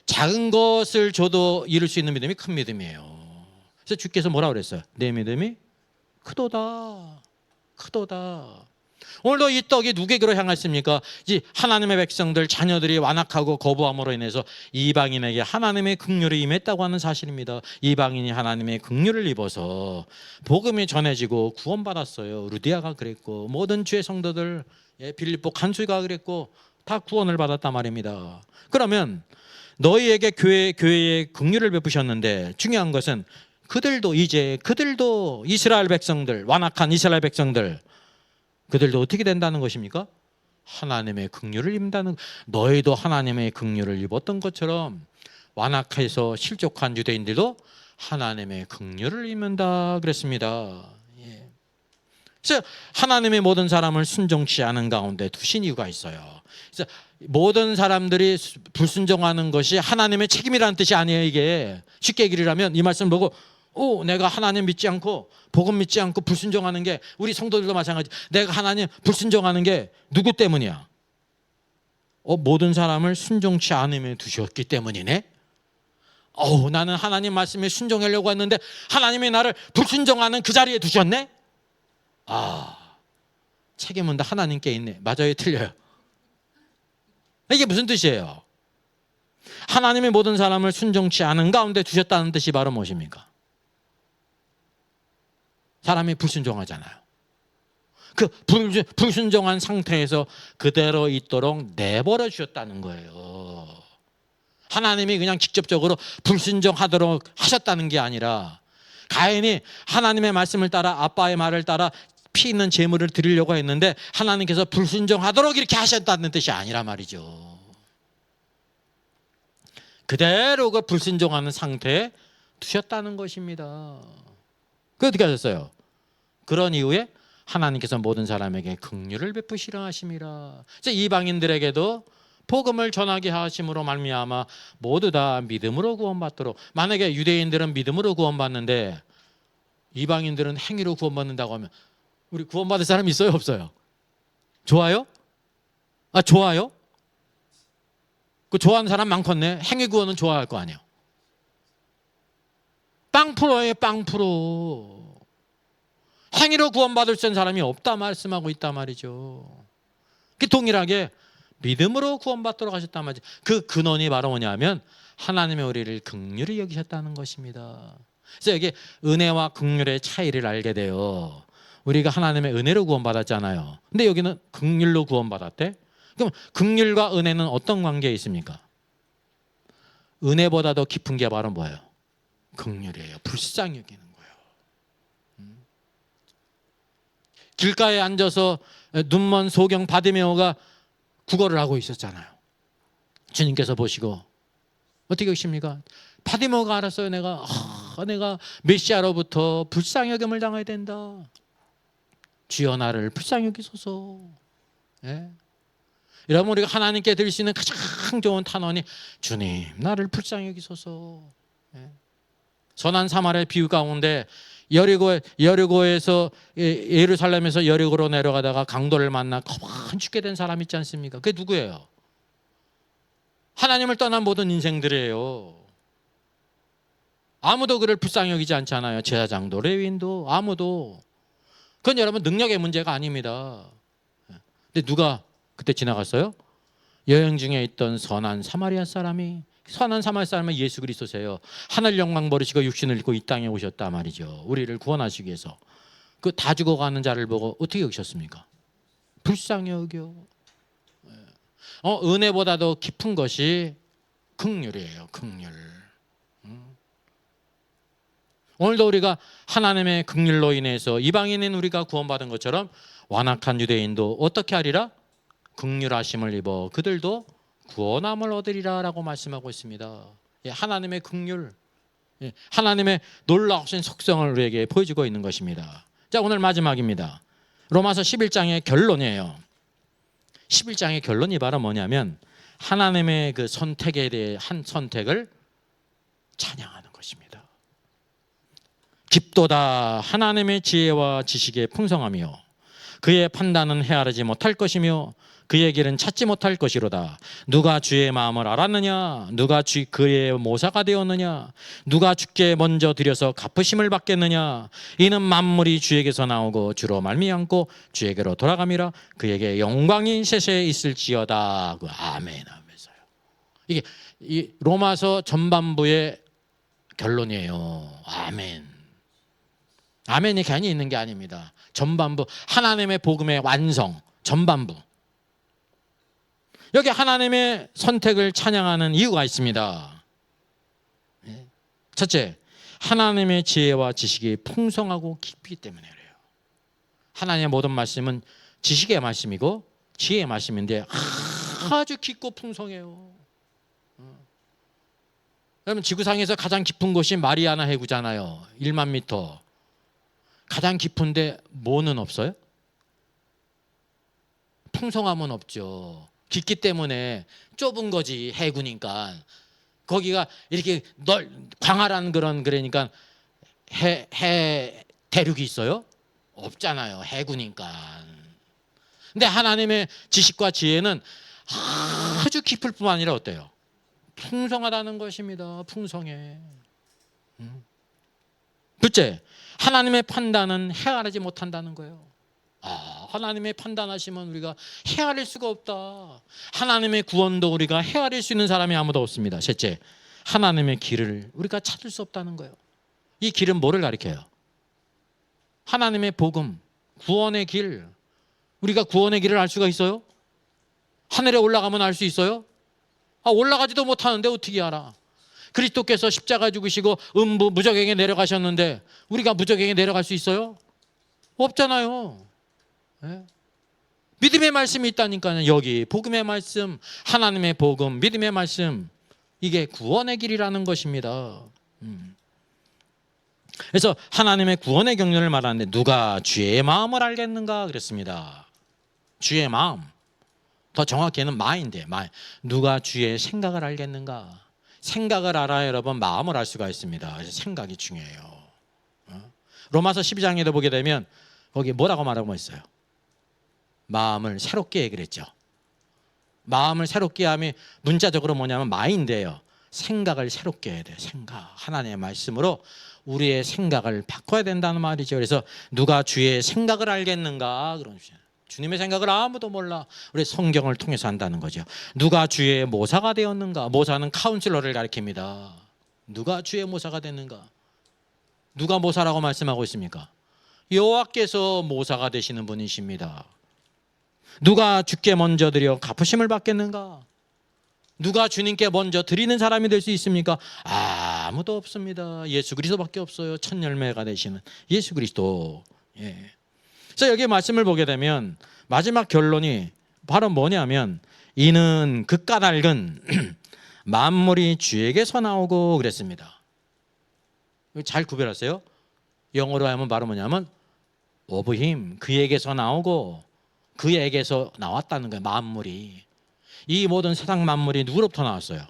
Speaker 1: 작은 것을 줘도 이룰 수 있는 믿음이 큰 믿음이에요. 그래서 주께서 뭐라고 그랬어요? 내 믿음이 크도다. 오늘도 이 떡이 누구에게로 향했습니까? 하나님의 백성들, 자녀들이 완악하고 거부함으로 인해서 이방인에게 하나님의 긍휼이 임했다고 하는 사실입니다. 이방인이 하나님의 긍휼을 입어서 복음이 전해지고 구원받았어요. 루디아가 그랬고 모든 주의 성도들, 빌립보 간수가 그랬고 다 구원을 받았단 말입니다. 그러면 너희에게 교회에 긍휼을 베푸셨는데 중요한 것은 그들도 이스라엘 백성들, 완악한 이스라엘 백성들, 그들도 어떻게 된다는 것입니까? 하나님의 긍휼을 입는다는. 너희도 하나님의 긍휼을 입었던 것처럼 완악해서 실족한 유대인들도 하나님의 긍휼을 입는다 그랬습니다. 그래서 하나님의 모든 사람을 순종치 않은 가운데 두신 이유가 있어요. 그래서 모든 사람들이 불순종하는 것이 하나님의 책임이라는 뜻이 아니에요. 이게 쉽게 얘기를 하면 이 말씀을 보고 내가 하나님 믿지 않고 복음 믿지 않고 불순종하는 게, 우리 성도들도 마찬가지. 내가 하나님 불순종하는 게 누구 때문이야? 모든 사람을 순종치 않음에 두셨기 때문이네. 나는 하나님 말씀에 순종하려고 했는데 하나님이 나를 불순종하는 그 자리에 두셨네. 책임은 다 하나님께 있네. 맞아요, 틀려요? 이게 무슨 뜻이에요? 하나님의 모든 사람을 순종치 않은 가운데 두셨다는 뜻이 바로 무엇입니까? 사람이 불순종하잖아요. 그 불순종한 상태에서 그대로 있도록 내버려 주셨다는 거예요. 하나님이 그냥 직접적으로 불순종하도록 하셨다는 게 아니라, 가인이 하나님의 말씀을 따라, 아빠의 말을 따라 피 있는 제물을 드리려고 했는데 하나님께서 불순종하도록 이렇게 하셨다는 뜻이 아니라 말이죠. 그대로 그 불순종하는 상태에 두셨다는 것입니다. 그 어떻게 하셨어요? 그런 이후에 하나님께서 모든 사람에게 긍휼을 베푸시라 하심이라. 이방인들에게도 복음을 전하게 하심으로 말미암아 모두 다 믿음으로 구원받도록. 만약에 유대인들은 믿음으로 구원받는데 이방인들은 행위로 구원받는다고 하면 우리 구원받을 사람 있어요, 없어요? 좋아요? 좋아요? 그 좋아하는 사람 많겠네. 행위 구원은 좋아할 거 아니에요. 빵프로예요, 빵프로. 행위로 구원받을 수 있는 사람이 없다 말씀하고 있단 말이죠. 동일하게 믿음으로 구원받도록 하셨단 말이죠. 그 근원이 바로 뭐냐면 하나님의 우리를 긍휼히 여기셨다는 것입니다. 그래서 여기 은혜와 긍휼의 차이를 알게 돼요. 우리가 하나님의 은혜로 구원받았잖아요. 근데 여기는 긍휼로 구원받았대. 그럼 긍휼과 은혜는 어떤 관계에 있습니까? 은혜보다 더 깊은 게 바로 뭐예요? 긍휼이에요. 불쌍히 여기는 거예요. 길가에 앉아서 눈먼 소경 바디메오가 구걸을 하고 있었잖아요. 주님께서 보시고 어떻게 하십니까? 바디메오가 알았어요. 내가 메시아로부터 불쌍히 여김을 당해야 된다. 주여 나를 불쌍히 여기소서. 예? 여러분, 우리가 하나님께 드릴 수 있는 가장 좋은 탄원이 주님 나를 불쌍히 여기소서. 예? 선한 사마리아의 비유 가운데 여리고에서 예루살렘에서 여리고로 내려가다가 강도를 만나 거반 죽게 된 사람 있지 않습니까? 그게 누구예요? 하나님을 떠난 모든 인생들이에요. 아무도 그를 불쌍히 여기지 않잖아요. 제사장도 레위인도 아무도. 그건 여러분 능력의 문제가 아닙니다. 근데 누가 그때 지나갔어요? 여행 중에 있던 선한 사마리아 사람이 예수 그리스도세요. 하늘 영광 버리시고 육신을 입고 이 땅에 오셨다 말이죠. 우리를 구원하시기 위해서. 그 다 죽어가는 자를 보고 어떻게 여기셨습니까? 불쌍히 여겨. 은혜보다 더 깊은 것이 긍휼이에요. 긍휼. 오늘도 우리가 하나님의 긍휼로 인해서 이방인인 우리가 구원받은 것처럼 완악한 유대인도 어떻게 하리라? 긍휼하심을 입어 그들도 구원함을 얻으리라 라고 말씀하고 있습니다. 하나님의 긍휼, 하나님의 놀라우신 속성을 우리에게 보여주고 있는 것입니다. 자, 오늘 마지막입니다. 로마서 11장의 결론이에요. 11장의 결론이 바로 뭐냐면 하나님의 그 선택에 대해 한 선택을 찬양하는 것입니다. 깊도다 하나님의 지혜와 지식의 풍성하며 그의 판단은 헤아리지 못할 것이며 그의 길은 찾지 못할 것이로다. 누가 주의 마음을 알았느냐? 누가 그의 모사가 되었느냐? 누가 주께 먼저 드려서 갚으심을 받겠느냐? 이는 만물이 주에게서 나오고 주로 말미암고 주에게로 돌아감이라. 그에게 영광이 세세에 있을지어다. 아멘 하면서요. 이게 이 로마서 전반부의 결론이에요. 아멘. 아멘이 괜히 있는 게 아닙니다. 전반부 하나님의 복음의 완성. 전반부. 여기 하나님의 선택을 찬양하는 이유가 있습니다. 첫째, 하나님의 지혜와 지식이 풍성하고 깊기 때문에 그래요. 하나님의 모든 말씀은 지식의 말씀이고 지혜의 말씀인데 아주 깊고 풍성해요. 여러분, 지구상에서 가장 깊은 곳이 마리아나 해구잖아요. 1만 미터. 가장 깊은데 뭐는 없어요? 풍성함은 없죠. 깊기 때문에 좁은 거지. 해구니까 거기가 이렇게 광활한 그러니까 해 대륙이 있어요? 없잖아요. 해구니까. 근데 하나님의 지식과 지혜는 아주 깊을 뿐만 아니라 어때요? 풍성하다는 것입니다. 풍성해. 둘째, 하나님의 판단은 헤아리지 못한다는 거예요. 하나님의 판단하시면 우리가 헤아릴 수가 없다. 하나님의 구원도 우리가 헤아릴 수 있는 사람이 아무도 없습니다. 셋째, 하나님의 길을 우리가 찾을 수 없다는 거예요. 이 길은 뭐를 가리켜요? 하나님의 복음, 구원의 길. 우리가 구원의 길을 알 수가 있어요? 하늘에 올라가면 알 수 있어요? 올라가지도 못하는데 어떻게 알아? 그리스도께서 십자가 죽으시고 무적에게 내려가셨는데 우리가 무적에게 내려갈 수 있어요? 없잖아요. 네? 믿음의 말씀이 있다니까요. 여기 복음의 말씀, 하나님의 복음, 믿음의 말씀, 이게 구원의 길이라는 것입니다. 그래서 하나님의 구원의 경륜을 말하는데 누가 주의 마음을 알겠는가 그랬습니다. 주의 마음, 더 정확히는 마인드. 누가 주의 생각을 알겠는가. 생각을 알아야 여러분 마음을 알 수가 있습니다. 그래서 생각이 중요해요. 로마서 12장에도 보게 되면 거기 뭐라고 말하고 있어요? 마음을 새롭게 그랬죠. 마음을 새롭게 하면 문자적으로 뭐냐면 마인드예요. 생각을 새롭게 해야 돼요. 생각. 하나님의 말씀으로 우리의 생각을 바꿔야 된다는 말이죠. 그래서 누가 주의 생각을 알겠는가? 그러죠. 주님의 생각을 아무도 몰라. 우리 성경을 통해서 한다는 거죠. 누가 주의 모사가 되었는가? 모사는 카운슬러를 가리킵니다. 누가 주의 모사가 됐는가? 누가 모사라고 말씀하고 있습니까? 여호와께서 모사가 되시는 분이십니다. 누가 주께 먼저 드려 갚으심을 받겠는가? 누가 주님께 먼저 드리는 사람이 될 수 있습니까? 아무도 없습니다. 예수 그리스도밖에 없어요. 첫 열매가 되시는 예수 그리스도. 그래서 여기 말씀을 보게 되면 마지막 결론이 바로 뭐냐면 이는 그 까닭은 만물이 주에게서 나오고 그랬습니다. 잘 구별하세요. 영어로 하면 바로 뭐냐면 of him, 그에게서 나오고 그에게서 나왔다는 거예요. 만물이. 이 모든 세상 만물이 누구로부터 나왔어요?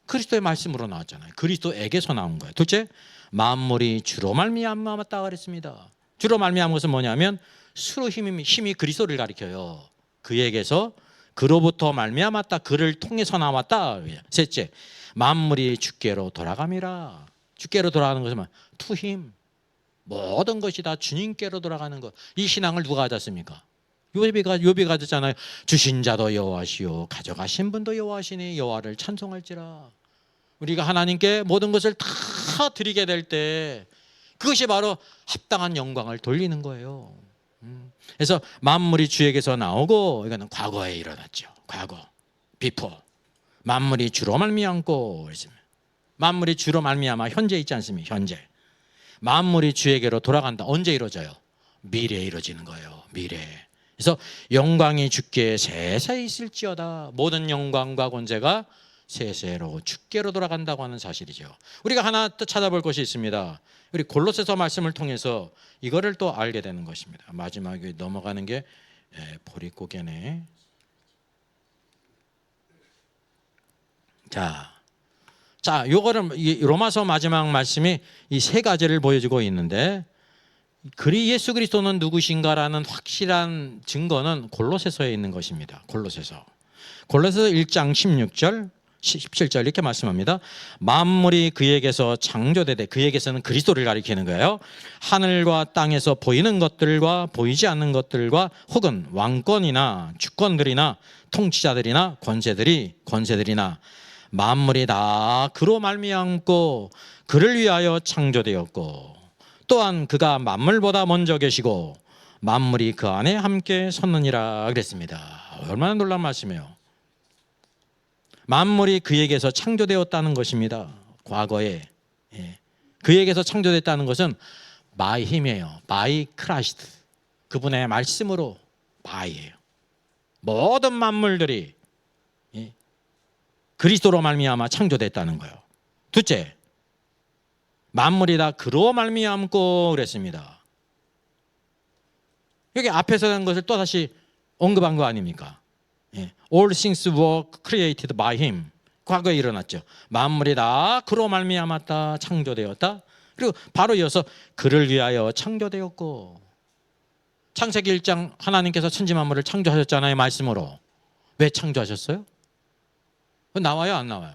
Speaker 1: 그리스도의 말씀으로 나왔잖아요. 그리스도에게서 나온 거예요. 둘째, 만물이 주로 말미암았다 그랬습니다. 주로 말미암은 것은 뭐냐면 수로 힘이 그리스도를 가리켜요. 그에게서 그로부터 말미암았다. 그를 통해서 나왔다. 셋째, 만물이 주께로 돌아감이라. 주께로 돌아가는 것은 to him. 모든 것이 다 주님께로 돌아가는 것. 이 신앙을 누가 가졌습니까? 욥이 가졌잖아요. 주신 자도 여호와시요 가져가신 분도 여호와시니 여호와를 찬송할지라. 우리가 하나님께 모든 것을 다 드리게 될 때 그것이 바로 합당한 영광을 돌리는 거예요. 그래서 만물이 주에게서 나오고 이거는 과거에 일어났죠. 과거, before. 만물이 주로 말미암고 만물이 주로 말미암아 현재 있지 않습니까? 현재. 만물이 주에게로 돌아간다. 언제 이루어져요? 미래에 이루어지는 거예요. 미래. 그래서 영광이 주께 세세히 있을지어다. 모든 영광과 권세가 세세로 주께로 돌아간다고 하는 사실이죠. 우리가 하나 또 찾아볼 것이 있습니다. 우리 골로새서 말씀을 통해서 이거를 또 알게 되는 것입니다. 마지막에 넘어가는 게 보릿고개네. 자, 요거를 로마서 마지막 말씀이 이 세 가지를 보여주고 있는데 예수 그리스도는 누구신가라는 확실한 증거는 골로새서에 있는 것입니다. 골로새서 1장 16절 17절 이렇게 말씀합니다. 만물이 그에게서 창조되되, 그에게서는 그리스도를 가리키는 거예요. 하늘과 땅에서 보이는 것들과 보이지 않는 것들과 혹은 왕권이나 주권들이나 통치자들이나 권세들이나 만물이 다 그로 말미암고 그를 위하여 창조되었고 또한 그가 만물보다 먼저 계시고 만물이 그 안에 함께 섰느니라 그랬습니다. 얼마나 놀라운 말씀이에요. 만물이 그에게서 창조되었다는 것입니다. 과거에. 그에게서 창조됐다는 것은 by 힘이에요. by Christ. 그분의 말씀으로 by예요. 모든 만물들이 그리스도로 말미암아 창조됐다는 거예요. 둘째, 만물이 다 그로 말미암고 그랬습니다. 여기 앞에서 한 것을 또 다시 언급한 거 아닙니까? All things were created by him. 과거에 일어났죠. 만물이 다 그로 말미암았다, 창조되었다. 그리고 바로 이어서 그를 위하여 창조되었고. 창세기 1장 하나님께서 천지 만물을 창조하셨잖아요. 말씀으로. 왜 창조하셨어요? 나와요, 안 나와요?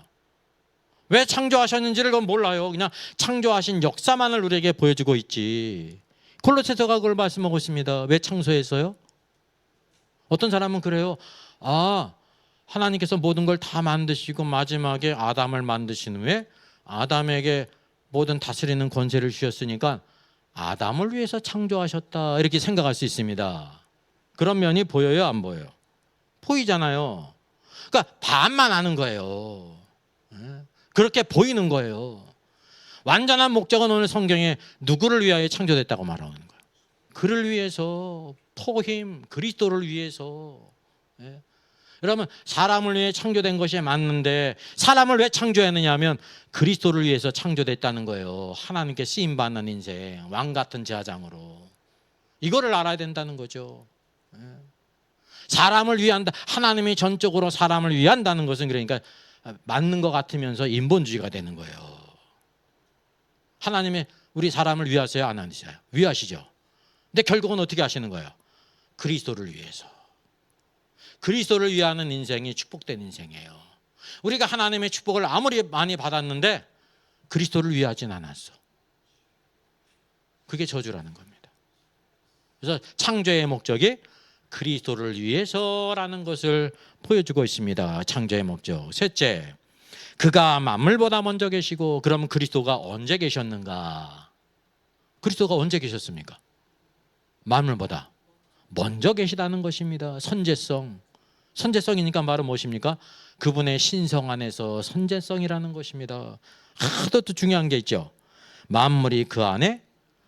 Speaker 1: 왜 창조하셨는지를 그건 몰라요. 그냥 창조하신 역사만을 우리에게 보여주고 있지. 골로새서가 그걸 말씀하고 있습니다. 왜 창조했어요? 어떤 사람은 그래요. 하나님께서 모든 걸 다 만드시고 마지막에 아담을 만드신 후에 아담에게 모든 다스리는 권세를 주셨으니까 아담을 위해서 창조하셨다, 이렇게 생각할 수 있습니다. 그런 면이 보여요, 안 보여요? 보이잖아요. 그러니까 반만 아는 거예요. 그렇게 보이는 거예요. 완전한 목적은 오늘 성경에 누구를 위하여 창조됐다고 말하는 거예요. 그를 위해서, 포힘, 그리스도를 위해서. 여러분, 사람을 위해 창조된 것이 맞는데 사람을 왜 창조했느냐 하면 그리스도를 위해서 창조됐다는 거예요. 하나님께 쓰임받는 인생, 왕같은 제사장으로. 이거를 알아야 된다는 거죠. 사람을 위한다. 하나님이 전적으로 사람을 위한다는 것은 그러니까 맞는 것 같으면서 인본주의가 되는 거예요. 하나님이 우리 사람을 위하세요, 안 하세요? 위하시죠. 근데 결국은 어떻게 하시는 거예요? 그리스도를 위해서. 그리스도를 위하는 인생이 축복된 인생이에요. 우리가 하나님의 축복을 아무리 많이 받았는데 그리스도를 위하진 않았어. 그게 저주라는 겁니다. 그래서 창조의 목적이 그리스도를 위해서라는 것을 보여주고 있습니다. 창조의 목적. 셋째, 그가 만물보다 먼저 계시고, 그러면 그리스도가 언제 계셨는가? 그리스도가 언제 계셨습니까? 만물보다 먼저 계시다는 것입니다. 선제성. 선제성이니까 말은 무엇입니까? 그분의 신성 안에서 선제성이라는 것입니다. 하도 또 중요한 게 있죠. 만물이 그 안에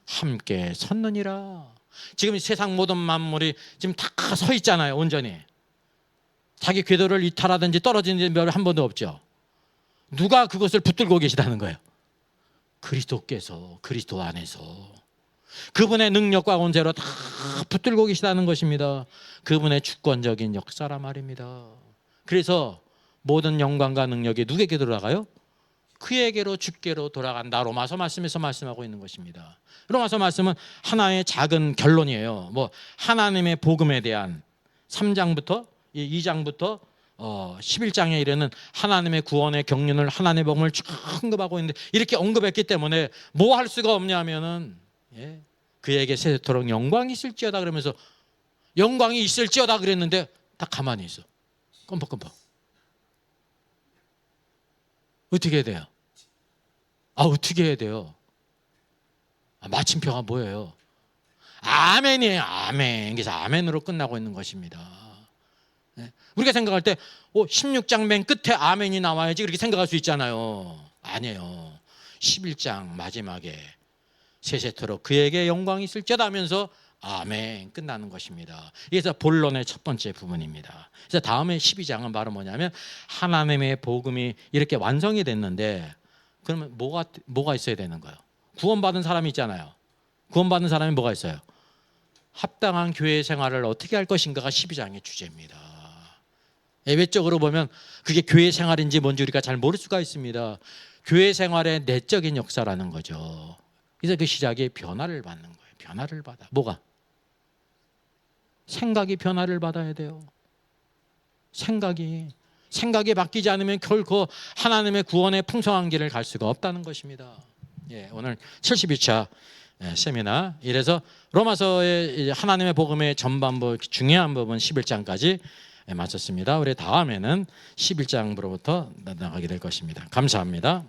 Speaker 1: 함께 섰느니라. 지금 세상 모든 만물이 지금 다 서 있잖아요. 온전히. 자기 궤도를 이탈하든지 떨어지는 일 한 번도 없죠. 누가 그것을 붙들고 계시다는 거예요? 그리스도께서, 그리스도 안에서 그분의 능력과 권세로 다 붙들고 계시다는 것입니다. 그분의 주권적인 역사라 말입니다. 그래서 모든 영광과 능력이 누구에게 돌아가요? 그에게로, 주께로 돌아간다. 로마서 말씀에서 말씀하고 있는 것입니다. 로마서 말씀은 하나의 작은 결론이에요. 뭐 하나님의 복음에 대한 3장부터 2장부터 11장에 이르는 하나님의 구원의 경륜을, 하나님의 복음을 쭉 언급하고 있는데, 이렇게 언급했기 때문에 뭐 할 수가 없냐면은 그에게 세세토록 영광이 있을지어다 그러면서, 영광이 있을지어다 그랬는데 다 가만히 있어. 껌뻑껌뻑. 어떻게 해야 돼요? 어떻게 해야 돼요? 마침표가 뭐예요? 아멘이에요. 아멘. 그래서 아멘으로 끝나고 있는 것입니다. 우리가 생각할 때 16장 맨 끝에 아멘이 나와야지 그렇게 생각할 수 있잖아요. 아니에요. 11장 마지막에 세세토록 그에게 영광이 있을지어다 하면서 아멘 끝나는 것입니다. 그래서 본론의 첫 번째 부분입니다. 그래서 다음에 12장은 바로 뭐냐면, 하나님의 복음이 이렇게 완성이 됐는데 그러면 뭐가 있어야 되는 거예요? 구원받은 사람이 있잖아요. 구원받은 사람이 뭐가 있어요? 합당한 교회 생활을 어떻게 할 것인가가 12장의 주제입니다. 외적으로 보면 그게 교회 생활인지 뭔지 우리가 잘 모를 수가 있습니다. 교회 생활의 내적인 역사라는 거죠. 그래서 그 시작이 변화를 받는 거예요. 변화를 받아. 뭐가? 생각이 변화를 받아야 돼요. 생각이 바뀌지 않으면 결코 하나님의 구원의 풍성한 길을 갈 수가 없다는 것입니다. 오늘 72차 세미나, 이래서 로마서의 하나님의 복음의 전반부 중요한 부분 11장까지 마쳤습니다. 우리 다음에는 11장부로부터 나가게 될 것입니다. 감사합니다.